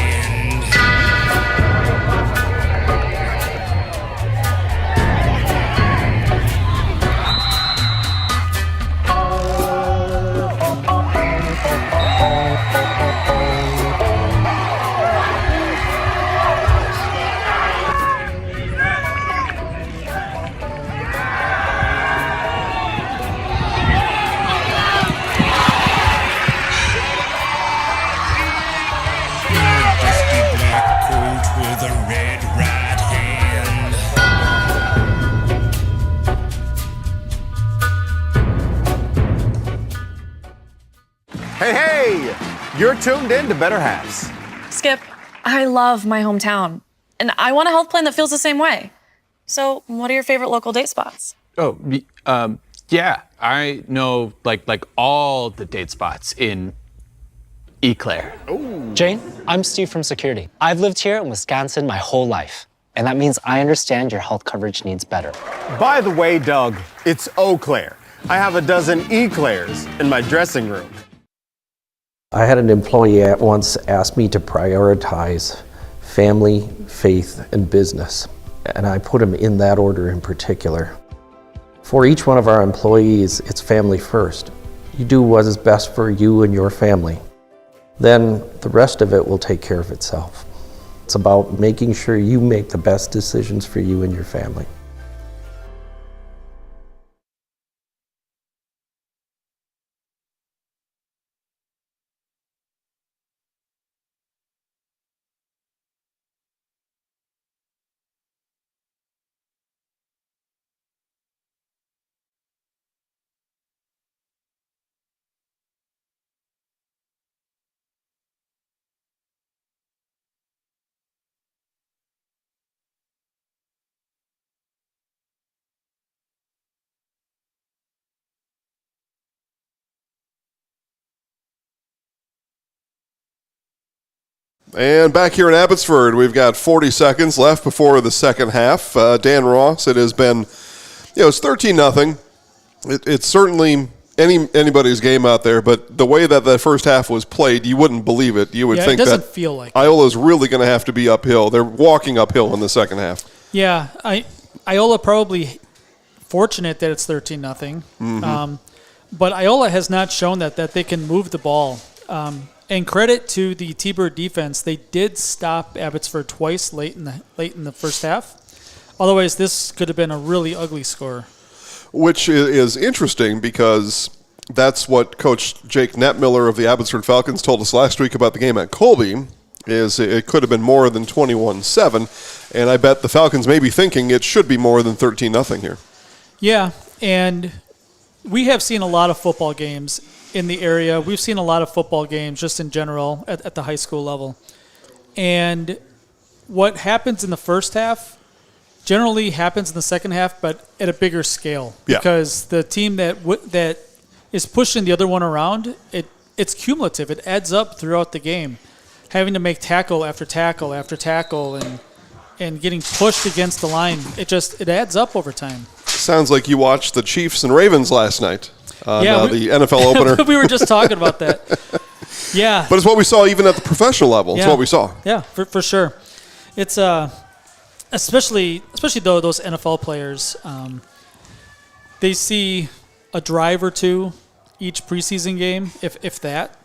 Hey, you're tuned in to Better Halves. Skip, I love my hometown, and I want a health plan that feels the same way. So, what are your favorite local date spots? Yeah, I know like all the date spots in Eclair. Jane, I'm Steve from security. I've lived here in Wisconsin my whole life, and that means I understand your health coverage needs better. By the way, Doug, it's Eau Claire. I have a dozen Eclairs in my dressing room. I had an employee at once ask me to prioritize family, faith, and business, and I put them in that order in particular. For each one of our employees, it's family first. You do what is best for you and your family. Then the rest of it will take care of itself. It's about making sure you make the best decisions for you and your family. And back here in Abbotsford, we've got 40 seconds left before the second half. Dan Ross, it has been, it's 13-0. It's certainly anybody's game out there, but the way that the first half was played, you wouldn't believe it. You would think it doesn't that feel like Iola's really going to have to be uphill. They're walking uphill in the second half. Yeah, Iola probably fortunate that it's 13-0. Mm-hmm. But Iola has not shown that they can move the ball. And credit to the T-Bird defense, they did stop Abbotsford twice late in the first half. Otherwise, this could have been a really ugly score. Which is interesting because that's what Coach Jake Netmiller of the Abbotsford Falcons told us last week about the game at Colby. is it could have been more than 21-7, and I bet the Falcons may be thinking it should be more than 13-0 here. Yeah, and we have seen a lot of football games in the area. We've seen a lot of football games just in general at the high school level. And what happens in the first half generally happens in the second half, but at a bigger scale. Yeah. Because the team that is pushing the other one around, it's cumulative. It adds up throughout the game. Having to make tackle after tackle after tackle and getting pushed against the line, it adds up over time. Sounds like you watched the Chiefs and Ravens last night on the NFL opener. We were just talking about that. Yeah. But it's what we saw even at the professional level. It's what we saw. Yeah, for sure. It's especially though those NFL players, they see a drive or two each preseason game, if that.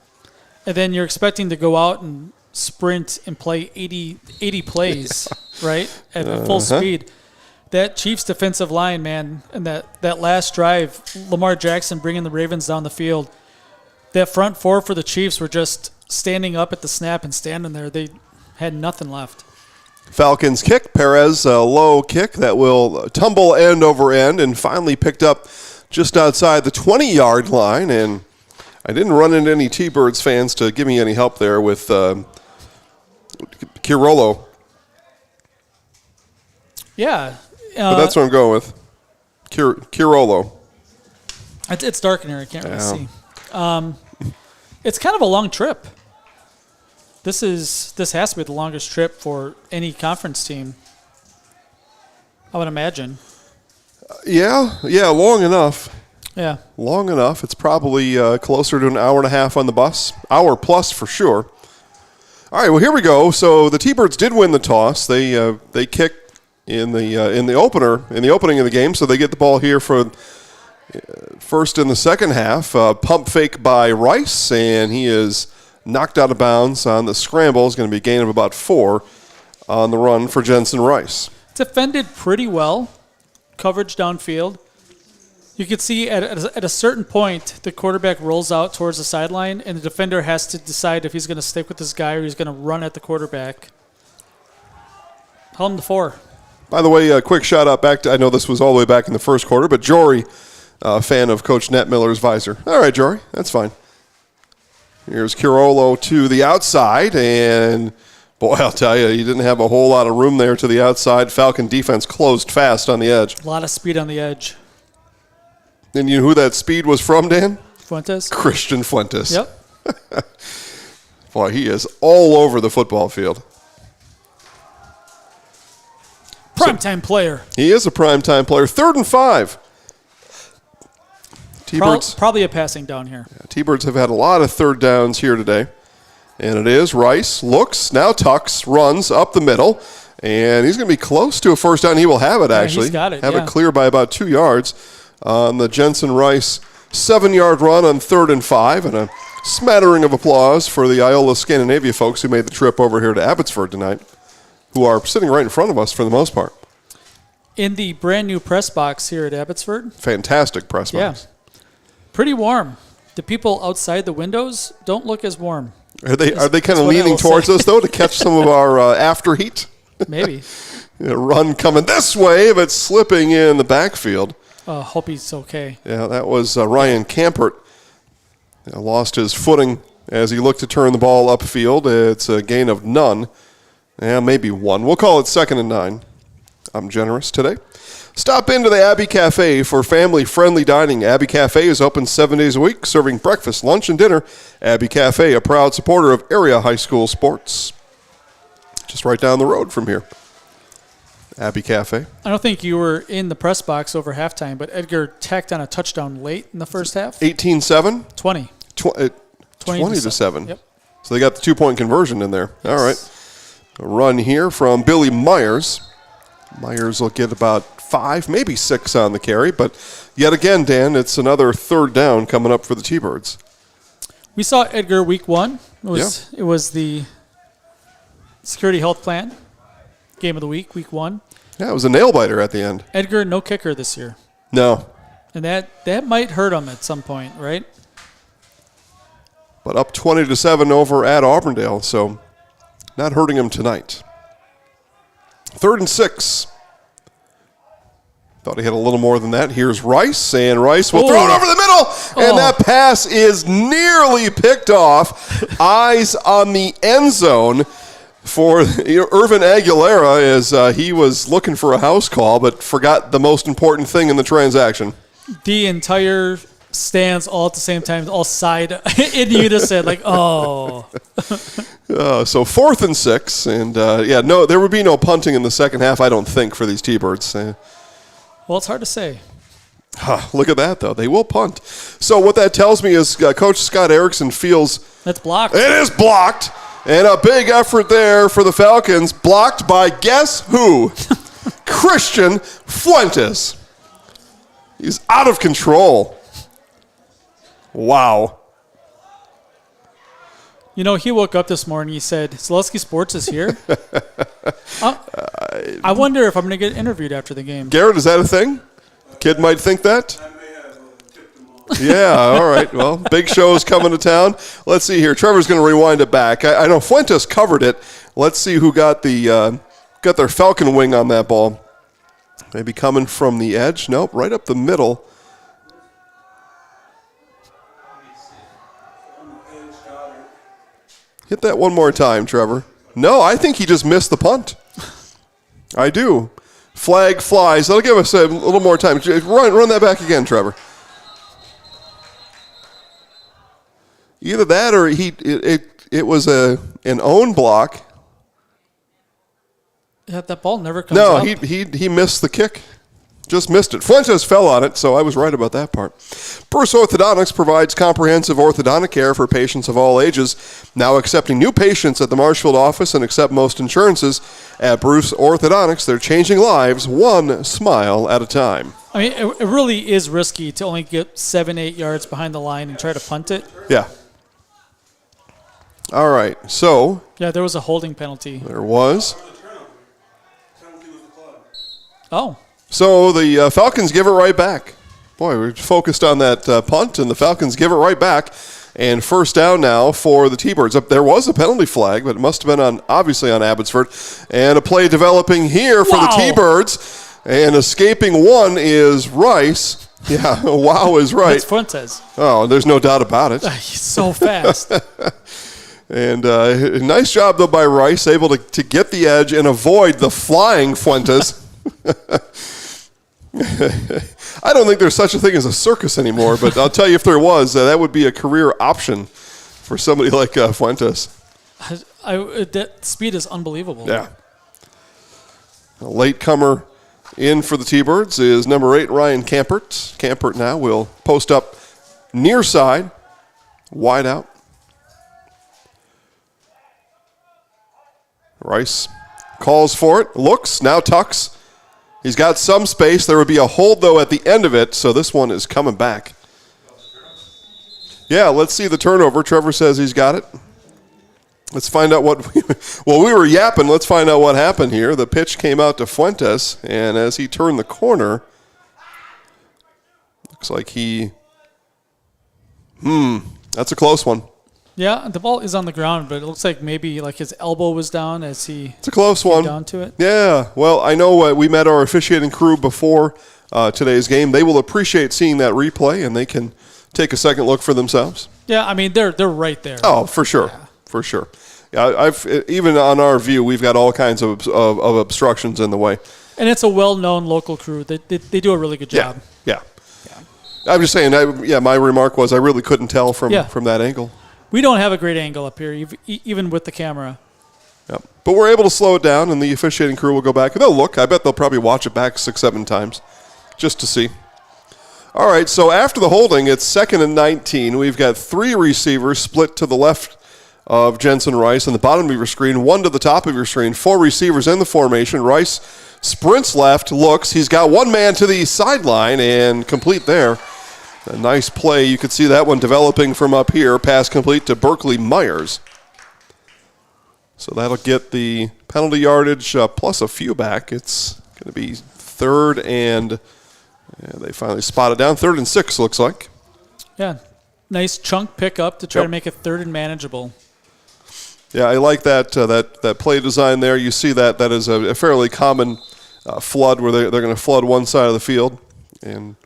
And then you're expecting to go out and sprint and play 80 plays, right, at full speed. That Chiefs defensive line, man, and that last drive, Lamar Jackson bringing the Ravens down the field, that front four for the Chiefs were just standing up at the snap and standing there. They had nothing left. Falcons kick. Perez, a low kick that will tumble end over end and finally picked up just outside the 20-yard line. And I didn't run into any T-Birds fans to give me any help there with Kirolo. Yeah. But that's what I'm going with. Kirolo. It's dark in here. I can't really see. It's kind of a long trip. This has to be the longest trip for any conference team, I would imagine. Yeah, long enough. Yeah. Long enough. It's probably closer to an hour and a half on the bus. Hour plus for sure. All right, well, here we go. So the T-Birds did win the toss. They kicked in the opening of the game, so they get the ball here for first in the second half. Pump fake by Rice, and he is knocked out of bounds on the scramble. It's going to be a gain of about 4 on the run for Jensen Rice. Defended pretty well. Coverage downfield. You can see at a certain point, the quarterback rolls out towards the sideline, and the defender has to decide if he's going to stick with this guy or he's going to run at the quarterback. Held him to 4. By the way, a quick shout-out back to, I know this was all the way back in the first quarter, but Jory, fan of Coach Nat Miller's visor. All right, Jory, that's fine. Here's Kirolo to the outside, and boy, I'll tell you, he didn't have a whole lot of room there to the outside. Falcon defense closed fast on the edge. A lot of speed on the edge. And you know who that speed was from, Dan? Fuentes. Christian Fuentes. Yep. Boy, he is all over the football field. Primetime player. He is a primetime player. 3rd and 5. T-Birds. Probably a passing down here. Yeah, T-Birds have had a lot of third downs here today. And it is Rice, looks, now tucks, runs up the middle, and he's going to be close to a first down. He will have it, actually. He's got it, Have it clear by about 2 yards on the Jensen Rice 7-yard run on 3rd and 5, and a smattering of applause for the Iola-Scandinavia folks who made the trip over here to Abbotsford tonight, who are sitting right in front of us for the most part. In the brand new press box here at Abbotsford. Fantastic press box. Yeah. Pretty warm. The people outside the windows don't look as warm. Are they kind of leaning towards us, though, to catch some of our after heat? Maybe. Run coming this way, but slipping in the backfield. Hope he's okay. Yeah, that was Ryan Campert. Lost his footing as he looked to turn the ball upfield. It's a gain of none. Yeah, maybe 1. We'll call it 2nd and 9. I'm generous today. Stop into the Abbey Cafe for family-friendly dining. Abbey Cafe is open 7 days a week, serving breakfast, lunch, and dinner. Abbey Cafe, a proud supporter of area high school sports. Just right down the road from here. Abbey Cafe. I don't think you were in the press box over halftime, but Edgar tacked on a touchdown late in the first half. 18-7? 20. 20 to 7. Yep. So they got the 2-point conversion in there. All right. A run here from Billy Myers. Myers will get about 5, maybe 6 on the carry, but yet again, Dan, it's another 3rd down coming up for the T-Birds. We saw Edgar week 1. It was the security health plan game of the week 1. Yeah, it was a nail-biter at the end. Edgar, no kicker this year. No. And that might hurt him at some point, right? But up 20 to 7 over at Auburndale, so not hurting him tonight. 3rd and 6. Thought he had a little more than that. Here's Rice, and Rice will throw it over the middle, and that pass is nearly picked off. Eyes on the end zone for Irvin Aguilera as he was looking for a house call, but forgot the most important thing in the transaction. The entire stands all at the same time, all side in unison, like, oh. So 4th and 6, and no, there would be no punting in the second half, I don't think, for these T-Birds. Well, it's hard to say. Look at that, though. They will punt. So what that tells me is Coach Scott Erickson feels... That's blocked. It is blocked. And a big effort there for the Falcons. Blocked by guess who? Christian Fuentes. He's out of control. Wow. You know, he woke up this morning, he said, Zaleski Sports is here. I wonder if I'm going to get interviewed after the game. Garrett, is that a thing? Kid might think that? Yeah, all right. Well, big show is coming to town. Let's see here. Trevor's going to rewind it back. I know Fuentes covered it. Let's see who got their Falcon wing on that ball. Maybe coming from the edge. Nope, right up the middle. Hit that one more time, Trevor. No, I think he just missed the punt. I do. Flag flies. That'll give us a little more time. Run that back again, Trevor. Either that or it was an own block. Yeah, that ball never comes up. No, he missed the kick. Just missed it. Fuentes fell on it, so I was right about that part. Bruce Orthodontics provides comprehensive orthodontic care for patients of all ages. Now accepting new patients at the Marshfield office and accept most insurances. At Bruce Orthodontics, they're changing lives one smile at a time. I mean, it really is risky to only get 7-8 yards behind the line and try to punt it. Yeah. All right, so. Yeah, there was a holding penalty. There was. Oh. So the Falcons give it right back. Boy, we're focused on that punt, and the Falcons give it right back. And first down now for the T-Birds. There was a penalty flag, but it must have been obviously on Abbotsford. And a play developing here for the T-Birds. And escaping one is Rice. Yeah, wow is right. That's Fuentes. Oh, there's no doubt about it. He's so fast. And nice job, though, by Rice, able to get the edge and avoid the flying Fuentes. I don't think there's such a thing as a circus anymore, but I'll tell you if there was, that would be a career option for somebody like Fuentes. That speed is unbelievable. Yeah. A late comer in for the T-Birds is number 8, Ryan Campert. Campert now will post up near side, wide out. Rice calls for it, looks, now tucks. He's got some space. There would be a hold, though, at the end of it, so this one is coming back. Yeah, let's see the turnover. Trevor says he's got it. Let's find out what we were yapping. Let's find out what happened here. The pitch came out to Fuentes, and as he turned the corner, looks like that's a close one. Yeah, the ball is on the ground, but it looks like maybe like his elbow was down as he It's a close one. down to it. Yeah, well, I know we met our officiating crew before today's game. They will appreciate seeing that replay, and they can take a second look for themselves. Yeah, I mean, they're right there. Oh, for sure, for sure. Yeah, even on our view, we've got all kinds of obstructions in the way. And it's a well-known local crew. They do a really good job. Yeah. I'm just saying, my remark was I really couldn't tell from that angle. We don't have a great angle up here, even with the camera. Yep. But we're able to slow it down, and the officiating crew will go back. And they'll look. I bet they'll probably watch it back 6-7 times just to see. All right, so after the holding, it's 2nd and 19. We've got 3 receivers split to the left of Jensen Rice on the bottom of your screen, 1 to the top of your screen, 4 receivers in the formation. Rice sprints left, looks. He's got 1 man to the sideline and complete there. A nice play. You could see that one developing from up here. Pass complete to Berkeley Myers. So that'll get the penalty yardage plus a few back. It's going to be 3rd and they finally spotted down. 3rd and 6 looks like. Yeah, nice chunk pickup to try to make it 3rd and manageable. Yeah, I like that that play design there. You see that is a fairly common flood where they're going to flood one side of the field, and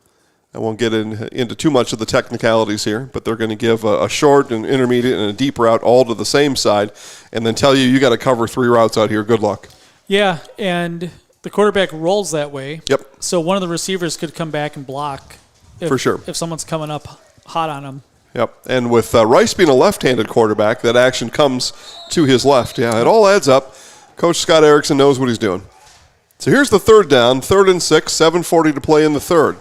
I won't get into too much of the technicalities here, but they're going to give a short, an intermediate, and a deep route all to the same side, and then tell you got to cover 3 routes out here. Good luck. Yeah, and the quarterback rolls that way. Yep. So one of the receivers could come back and block. For sure. If someone's coming up hot on him. Yep, and with Rice being a left-handed quarterback, that action comes to his left. Yeah, it all adds up. Coach Scott Erickson knows what he's doing. So here's the third down, 3rd and 6, 7:40 to play in the third.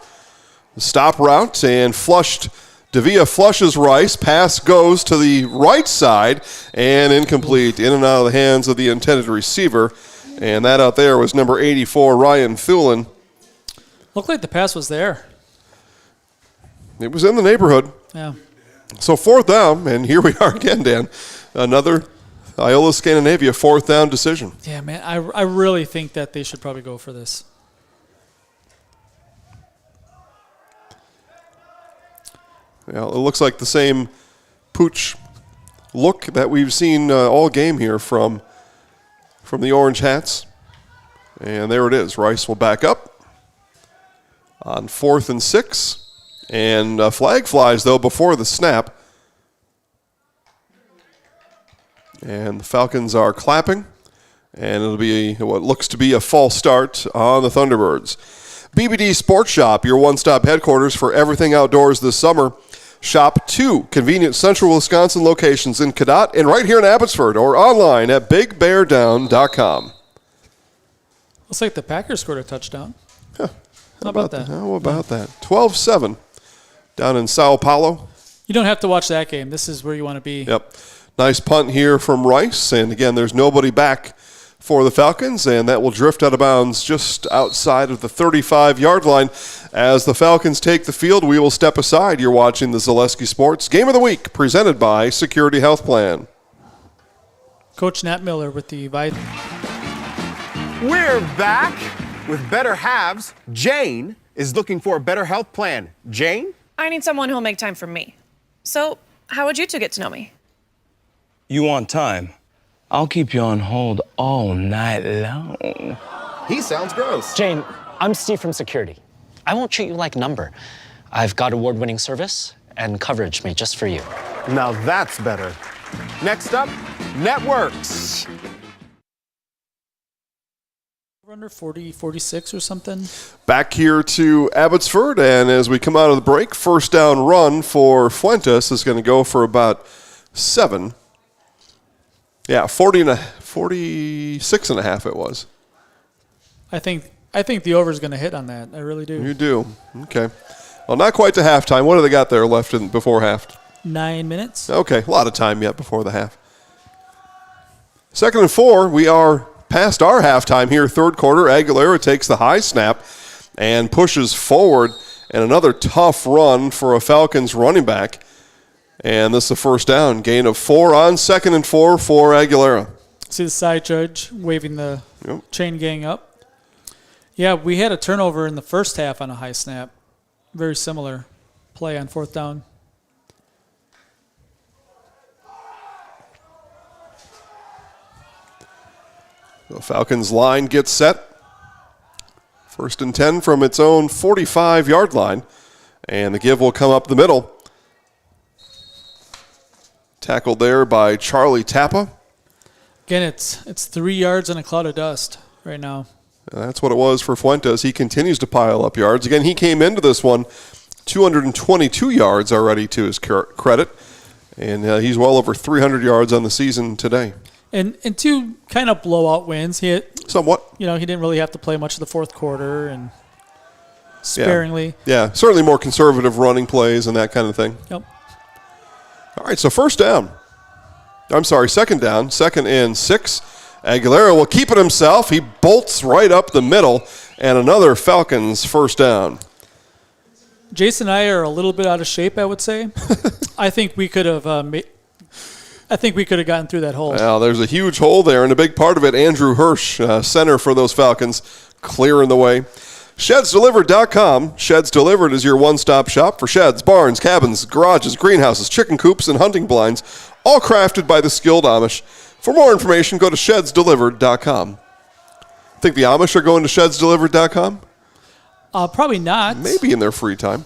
Stop route and flushed. Davia flushes Rice. Pass goes to the right side and incomplete. In and out of the hands of the intended receiver. And that out there was number 84, Ryan Thulin. Looked like the pass was there. It was in the neighborhood. Yeah. So 4th down, and here we are again, Dan. Another Iola-Scandinavia 4th down decision. Yeah, man, I really think that they should probably go for this. Well, it looks like the same pooch look that we've seen all game here from the Orange Hats. And there it is. Rice will back up on 4th and 6. And a flag flies, though, before the snap. And the Falcons are clapping. And it'll be what looks to be a false start on the Thunderbirds. BBD Sports Shop, your one-stop headquarters for everything outdoors this summer. Shop 2 convenient central Wisconsin locations in Cadott and right here in Abbotsford, or online at bigbeardown.com. Looks like the Packers scored a touchdown. Huh. How about that? How about that? 12-7 down in Sao Paulo. You don't have to watch that game. This is where you want to be. Yep. Nice punt here from Rice. And again, there's nobody back for the Falcons, and that will drift out of bounds just outside of the 35-yard line. As the Falcons take the field, we will step aside. You're watching the Zaleski Sports Game of the Week, presented by Security Health Plan. Coach Nat Miller with the Vitamin. We're back with better halves. Jane is looking for a better health plan. Jane? I need someone who'll make time for me. So, how would you two get to know me? You want time? I'll keep you on hold all night long. He sounds gross. Jane, I'm Steve from Security. I won't treat you like a number. I've got award-winning service and coverage made just for you. Now that's better. Next up, networks. Under 40, 46 or something. Back here to Abbotsford, and as we come out of the break, first down run for Fuentes is going to go for about 7. Yeah, 46 and a half it was. I think the over is going to hit on that. I really do. You do. Okay. Well, not quite to halftime. What do they got there left before half? 9 minutes. Okay, a lot of time yet before the half. 2nd and 4, we are past our halftime here, third quarter. Aguilera takes the high snap and pushes forward, and another tough run for a Falcons running back. And this is a first down. Gain of 4 on 2nd and 4 for Aguilera. See the side judge waving the chain gang up. Yeah, we had a turnover in the first half on a high snap. Very similar play on 4th down. The Falcons line gets set. 1st and 10 from its own 45-yard line. And the give will come up the middle. Tackled there by Charlie Tappa. Again, it's 3 yards and a cloud of dust right now. And that's what it was for Fuentes. He continues to pile up yards. Again, he came into this one 222 yards already to his credit. And he's well over 300 yards on the season today. And 2 kind of blowout wins. He hit, somewhat. He didn't really have to play much of the fourth quarter and sparingly. Yeah, certainly more conservative running plays and that kind of thing. Yep. All right, so second down, 2nd and 6. Aguilera will keep it himself. He bolts right up the middle, and another Falcons first down. Jason and I are a little bit out of shape, I would say. I think we could have gotten through that hole. Well, there's a huge hole there, and a big part of it, Andrew Hirsch, center for those Falcons, clearing the way. ShedsDelivered.com. Sheds Delivered is your one-stop shop for sheds, barns, cabins, garages, greenhouses, chicken coops, and hunting blinds, all crafted by the skilled Amish. For more information, go to shedsdelivered.com. Think the Amish are going to shedsdelivered.com? Probably not. Maybe in their free time.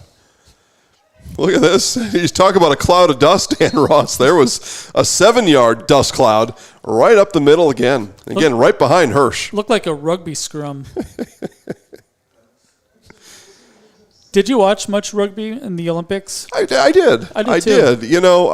Look at this. He's talking about a cloud of dust, Dan Ross. There was a 7-yard dust cloud right up the middle again. Again, right behind Hirsch. Looked like a rugby scrum. Did you watch much rugby in the Olympics? I did. I did. You know,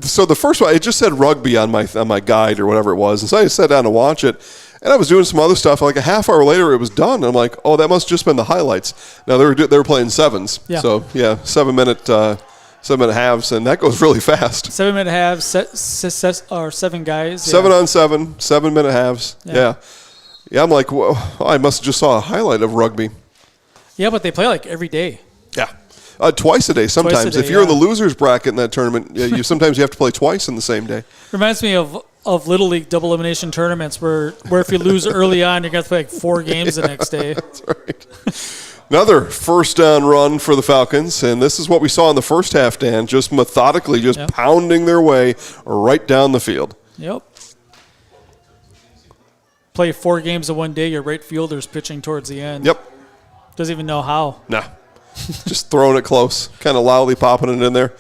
so the first one, it just said rugby on my guide or whatever it was. And so I sat down to watch it. And I was doing some other stuff. Like a half hour later, it was done. And I'm like, oh, that must have just been the highlights. Now, they were playing sevens. Yeah. So, yeah, 7-minute halves. And that goes really fast. 7-minute halves, 7 guys. 7 on 7, 7-minute halves. Yeah. Yeah, I'm like, whoa, I must have just saw a highlight of rugby. Yeah, but they play like every day. Yeah. Twice a day sometimes. Twice a day, if you're in the losers bracket in that tournament, sometimes you have to play twice in the same day. Reminds me of Little League double elimination tournaments where if you lose early on, you're going to play like 4 games the next day. That's right. Another first down run for the Falcons, and this is what we saw in the first half, Dan, just methodically pounding their way right down the field. Yep. Play 4 games in one day, your right fielder's pitching towards the end. Yep. Doesn't even know how. Nah. Just throwing it close, kind of loudly popping it in there.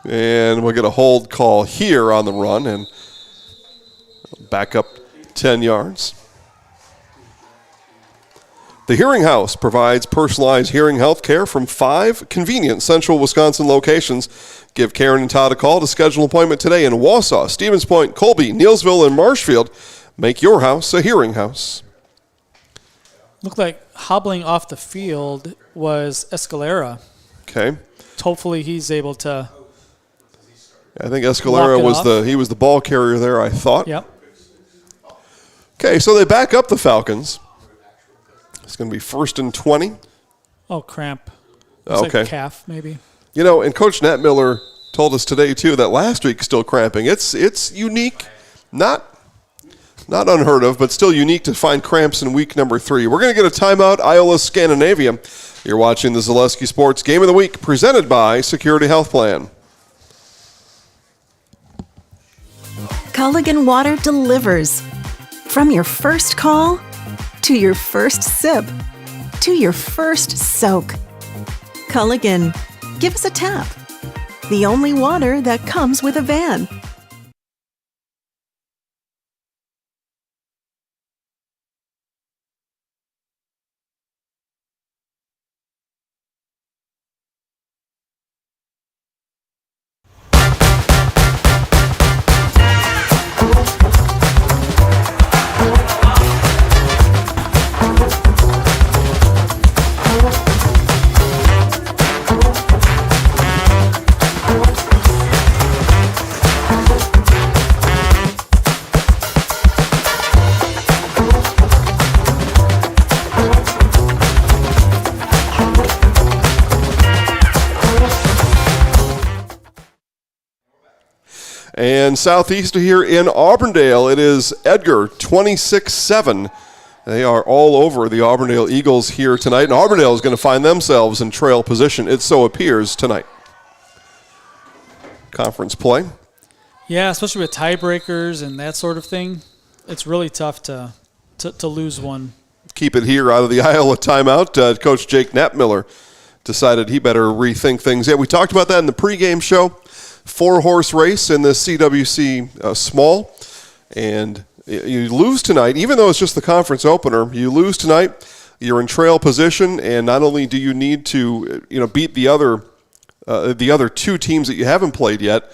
And we'll get a hold call here on the run and back up 10 yards. The Hearing House provides personalized hearing health care from 5 convenient central Wisconsin locations. Give Karen and Todd a call to schedule an appointment today in Wausau, Stevens Point, Colby, Neelsville, and Marshfield. Make your house a hearing house. Looked like hobbling off the field was Escalera. Okay. Hopefully he's able to. I think Escalera was the ball carrier there, I thought. Yep. Okay, so they back up the Falcons. It's going to be 1st and 20. Oh, cramp. Looks okay. Like calf, maybe. You know, and Coach Nat Miller told us today, too, that last week still cramping. It's unique, not unheard of, but still unique to find cramps in week number 3. We're going to get a timeout, Iola-Scandinavia. You're watching the Zaleski Sports Game of the Week, presented by Security Health Plan. Culligan Water delivers. From your first call, to your first sip, to your first soak. Culligan, give us a tap. The only water that comes with a van. And southeast here in Auburndale, it is Edgar, 26-7. They are all over the Auburndale Eagles here tonight, and Auburndale is going to find themselves in trail position. It so appears tonight. Conference play. Yeah, especially with tiebreakers and that sort of thing. It's really tough to lose one. Keep it here out of the Iola timeout. Coach Jake Knappmiller decided he better rethink things. Yeah, we talked about that in the pregame show. 4-horse race in the CWC Small, and you lose tonight. Even though it's just the conference opener, you lose tonight. You're in trail position, and not only do you need to beat the other 2 teams that you haven't played yet,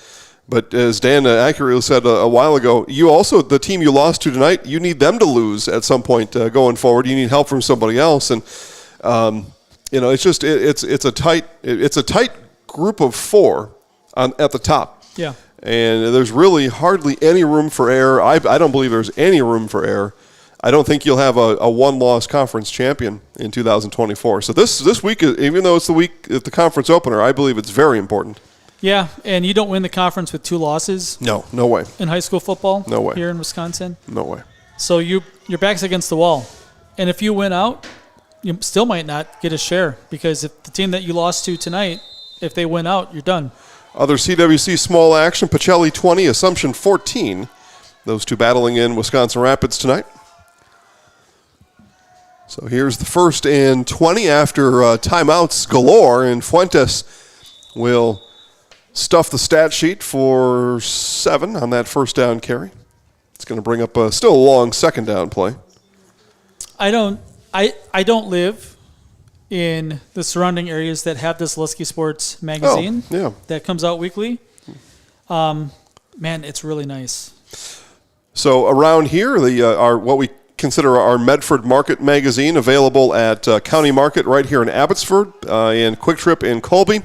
but as Dan accurately said a while ago, you also, the team you lost to tonight, you need them to lose at some point going forward. You need help from somebody else, and it's a tight group of 4. At the top. Yeah. And there's really hardly any room for error. I don't believe there's any room for error. I don't think you'll have a one-loss conference champion in 2024. So this week, even though it's the week at the conference opener, I believe it's very important. Yeah, and you don't win the conference with 2 losses. No way. In high school football. No way. Here in Wisconsin. No way. So your back's against the wall. And if you win out, you still might not get a share, because if the team that you lost to tonight, if they win out, you're done. Other CWC small action, Pacelli 20, Assumption 14. Those two battling in Wisconsin Rapids tonight. So here's the 1st and 20 after timeouts galore, and Fuentes will stuff the stat sheet for 7 on that first down carry. It's going to bring up still a long second down play. I don't live in the surrounding areas that have this Lusky Sports magazine that comes out weekly. Man, it's really nice. So around here, our what we consider our Medford Market magazine, available at County Market right here in Abbotsford, and Quick Trip in Colby.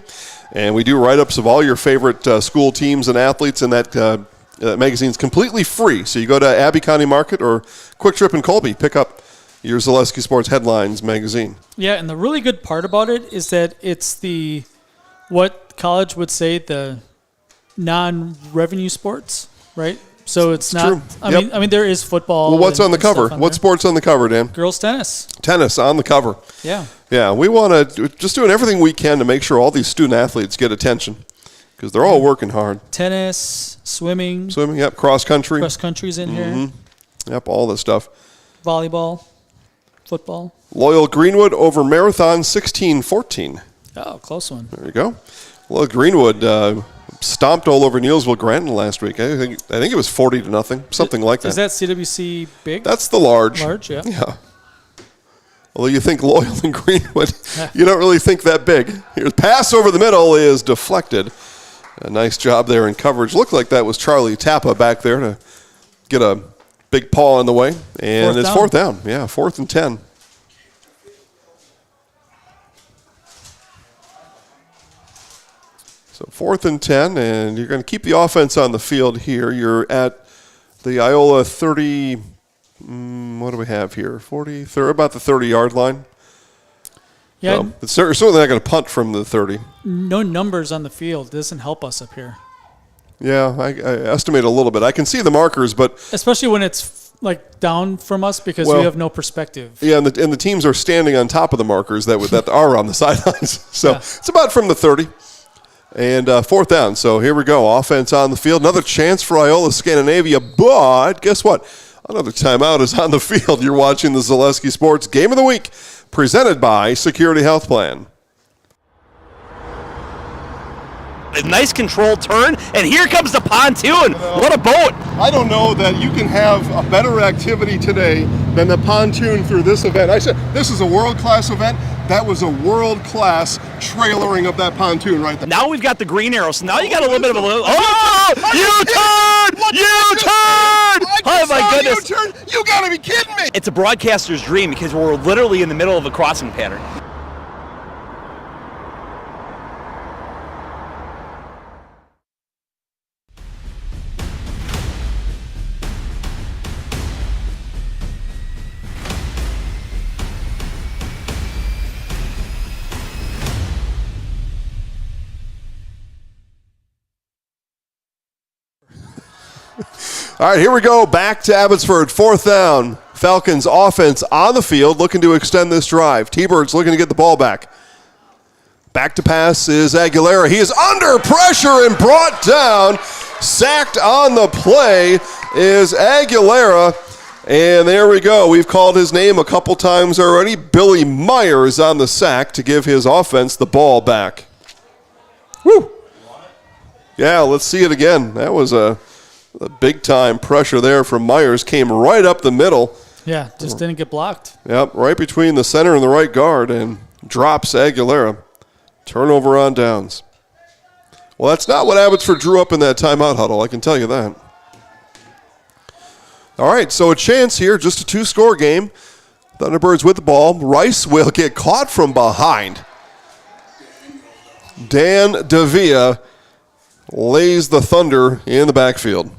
And we do write-ups of all your favorite school teams and athletes, and that magazine's completely free. So you go to Abbey County Market or Quick Trip in Colby, pick up your Zaleski Sports Headlines magazine. Yeah, and the really good part about it is that it's what college would say, the non-revenue sports, right? So it's not. True. I mean, there is football. Well, what's on the cover? What sports on the cover, Dan? Girls tennis. Tennis on the cover. Yeah. Yeah, we want to just doing everything we can to make sure all these student athletes get attention because they're all working hard. Tennis, swimming. Yep. Cross country. Cross country's in here. Yep, all this stuff. Volleyball, football. Loyal Greenwood over Marathon 16-14. Oh, close one. There you go. Well, Greenwood stomped all over Neilsville Granton last week. I think it was 40-0, something like that. Is that CWC big? That's the large. Large, yeah. Yeah. Although you think Loyal and Greenwood, you don't really think that big. Here's pass over the middle is deflected. A nice job there in coverage. Looked like that was Charlie Tappa back there to get a big paw in the way. And it's 4th down. Yeah, 4th and 10. So 4th and 10, and you're going to keep the offense on the field here. You're at the Iola 30, what do we have here? 40, about the 30-yard line. Yeah. So it's certainly not going to punt from the 30. No numbers on the field doesn't help us up here. Yeah, I estimate a little bit. I can see the markers, but especially when it's like down from us because we have no perspective. Yeah, and the teams are standing on top of the markers that are on the sidelines. So it's about from the 30. And 4th down. So here we go. Offense on the field. Another chance for Iola-Scandinavia. But guess what? Another timeout is on the field. You're watching the Zaleski Sports Game of the Week, presented by Security Health Plan. A nice controlled turn, and here comes the pontoon. What a boat. I don't know that you can have a better activity today than the pontoon through this event. I said this is a world-class event. That was a world-class trailering of that pontoon right there. Now we've got the green arrow, so now you got a little bit of a little. Oh! U-turn! U-turn! Oh, my goodness. U-turn? You got to be kidding me. It's a broadcaster's dream because we're literally in the middle of a crossing pattern. All right, here we go. Back to Abbotsford. 4th down. Falcons offense on the field, looking to extend this drive. T-Birds looking to get the ball back. Back to pass is Aguilera. He is under pressure and brought down. Sacked on the play is Aguilera. And there we go. We've called his name a couple times already. Billy Myers on the sack to give his offense the ball back. Woo! Yeah, let's see it again. That was a big-time pressure there from Myers. Came right up the middle. Yeah, just didn't get blocked. Yep, right between the center and the right guard, and drops Aguilera. Turnover on downs. Well, that's not what Abbotsford drew up in that timeout huddle, I can tell you that. All right, so a chance here, just a 2-score game. Thunderbirds with the ball. Rice will get caught from behind. Dan Davia lays the Thunder in the backfield.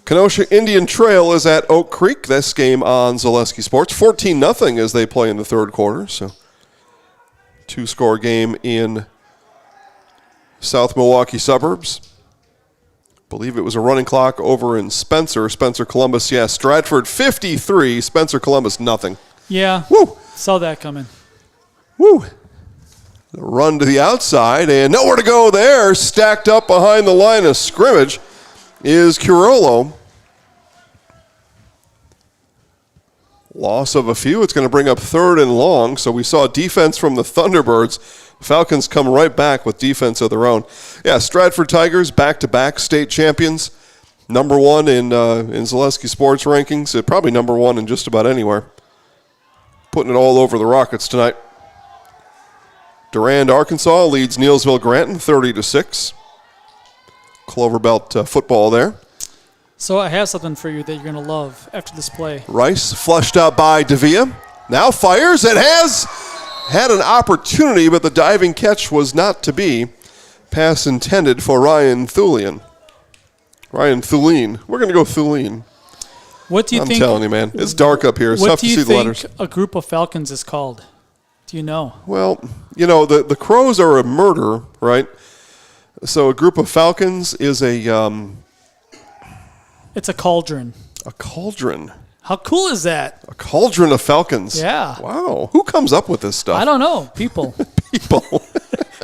Kenosha Indian Trail is at Oak Creek. This game on Zaleski Sports. 14-0 as they play in the third quarter. So 2-score game in South Milwaukee suburbs. Believe it was a running clock over in Spencer Columbus. Yeah, Stratford 53, Spencer Columbus nothing. Yeah. Woo! Saw that coming. Woo! The run to the outside, and nowhere to go there. Stacked up behind the line of scrimmage is Curolo. Loss of a few. It's going to bring up 3rd and long. So we saw defense from the Thunderbirds. Falcons come right back with defense of their own. Yeah, Stratford Tigers, back-to-back state champions. Number 1 in Zaleski sports rankings. Probably number 1 in just about anywhere. Putting it all over the Rockets tonight. Durand, Arkansas leads Neillsville-Granton 30-6. Cloverbelt football there. So I have something for you that you're going to love after this play. Rice flushed out by Davia. Now fires. It has had an opportunity, but the diving catch was not to be. Pass intended for Ryan Thulin. We're going to go Thulin. What do you think? I'm telling you, man. It's dark up here. It's tough to see the letters. What do you think a group of Falcons is called? Do you know? Well, the Crows are a murder, right? So a group of Falcons is a... It's a cauldron. A cauldron. How cool is that? A cauldron of Falcons. Yeah. Wow. Who comes up with this stuff? I don't know. People.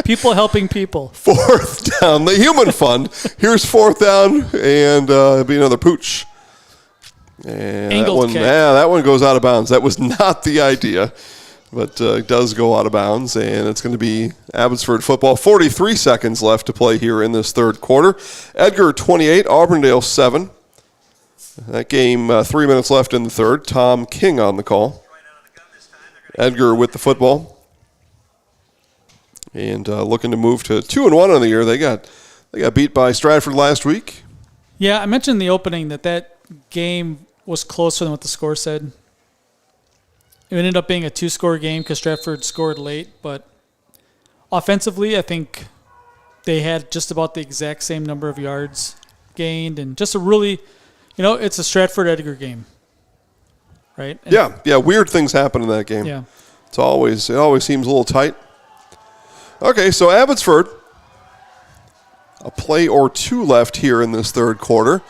People helping people. 4th down. The Human Fund. Here's 4th down, and it'll be another pooch. And that one goes out of bounds. That was not the idea, but it does go out of bounds, and it's going to be Abbotsford football. 43 seconds left to play here in this 3rd quarter. Edgar 28, Auburndale 7. That game, 3 minutes left in the 3rd. Tom King on the call. Edgar with the football. And looking to move to 2-1 on the year. They got beat by Stratford last week. Yeah, I mentioned in the opening that game was closer than what the score said. It ended up being a 2-score game because Stratford scored late. But offensively, I think they had just about the exact same number of yards gained. And just a really... it's a Stratford-Edgar game, right? And yeah. Weird things happen in that game. Yeah. It always seems a little tight. Okay, so Abbotsford, a play or 2 left here in this 3rd quarter.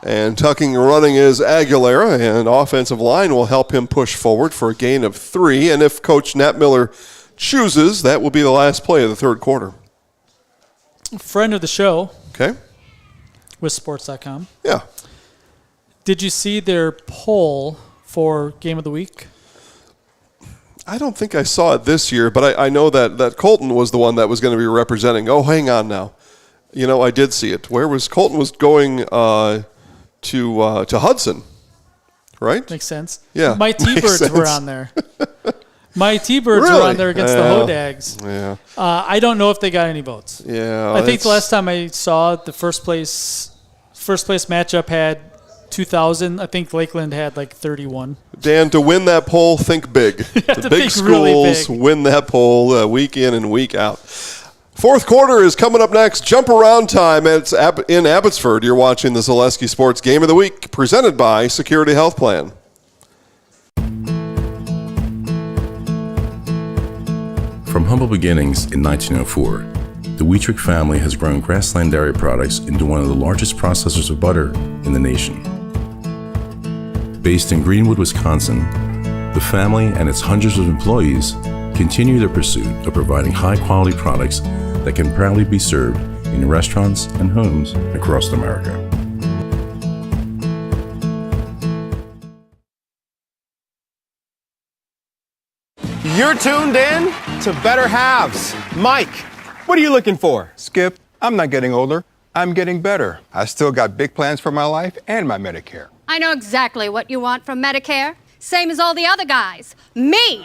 And tucking and running is Aguilera, and offensive line will help him push forward for a gain of 3. And if Coach Nat Miller chooses, that will be the last play of the 3rd quarter. Friend of the show. Okay. With Sports.com. Yeah. Did you see their poll for Game of the Week? I don't think I saw it this year, but I know that Colton was the one that was going to be representing. Oh, hang on now. I did see it. Where was Colton was going to Hudson, right? Makes sense. Yeah. My T-Birds were on there. My T-Birds were on there against the Hodags. Yeah. I don't know if they got any votes. Yeah. I think the last time I saw the first place matchup had 2,000. I think Lakeland had like 31. Dan, to win that poll, think big. The big schools really big. win that poll week in and week out. 4th quarter is coming up next. Jump around time. It's in Abbotsford. You're watching the Zaleski Sports Game of the Week, presented by Security Health Plan. From humble beginnings in 1904, the Wheatrick family has grown Grassland Dairy Products into one of the largest processors of butter in the nation. Based in Greenwood, Wisconsin, the family and its hundreds of employees continue their pursuit of providing high-quality products that can proudly be served in restaurants and homes across America. You're tuned in to Better Halves. Mike, what are you looking for? Skip, I'm not getting older. I'm getting better. I still got big plans for my life and my Medicare. I know exactly what you want from Medicare. Same as all the other guys. Me!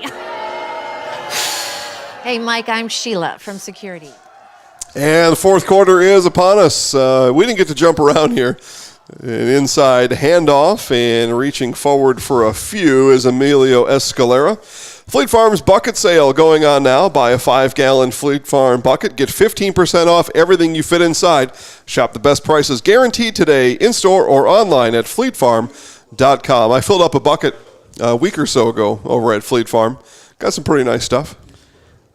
Hey, Mike, I'm Sheila from Security. And the 4th quarter is upon us. We didn't get to jump around here. An inside handoff and reaching forward for a few is Emilio Escalera. Fleet Farm's bucket sale going on now. Buy a 5-gallon Fleet Farm bucket. Get 15% off everything you fit inside. Shop the best prices guaranteed today in-store or online at fleetfarm.com. I filled up a bucket a week or so ago over at Fleet Farm. Got some pretty nice stuff.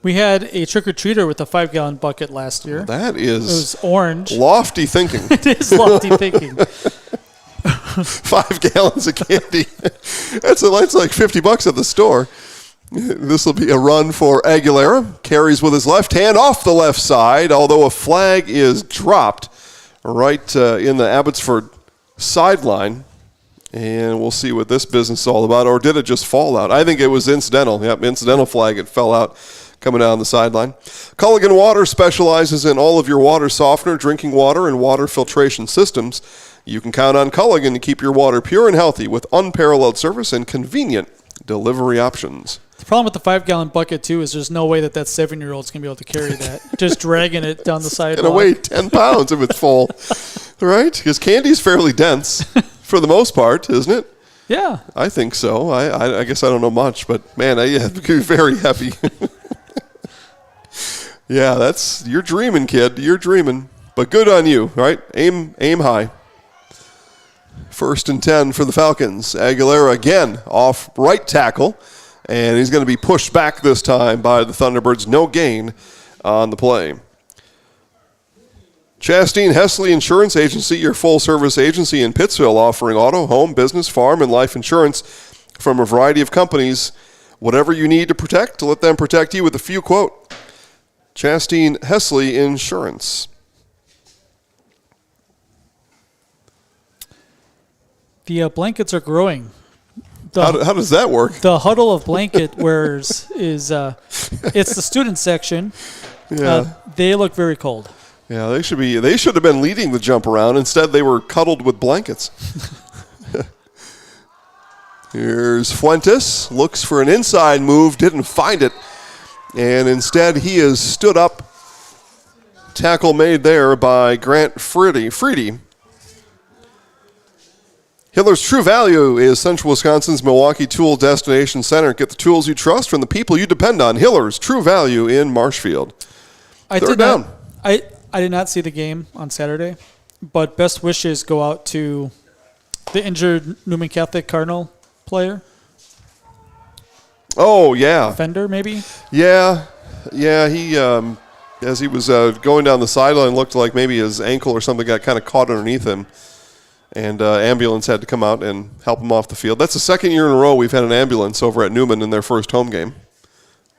We had a trick-or-treater with a 5-gallon bucket last year. That is... It was orange. Lofty thinking. It is lofty thinking. 5 gallons of candy. That's like $50 at the store. This will be a run for Aguilera. Carries with his left hand off the left side, although a flag is dropped right in the Abbotsford sideline. And we'll see what this business is all about. Or did it just fall out? I think it was incidental. Yep, incidental flag. It fell out coming down the sideline. Culligan Water specializes in all of your water softener, drinking water, and water filtration systems. You can count on Culligan to keep your water pure and healthy with unparalleled service and convenient delivery options. The problem with the 5-gallon bucket, too, is there's no way that 7-year-old's going to be able to carry that. Just dragging it down the sidewalk. It's going to weigh 10 pounds if it's full, right? Because candy's fairly dense for the most part, isn't it? Yeah. I think so. I guess I don't know much, but, man, I have to be very heavy. Yeah, you're dreaming, kid. You're dreaming. But good on you, right? Aim high. 1st and 10 for the Falcons. Aguilera again off right tackle, and he's going to be pushed back this time by the Thunderbirds. No gain on the play. Chastain Hesley Insurance Agency, your full-service agency in Pittsville, offering auto, home, business, farm, and life insurance from a variety of companies. Whatever you need to protect, to let them protect you with a few quote. Chastain Hesley Insurance. The blankets are growing. How does that work? The huddle of blanket wearers is it's the student section. Yeah. They look very cold. Yeah, they should have been leading the jump around. Instead, they were cuddled with blankets. Here's Fuentes. Looks for an inside move. Didn't find it. And instead, he is stood up. Tackle made there by Grant Freedy. Hiller's True Value is Central Wisconsin's Milwaukee Tool Destination Center. Get the tools you trust from the people you depend on. Hiller's True Value in Marshfield. Third down. I did not see the game on Saturday, but best wishes go out to the injured Newman Catholic Cardinal player. Oh, yeah. Fender, maybe? Yeah. He, as he was going down the sideline, looked like maybe his ankle or something got kind of caught underneath him. And ambulance had to come out and help him off the field. That's the second year in a row we've had an ambulance over at Newman in their first home game.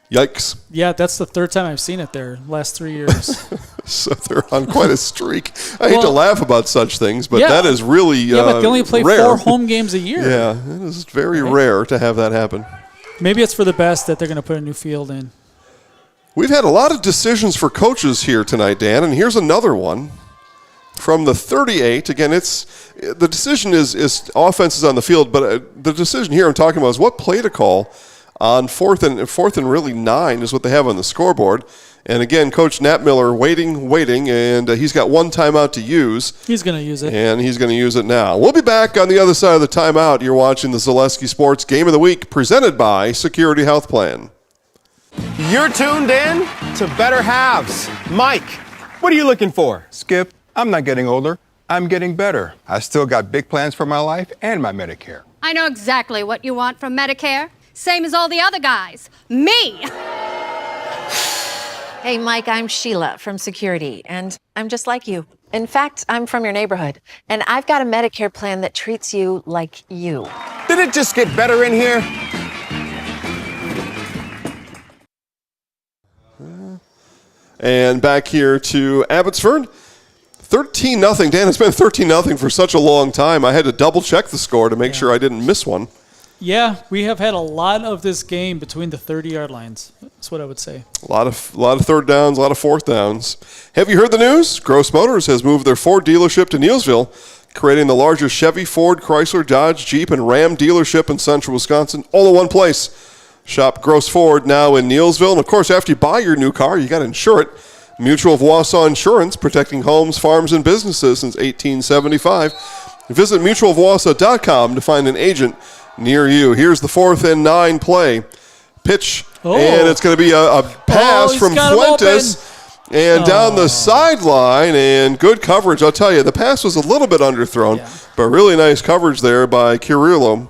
Yikes. Yeah, that's the third time I've seen it there, last 3 years. So they're on quite a streak. I hate to laugh about such things, but that is really but they only play rare. 4 home games a year. Yeah, it is very rare to have that happen. Maybe it's for the best that they're going to put a new field in. We've had a lot of decisions for coaches here tonight, Dan, and here's another one. From the 38, again, the decision is offenses on the field, but the decision here I'm talking about is what play to call on fourth and really 9 is what they have on the scoreboard. And again, Coach Nat Miller waiting, and he's got one timeout to use. He's going to use it. And he's going to use it now. We'll be back on the other side of the timeout. You're watching the Zaleski Sports Game of the Week presented by Security Health Plan. You're tuned in to Better Halves. Mike, what are you looking for? Skip, I'm not getting older. I'm getting better. I still got big plans for my life and my Medicare. I know exactly what you want from Medicare. Same as all the other guys. Me! Hey, Mike, I'm Sheila from Security, and I'm just like you. In fact, I'm from your neighborhood, and I've got a Medicare plan that treats you like you. Did it just get better in here? And back here to Abbotsford. 13-0. Dan, it's been 13-0 for such a long time. I had to double-check the score to make sure I didn't miss one. Yeah, we have had a lot of this game between the 30-yard lines. That's what I would say. A lot of third downs, a lot of fourth downs. Have you heard the news? Gross Motors has moved their Ford dealership to Neillsville, creating the largest Chevy, Ford, Chrysler, Dodge, Jeep, and Ram dealership in central Wisconsin, all in one place. Shop Gross Ford now in Neillsville. And, of course, after you buy your new car, you got to insure it. Mutual of Wausau Insurance, protecting homes, farms, and businesses since 1875. Visit mutualofwausau.com to find an agent near you. Here's the 4th and 9 play. Pitch, and it's going to be a pass from Fuentes and down the sideline, and good coverage. I'll tell you, the pass was a little bit underthrown, but really nice coverage there by Cirillo.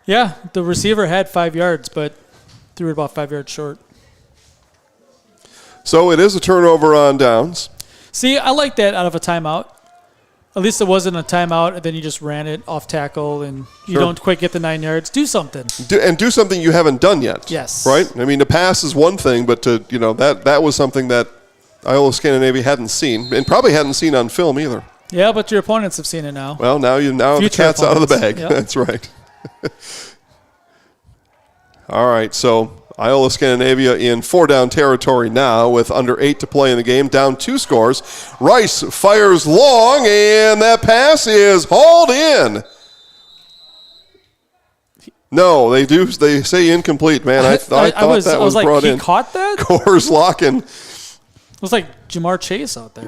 Yeah, the receiver had 5 yards, but threw it about 5 yards short. So it is a turnover on downs. See, I like that out of a timeout At least it wasn't a timeout, and then you just ran it off tackle, and you Sure. don't quite get the 9 yards. Do something. Do something you haven't done yet. Yes. Right? I mean, the pass is one thing, but that was something that Iola-Scandinavia hadn't seen, and probably hadn't seen on film either. Yeah, but your opponents have seen it now. Well, now the Future cat's out of the bag. opponents. Yep. That's right. All right, so Iola-Scandinavia in 4-down territory now with under 8 to play in the game, down 2 scores. Rice fires long, and that pass is hauled in. No, they say incomplete, man. I thought that was like, brought he in. caught that? Coors Locken. It was like Jamar Chase out there.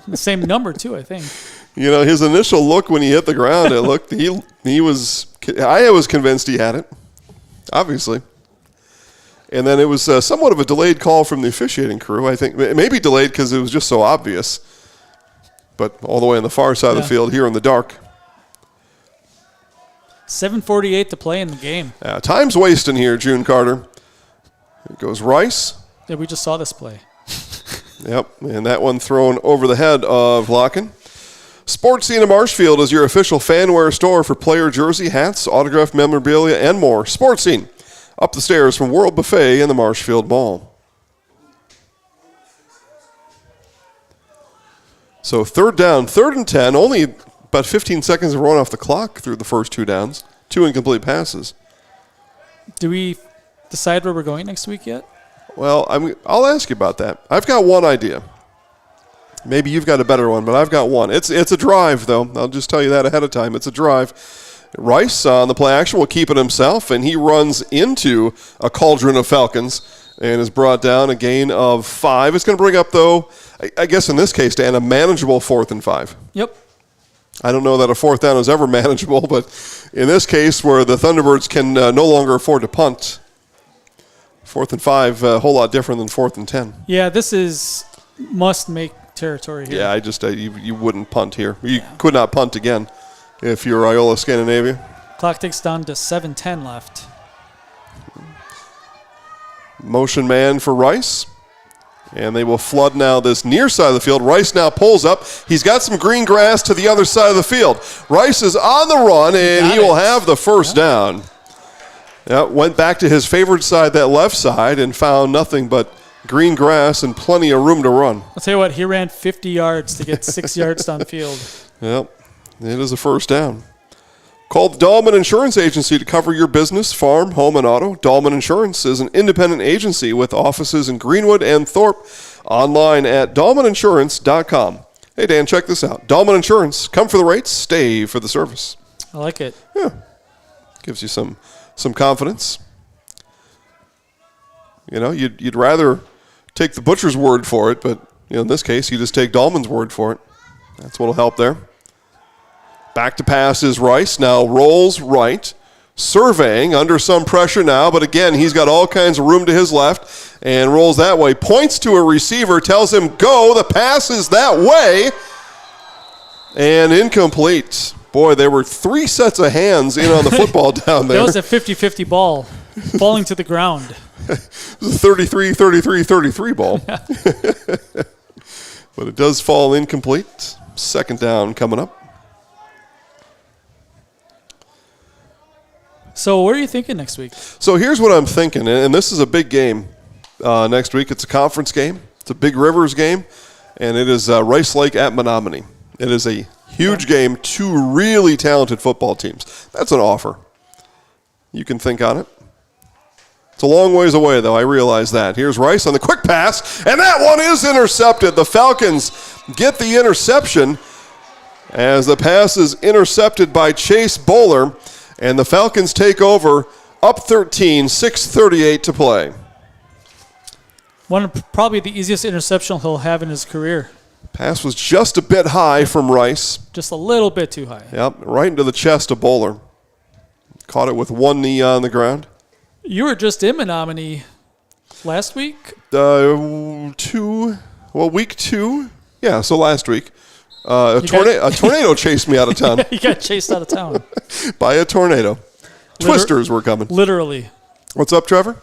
The same number, too, I think. His initial look when he hit the ground, I was convinced he had it, obviously. And then it was somewhat of a delayed call from the officiating crew, I think. Maybe delayed because it was just so obvious. But all the way on the far side of the field here in the dark. 7:48 to play in the game. Time's wasting here, June Carter. It goes Rice. Yeah, we just saw this play. Yep, and that one thrown over the head of Locken. Sports Scene of Marshfield is your official fanwear store for player jersey, hats, autographed memorabilia, and more. Sports Scene, up the stairs from World Buffet in the Marshfield Mall. So 3rd down, 3rd and 10, only about 15 seconds of run off the clock through the first 2 downs. 2 incomplete passes. Do we decide where we're going next week yet? Well, I'll ask you about that. I've got one idea. Maybe you've got a better one, but I've got one. It's a drive, though. I'll just tell you that ahead of time. It's a drive. Rice on the play action will keep it himself, and he runs into a cauldron of Falcons and is brought down a gain of 5. It's going to bring up, though, I guess in this case, Dan, a manageable 4th and 5. Yep. I don't know that a 4th down is ever manageable, but in this case where the Thunderbirds can no longer afford to punt, 4th and 5, a whole lot different than 4th and 10. Yeah, this is must-make territory here. Yeah, I just you wouldn't punt here. You could not punt again if you're Iola-Scandinavia. Clock ticks down to 7:10 left. Motion man for Rice. And they will flood now this near side of the field. Rice now pulls up. He's got some green grass to the other side of the field. Rice is on the run, and he will have the first down. Went back to his favorite side, that left side, and found nothing but green grass and plenty of room to run. I'll tell you what, he ran 50 yards to get 6 yards downfield. Yep, it is a first down. Call the Dahlman Insurance Agency to cover your business, farm, home, and auto. Dahlman Insurance is an independent agency with offices in Greenwood and Thorpe. Online at dahlmaninsurance.com. Hey, Dan, check this out. Dahlman Insurance. Come for the rates, stay for the service. I like it. Yeah. Gives you some confidence. You'd rather take the butcher's word for it, but in this case, you just take Dahlman's word for it. That's what'll help there. Back to pass is Rice. Now rolls right. Surveying under some pressure now, but again, he's got all kinds of room to his left and rolls that way. Points to a receiver, tells him go. The pass is that way. And incomplete. Boy, there were 3 sets of hands in on the football down there. That was a 50-50 ball falling to the ground. It was a 33-33-33 ball. But it does fall incomplete. 2nd down coming up. So what are you thinking next week? So here's what I'm thinking, and this is a big game next week. It's a conference game. It's a Big Rivers game, and it is Rice Lake at Menominee. It is a huge game, 2 really talented football teams. That's an offer. You can think on it. It's a long ways away, though. I realize that. Here's Rice on the quick pass, and that one is intercepted. The Falcons get the interception as the pass is intercepted by Chase Bowler, and the Falcons take over up 13, 6:38 to play. One of probably the easiest interception he'll have in his career. Pass was just a bit high from Rice. Just a little bit too high. Yep, right into the chest of Bowler. Caught it with one knee on the ground. You were just in Menominee last week? Week 2. Yeah, so last week. A tornado chased me out of town. You got chased out of town. By a tornado. Twisters were coming. Literally. What's up, Trevor?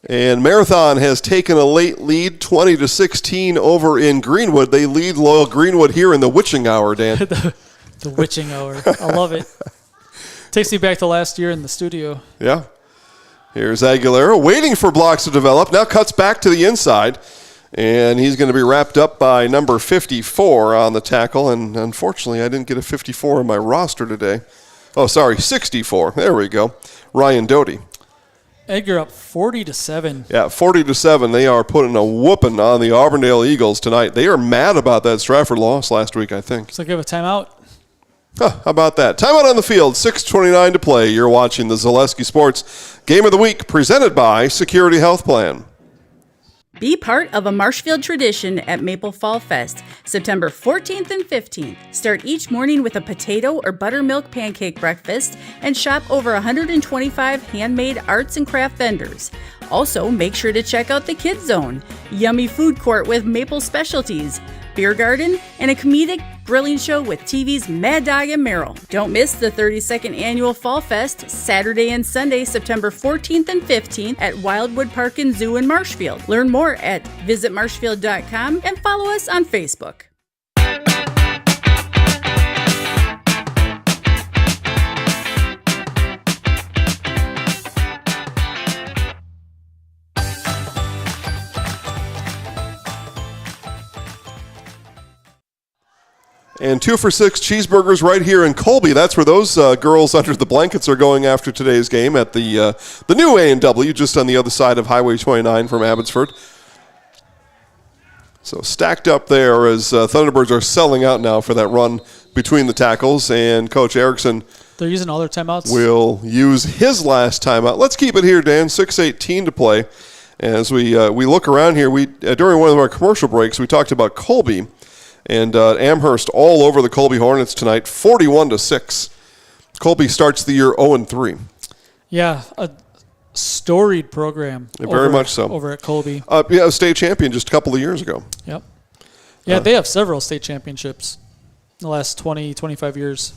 And Marathon has taken a late lead, 20-16 over in Greenwood. They lead Loyal Greenwood here in the witching hour, Dan. The witching hour. I love it. Takes me back to last year in the studio. Yeah. Here's Aguilera waiting for blocks to develop. Now cuts back to the inside. And he's going to be wrapped up by number 54 on the tackle. And unfortunately, I didn't get a 54 in my roster today. Oh, sorry, 64. There we go. Ryan Doty. Edgar up 40-7. Yeah, 40-7. They are putting a whooping on the Auburndale Eagles tonight. They are mad about that Stratford loss last week, I think. So give a timeout. How about that? Timeout on the field, 6:29 to play. You're watching the Zaleski Sports Game of the Week presented by Security Health Plan. Be part of a Marshfield tradition at Maple Fall Fest, September 14th and 15th. Start each morning with a potato or buttermilk pancake breakfast and shop over 125 handmade arts and craft vendors. Also, make sure to check out the Kids Zone, yummy food court with maple specialties, beer garden, and a comedic grilling show with TV's Mad Dog and Merrill. Don't miss the 32nd Annual Fall Fest, Saturday and Sunday, September 14th and 15th at Wildwood Park and Zoo in Marshfield. Learn more at visitmarshfield.com and follow us on Facebook. And 2 for $6 cheeseburgers right here in Colby. That's where those girls under the blankets are going after today's game at the new A&W, just on the other side of Highway 29 from Abbotsford. So stacked up there as Thunderbirds are selling out now for that run between the tackles. And Coach Erickson, they're using all their timeouts, will use his last timeout. Let's keep it here, Dan. 6:18 to play. As we look around here, during one of our commercial breaks, we talked about Colby. And Amherst all over the Colby Hornets tonight, 41-6. Colby starts the year 0-3. Yeah, a storied program. Very much so. Over at Colby. Yeah, a state champion just a couple of years ago. Yep. Yeah, they have several state championships in the last 20, 25 years.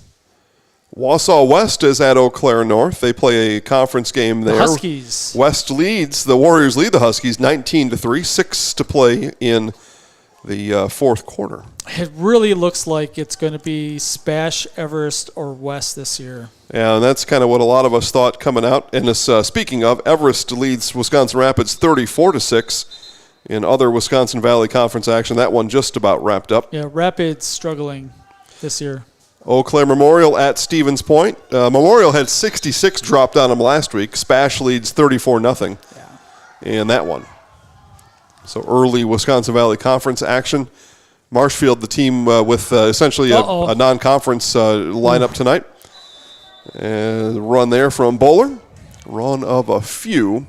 Wausau West is at Eau Claire North. They play a conference game there. The Huskies. West leads. The Warriors lead the Huskies 19-3, 6 to play in the fourth quarter. It really looks like it's going to be Spash, Everest, or West this year. Yeah, and that's kind of what a lot of us thought coming out. And this, speaking of, Everest leads Wisconsin Rapids 34-6 in other Wisconsin Valley Conference action. That one just about wrapped up. Yeah, Rapids struggling this year. Eau Claire Memorial at Stevens Point. Memorial had 66 dropped on them last week. Spash leads 34-0 in that one. So early Wisconsin Valley Conference action. Marshfield, the team with essentially a non-conference lineup tonight. And run there from Bowler. Run of a few.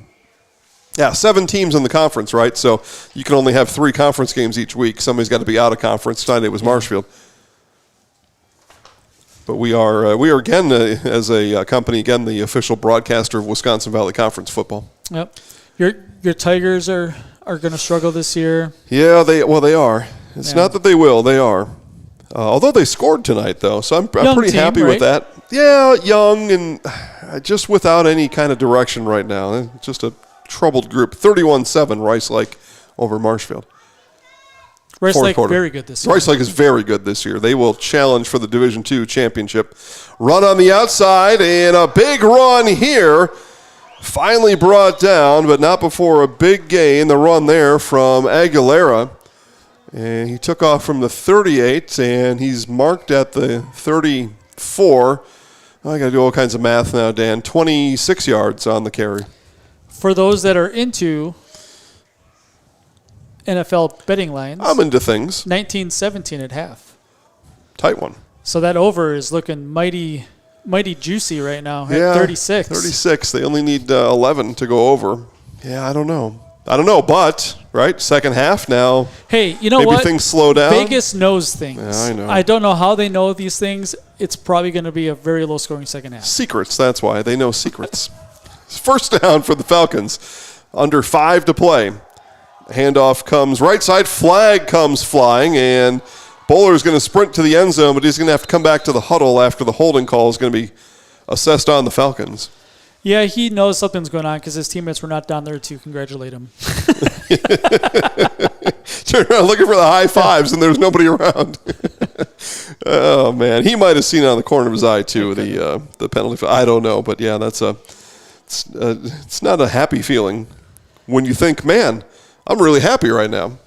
Yeah, 7 teams in the conference, right? So you can only have 3 conference games each week. Somebody's got to be out of conference. Tonight it was Marshfield. But we are again, as a company, again, the official broadcaster of Wisconsin Valley Conference football. Yep. Your Tigers are going to struggle this year. Yeah, they are. It's not that they will. They are. Although they scored tonight, though, so I'm pretty happy with that. Yeah, young and just without any kind of direction right now. Just a troubled group. 31-7, Rice Lake over Marshfield. Rice Lake very good this year. Rice Lake is very good this year. They will challenge for the Division II championship. Run on the outside, and a big run here. Finally brought down, but not before a big gain. The run there from Aguilera. And he took off from the 38, and he's marked at the 34. I got to do all kinds of math now, Dan. 26 yards on the carry. For those that are into NFL betting lines, I'm into things. 19-17 at half. Tight one. So that over is looking mighty juicy right now at 36. 36. They only need 11 to go over. Yeah, I don't know, but, right, second half now. Hey, you know maybe what? Things slow down. Vegas knows things. Yeah, I know. I don't know how they know these things. It's probably going to be a very low-scoring second half. Secrets, that's why. They know secrets. First down for the Falcons. Under 5 to play. Handoff comes right side. Flag comes flying, and Bowler's going to sprint to the end zone, but he's going to have to come back to the huddle after the holding call is going to be assessed on the Falcons. Yeah, he knows something's going on because his teammates were not down there to congratulate him. Turn around looking for the high fives, and there's nobody around. Oh, man. He might have seen it on the corner of his eye, too, the penalty. I don't know, but, yeah, it's not a happy feeling when you think, man, I'm really happy right now.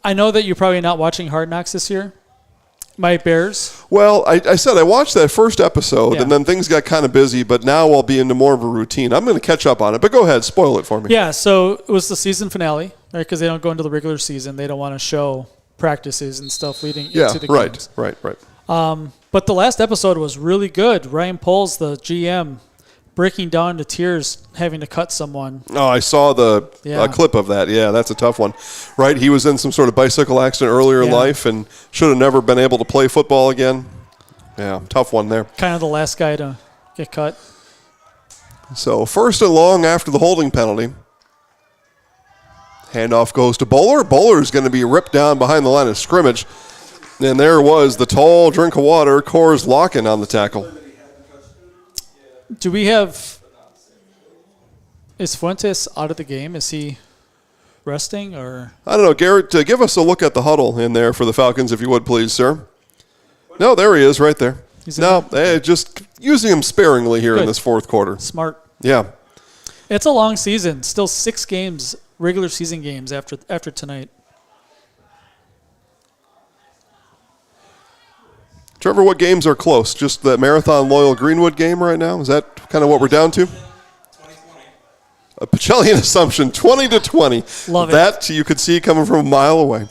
I know that you're probably not watching Hard Knocks this year. My Bears. Well, I said I watched that first episode, and then things got kind of busy, but now I'll be into more of a routine. I'm going to catch up on it, but go ahead, spoil it for me. Yeah, so it was the season finale, right? Because they don't go into the regular season. They don't want to show practices and stuff leading into the games. Right. But the last episode was really good. Ryan Poles, the GM, breaking down to tears, having to cut someone. Oh, I saw the clip of that. Yeah, that's a tough one. Right, he was in some sort of bicycle accident earlier in life and should have never been able to play football again. Yeah, tough one there. Kind of the last guy to get cut. So 1st and long after the holding penalty. Handoff goes to Bowler. Bowler's going to be ripped down behind the line of scrimmage. And there was the tall drink of water, Coors Locken on the tackle. Do we have... Is Fuentes out of the game? Is he resting or? I don't know. Garrett, give us a look at the huddle in there for the Falcons, if you would, please, sir. No, there he is right there. Just using him sparingly here in this fourth quarter. Smart. Yeah. It's a long season. Still 6 games, regular season games after tonight. Trevor, what games are close? Just the Marathon Loyal Greenwood game right now? Is that kind of what we're down to? 20-20. A Pacellian assumption, 20-20. Love it. That you could see coming from a mile away.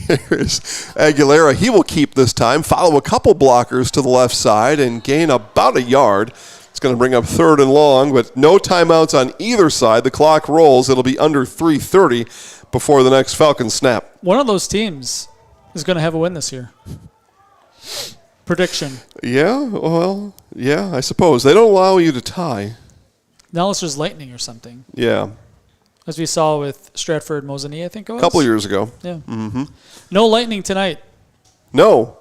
Here's Aguilera. He will keep this time, follow a couple blockers to the left side, and gain about a yard. It's going to bring up 3rd and long, but no timeouts on either side. The clock rolls. It'll be under 3:30 before the next Falcons snap. One of those teams is going to have a win this year. Prediction. Yeah, well, yeah, I suppose. They don't allow you to tie. Now unless there's lightning or something. Yeah. As we saw with Stratford Mosini, I think it was. A couple years ago. Yeah. Mm-hmm. No lightning tonight. No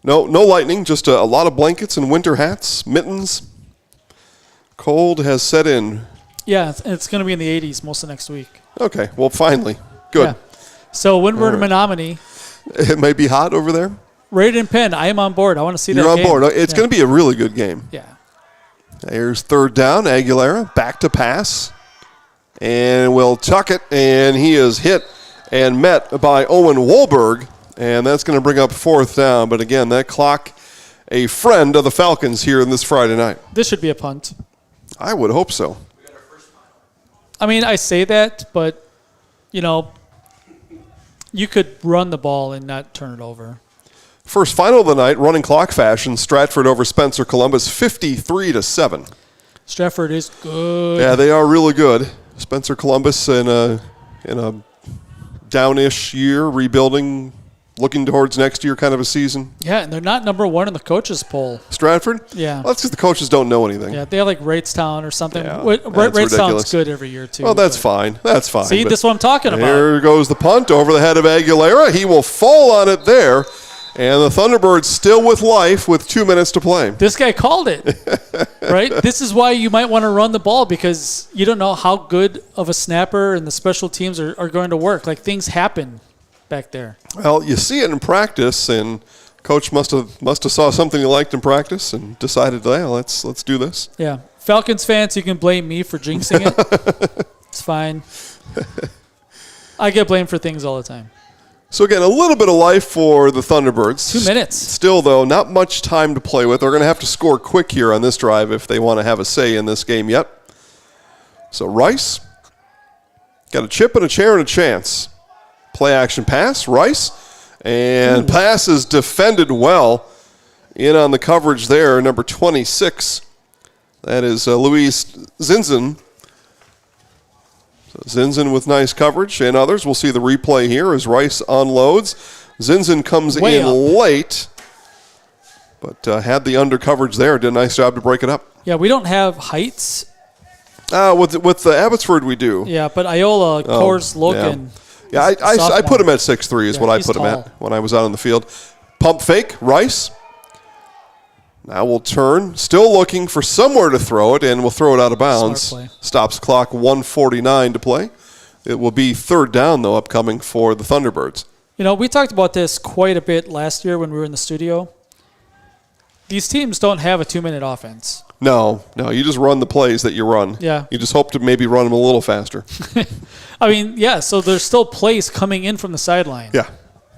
lightning, just a lot of blankets and winter hats, mittens. Cold has set in. Yeah, it's going to be in the 80s most of next week. Okay, well, finally. Good. Yeah. So when we're in Menominee. It may be hot over there. Rated and Penn, I am on board. I want to see that game. You're on board. It's going to be a really good game. Yeah. Here's 3rd down. Aguilera back to pass. And will tuck it. And he is hit and met by Owen Wolberg. And that's going to bring up 4th down. But again, that clock, a friend of the Falcons here in this Friday night. This should be a punt. I would hope so. I mean, I say that, but, you could run the ball and not turn it over. First final of the night, running clock fashion, Stratford over Spencer Columbus, 53-7. Stratford is good. Yeah, they are really good. Spencer Columbus in a downish year, rebuilding, looking towards next year kind of a season. Yeah, and they're not number 1 in the coaches poll. Stratford? Yeah. Well, that's because the coaches don't know anything. Yeah, they have like Ratestown or something. Yeah, Ratestown's good every year, too. Well, that's fine. That's fine. See, this is what I'm talking about. Here goes the punt over the head of Aguilera. He will fall on it there. And the Thunderbirds still with life with 2 minutes to play. This guy called it, right? This is why you might want to run the ball because you don't know how good of a snapper and the special teams are going to work. Like, things happen back there. Well, you see it in practice, and Coach must have saw something he liked in practice and decided, well, let's do this. Yeah. Falcons fans, you can blame me for jinxing it. It's fine. I get blamed for things all the time. So, again, a little bit of life for the Thunderbirds. 2 minutes. Still, though, not much time to play with. They're going to have to score quick here on this drive if they want to have a say in this game yet. So, Rice got a chip and a chair and a chance. Play action pass, Rice. And pass is defended well. In on the coverage there, number 26. That is Luis Zinzin. So Zinzin with nice coverage, and others. We'll see the replay here as Rice unloads. Zinzin comes in late, but had the under coverage there. Did a nice job to break it up. Yeah, we don't have heights. With the Abbotsford we do. Yeah, but Iola, Coors Logan. Yeah, I put him at 6'3" is what I put him at when I was out on the field. Pump fake, Rice. Now we'll turn, still looking for somewhere to throw it, and we'll throw it out of bounds. Smart play. Stops clock, 1:49 to play. It will be third down, though, upcoming for the Thunderbirds. You know, we talked about this quite a bit last year when we were in the studio. These teams don't have a 2-minute offense. No, you just run the plays that you run. Yeah. You just hope to maybe run them a little faster. I mean, yeah, so there's still plays coming in from the sideline. Yeah,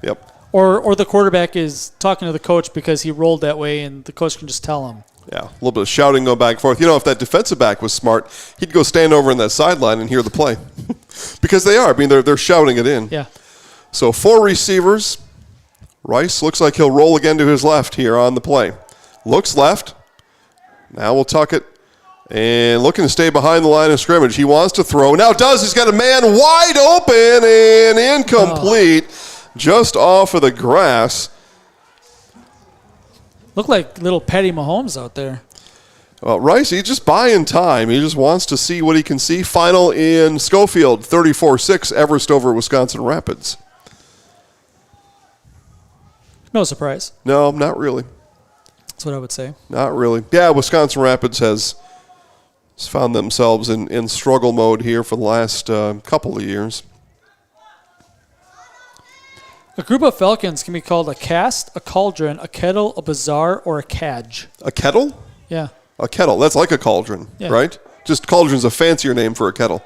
yep. Or the quarterback is talking to the coach because he rolled that way and the coach can just tell him. Yeah, a little bit of shouting going back and forth. You know, if that defensive back was smart, he'd go stand over in that sideline and hear the play. Because they are. I mean, they're shouting it in. Yeah. So 4 receivers. Rice looks like he'll roll again to his left here on the play. Looks left. Now we'll tuck it. And looking to stay behind the line of scrimmage. He wants to throw. Now does. He's got a man wide open and incomplete. Just off of the grass. Look like little Patty Mahomes out there. Well, Rice, he's just buying time. He just wants to see what he can see. Final in Schofield, 34-6, Everest over Wisconsin Rapids. No surprise. No, not really. That's what I would say. Not really. Yeah, Wisconsin Rapids has found themselves in struggle mode here for the last couple of years. A group of falcons can be called a cast, a cauldron, a kettle, a bazaar, or a cadge. A kettle? Yeah. A kettle. That's like a cauldron, Yeah. right? Just cauldron's a fancier name for a kettle.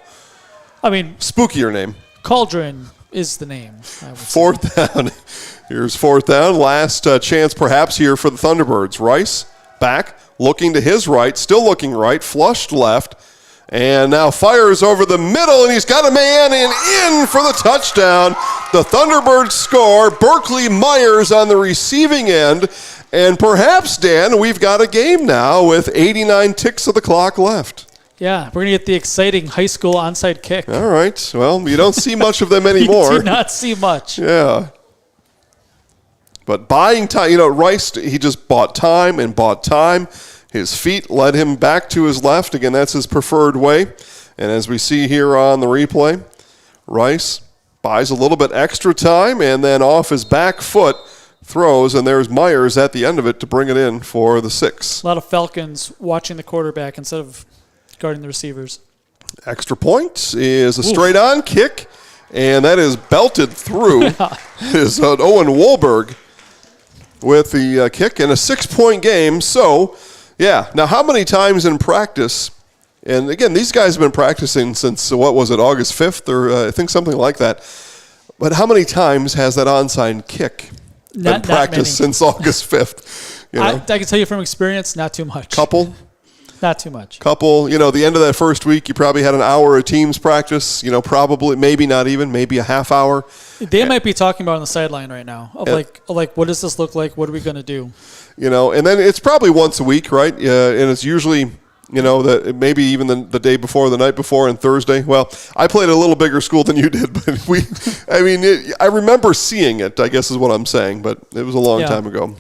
I mean, spookier name. Cauldron is the name. I would say. Fourth down. Here's fourth down. Last chance perhaps here for the Thunderbirds. Rice back, looking to his right, still looking right, flushed left, and now fires over the middle, and he's got a man in for the touchdown. The Thunderbirds score. Berkeley Myers on the receiving end. And perhaps, Dan, we've got a game now with 89 ticks of the clock left. Yeah, we're going to get the exciting high school onside kick. All right. Well, you don't see much of them anymore. You do not see much. Yeah. But buying time, you know, Rice, he just bought time and bought time. His feet led him back to his left. Again, that's his preferred way. And as we see here on the replay, Rice buys a little bit extra time and then off his back foot throws, and there's Myers at the end of it to bring it in for the 6. A lot of Falcons watching the quarterback instead of guarding the receivers. Extra point is a straight-on kick, and that is belted through. Is Owen Wohlberg with the kick, and a 6-point game. So, yeah. Now, how many times in practice, and again, these guys have been practicing since, what was it, August 5th, or I think something like that. But how many times has that onside kick been practiced since August 5th? You know? I can tell you from experience, not too much. Couple? Not too much. Couple, you know, the end of that first week, you probably had an hour of teams practice, you know, probably, maybe not even, maybe a half hour. They might be talking about on the sideline right now of like, what does this look like? What are we going to do? You know, and then it's probably once a week, right? And it's usually, you know, that maybe even the day before, the night before, and Thursday. Well, I played at a little bigger school than you did, but I remember seeing it, I guess is what I'm saying, but it was a long time ago.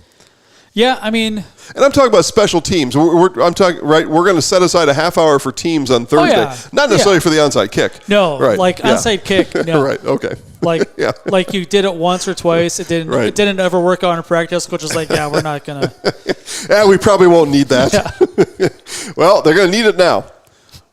Yeah, I mean, and I'm talking about special teams. I'm talking right. We're going to set aside a half hour for teams on Thursday, not necessarily for the onside kick. No, right? Like onside kick. No. Right. Okay. Like like you did it once or twice. It didn't. Right. It didn't ever work out in practice. Coach was like, yeah, we're not gonna. Yeah, we probably won't need that. Yeah. Well, they're going to need it now.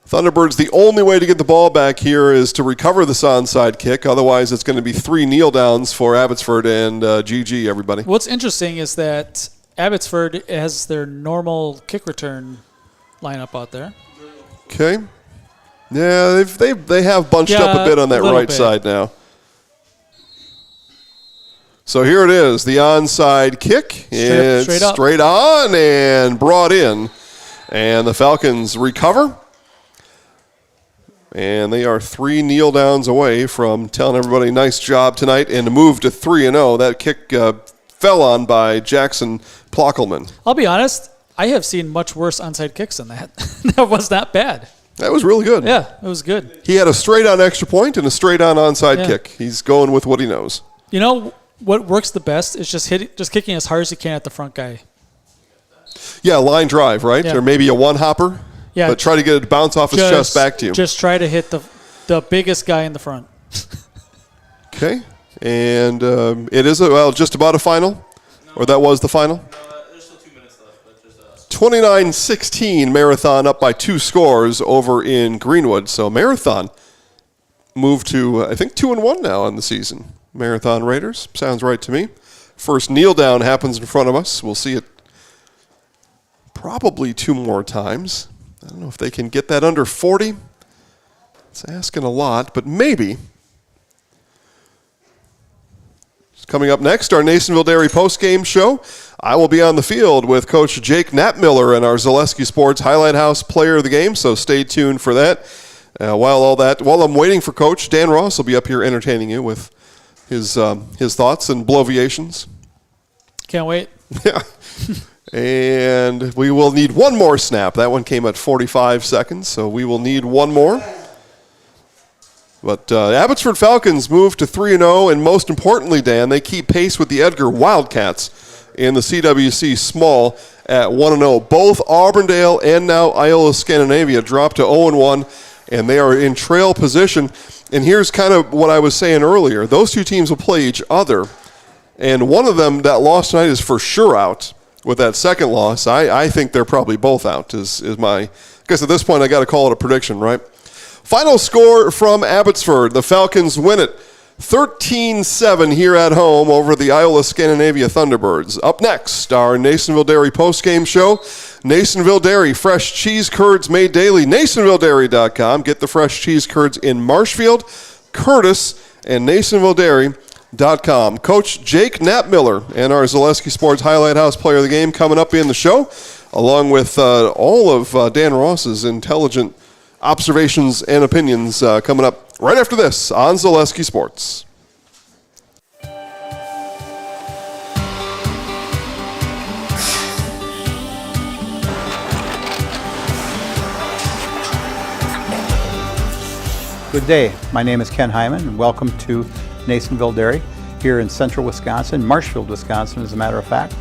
Thunderbirds, the only way to get the ball back here is to recover this onside kick. Otherwise, it's going to be 3 kneel downs for Abbotsford and GG, everybody. What's interesting is that Abbotsford has their normal kick return lineup out there. Okay. Yeah, they have bunched up a bit on that right side now. So here it is, the onside kick. It's straight on and brought in. And the Falcons recover. And they are 3 kneel downs away from telling everybody nice job tonight and to move to 3-0. That kick fell on by Jackson Plockelman. I'll be honest, I have seen much worse onside kicks than that. That was not bad. That was really good. Yeah, it was good. He had a straight-on extra point and a straight-on onside kick. He's going with what he knows. You know what works the best is just kicking as hard as you can at the front guy. Yeah, line drive, right? Yeah. Or maybe a one-hopper. Yeah. But try to get it to bounce off his chest back to you. Just try to hit the biggest guy in the front. Okay. And it is just about a final? Or that was the final? There's still 2 minutes left, but just 29-16, Marathon up by 2 scores over in Greenwood. So Marathon moved to, I think, 2-1 now on the season. Marathon Raiders. Sounds right to me. First kneel down happens in front of us. We'll see it probably 2 more times. I don't know if they can get that under 40. It's asking a lot, but maybe. Coming up next, our Nasonville Dairy postgame show. I will be on the field with Coach Jake Knappmiller and our Zaleski Sports Highlight House player of the game, so stay tuned for that. While I'm waiting for Coach, Dan Ross will be up here entertaining you with his thoughts and bloviations. Can't wait. Yeah. And we will need one more snap. That one came at 45 seconds, so we will need one more. But Abbotsford Falcons move to 3-0, and most importantly, Dan, they keep pace with the Edgar Wildcats in the CWC Small at 1-0. Both Auburndale and now Iola-Scandinavia dropped to 0-1, and they are in trail position. And here's kind of what I was saying earlier. Those 2 teams will play each other, and one of them that lost tonight is for sure out with that second loss. I think they're probably both out is my – I guess at this point I got to call it a prediction, right? Final score from Abbotsford. The Falcons win it 13-7 here at home over the Iola-Scandinavia Thunderbirds. Up next, our Nasonville Dairy postgame show. Nasonville Dairy, fresh cheese curds made daily. NasonvilleDairy.com. Get the fresh cheese curds in Marshfield, Curtis, and NasonvilleDairy.com. Coach Jake Knappmiller and our Zaleski Sports Highlight House player of the game coming up in the show, along with all of Dan Ross's intelligent observations and opinions coming up right after this on Zaleski Sports. Good day. My name is Ken Hyman, and welcome to Nasonville Dairy here in central Wisconsin, Marshfield, Wisconsin, as a matter of fact.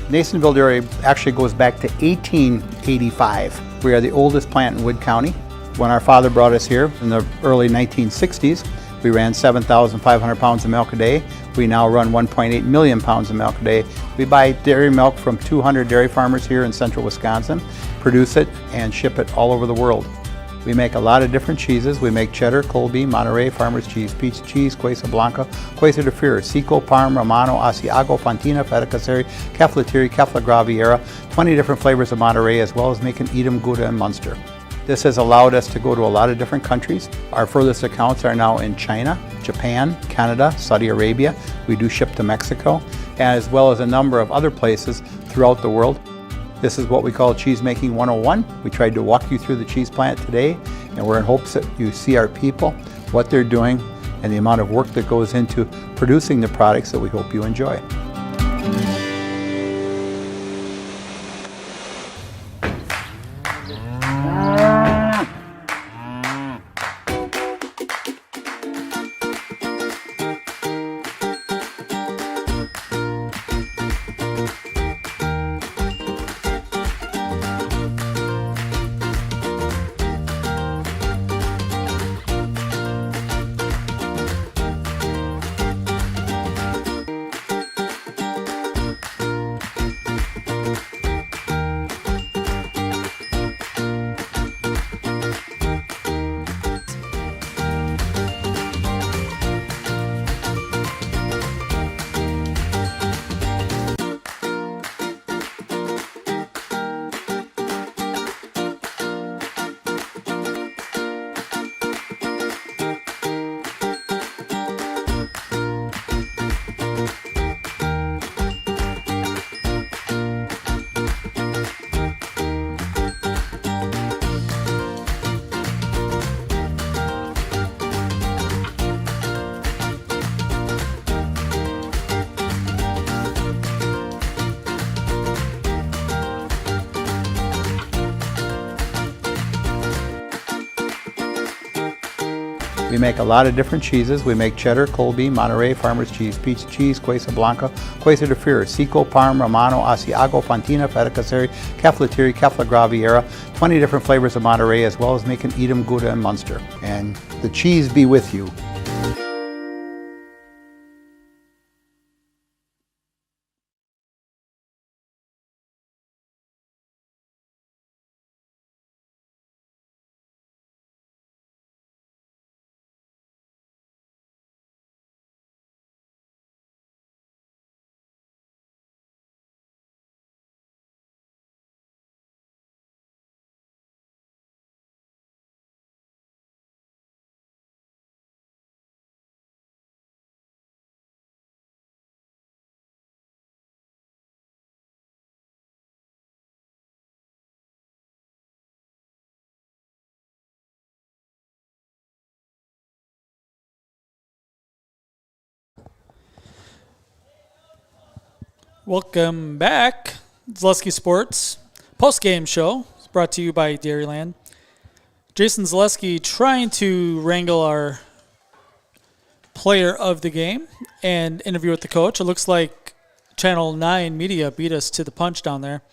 Nasonville Dairy actually goes back to 1885. We are the oldest plant in Wood County. When our father brought us here in the early 1960s, we ran 7,500 pounds of milk a day. We now run 1.8 million pounds of milk a day. We buy dairy milk from 200 dairy farmers here in central Wisconsin, produce it, and ship it all over the world. We make a lot of different cheeses. We make cheddar, Colby, Monterey, Farmer's Cheese, Pizza Cheese, Quesa Blanca, Quesa de Freer, Seco, Parm, Romano, Asiago, Fontina, Feta Caseri, Cafflatiri, Caffla Graviera, 20 different flavors of Monterey, as well as making Edam, Gouda, and Munster. This has allowed us to go to a lot of different countries. Our furthest accounts are now in China, Japan, Canada, Saudi Arabia. We do ship to Mexico, as well as a number of other places throughout the world. This is what we call Cheese Making 101. We tried to walk you through the cheese plant today, and we're in hopes that you see our people, what they're doing, and the amount of work that goes into producing the products that we hope you enjoy. We make a lot of different cheeses. We make cheddar, Colby, Monterey, Farmer's Cheese, Pizza Cheese, Quesa Blanca, Quesa de Freer, Seco, Parm, Romano, Asiago, Fontina, Feta Caseri, Cafflatiri, Caffla Graviera, 20 different flavors of Monterey, as well as making Edam, Gouda, and Munster. And the cheese be with you. Welcome back. Zaleski Sports post-game show. It's brought to you by Dairyland. Jason Zaleski trying to wrangle our player of the game and interview with the coach. It looks like Channel 9 Media beat us to the punch down there.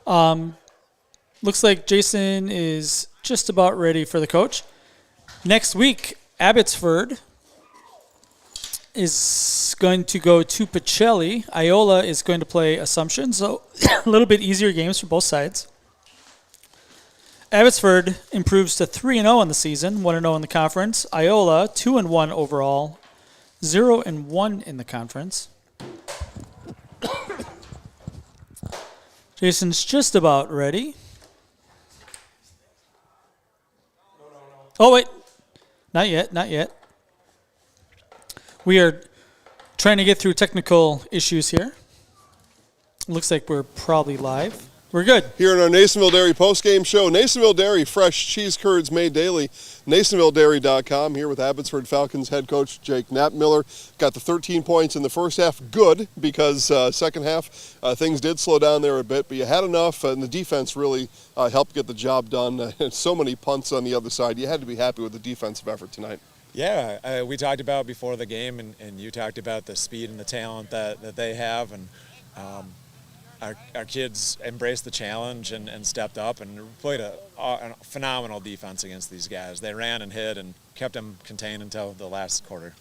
Looks like Jason is just about ready for the coach. Next week, Abbotsford is going to go to Pacelli. Iola is going to play Assumption, so a little bit easier games for both sides. Abbotsford improves to 3-0 on the season, 1-0 in the conference. Iola, 2-1 overall, 0-1 in the conference. Jason's just about ready. Oh, wait. Not yet. We are trying to get through technical issues here. Looks like we're probably live. We're good. Here in our Nasonville Dairy post-game show, Nasonville Dairy, fresh cheese curds made daily. NasonvilleDairy.com, here with Abbotsford Falcons head coach Jake Knappmiller. Got the 13 points in the first half. Good, because second half things did slow down there a bit, but you had enough, and the defense really helped get the job done. So many punts on the other side. You had to be happy with the defensive effort tonight. Yeah, we talked about before the game, and you talked about the speed and the talent that they have, and our kids embraced the challenge and stepped up and played a phenomenal defense against these guys. They ran and hid and kept them contained until the last quarter.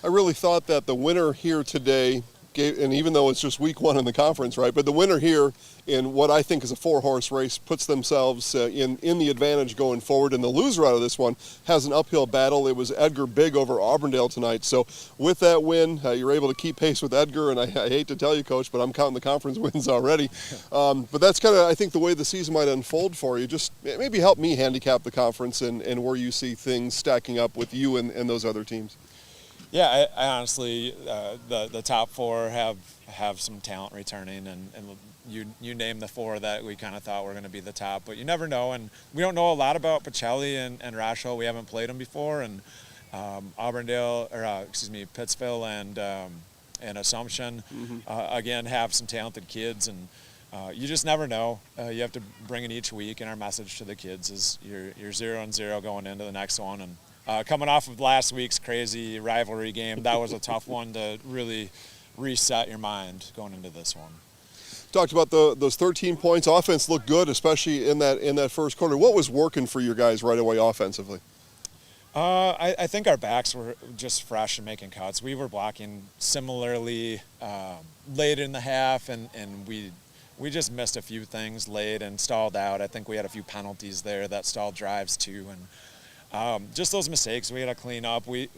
I really thought that the winner here today, and even though it's just week one in the conference, right, but the winner here in what I think is a 4-horse race puts themselves in the advantage going forward, and the loser out of this one has an uphill battle. It was Edgar Big over Auburndale tonight, so with that win, you're able to keep pace with Edgar, and I hate to tell you, Coach, but I'm counting the conference wins already. But that's kind of, I think, the way the season might unfold for you. Just maybe help me handicap the conference and where you see things stacking up with you and those other teams. Yeah, I honestly, the top four have some talent returning, and you name the four that we kind of thought were going to be the top, but you never know, and we don't know a lot about Pacelli and Rochelle. We haven't played them before, and Pittsville and Assumption, again, have some talented kids, and you just never know. You have to bring it each week, and our message to the kids is you're 0-0 going into the next one, and coming off of last week's crazy rivalry game, that was a tough one to really reset your mind going into this one. Talked about those 13 points. Offense looked good, especially in that first quarter. What was working for you guys right away offensively? I think our backs were just fresh and making cuts. We were blocking similarly late in the half, and we just missed a few things late and stalled out. I think we had a few penalties there that stalled drives too, and just those mistakes we had to clean up. We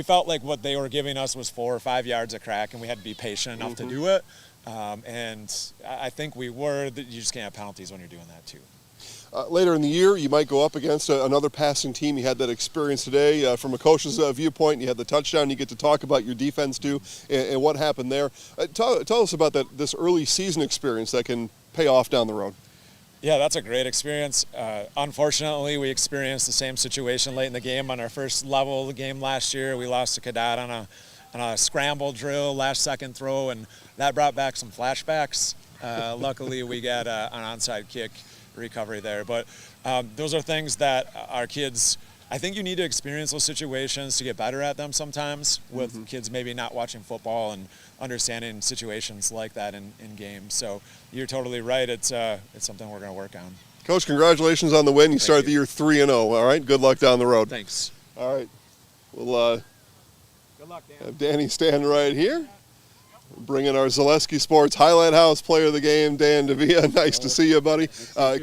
felt like what they were giving us was 4 or 5 yards of crack, and we had to be patient enough to do it. And I think we were. You just can't have penalties when you're doing that too. Later in the year, you might go up against another passing team. You had that experience today from a coach's viewpoint. You had the touchdown. You get to talk about your defense too and what happened there. Tell us about this early season experience that can pay off down the road. Yeah, that's a great experience. Unfortunately, we experienced the same situation late in the game on our first level of the game last year. We lost to Cadet on a scramble drill, last second throw, and that brought back some flashbacks. Luckily, we got an onside kick recovery there. But those are things that our kids, I think you need to experience those situations to get better at them sometimes with kids maybe not watching football and understanding situations like that in games. So you're totally right. It's something we're going to work on. Coach, congratulations on the win. You started the year 3-0. All right, good luck down the road. Thanks. All right. We'll good luck, Dan. have Danny stand right here. Bringing our Zaleski Sports Highlight House player of the game, Dan Davia. Nice to see you, buddy.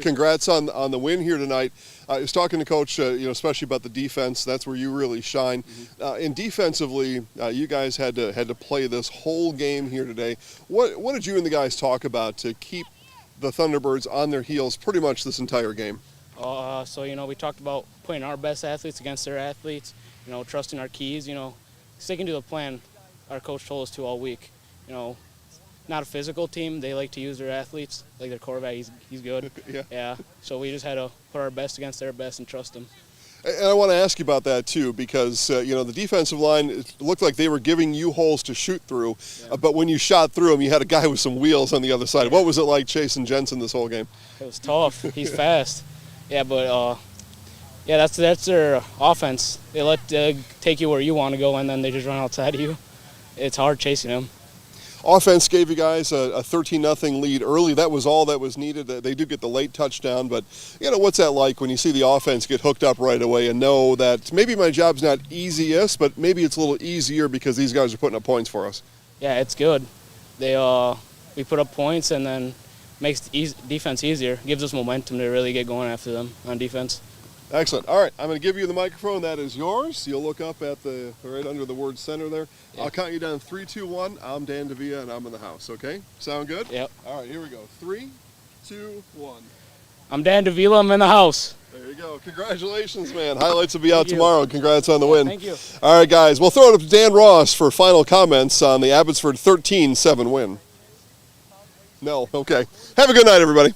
Congrats on the win here tonight. I was talking to Coach, especially about the defense. That's where you really shine. And defensively, you guys had to play this whole game here today. What did you and the guys talk about to keep the Thunderbirds on their heels pretty much this entire game? So we talked about putting our best athletes against their athletes. Trusting our keys. Sticking to the plan our coach told us to all week. Not a physical team. They like to use their athletes, like their quarterback. He's good. Yeah. So we just had to put our best against their best and trust them. And I want to ask you about that too, because the defensive line, it looked like they were giving you holes to shoot through, but when you shot through them, you had a guy with some wheels on the other side. What was it like chasing Jensen this whole game? It was tough. He's fast. Yeah, but that's their offense. They take you where you want to go, and then they just run outside of you. It's hard chasing them. Offense gave you guys a 13-0 lead early. That was all that was needed. They do get the late touchdown, but what's that like when you see the offense get hooked up right away and know that maybe my job's not easiest, but maybe it's a little easier because these guys are putting up points for us? Yeah, it's good. We put up points and then makes defense easier. Gives us momentum to really get going after them on defense. Excellent. All right, I'm going to give you the microphone. That is yours. You'll look up at right under the word center there. Yeah. I'll count you down 3, 2, 1. I'm Dan Davila, and I'm in the house, okay? Sound good? Yep. All right, here we go. 3, 2, 1. I'm Dan Davila. I'm in the house. There you go. Congratulations, man. Highlights will be out tomorrow. Congrats on the win. Thank you. All right, guys. We'll throw it up to Dan Ross for final comments on the Abbotsford 13-7 win. No? Okay. Have a good night, everybody.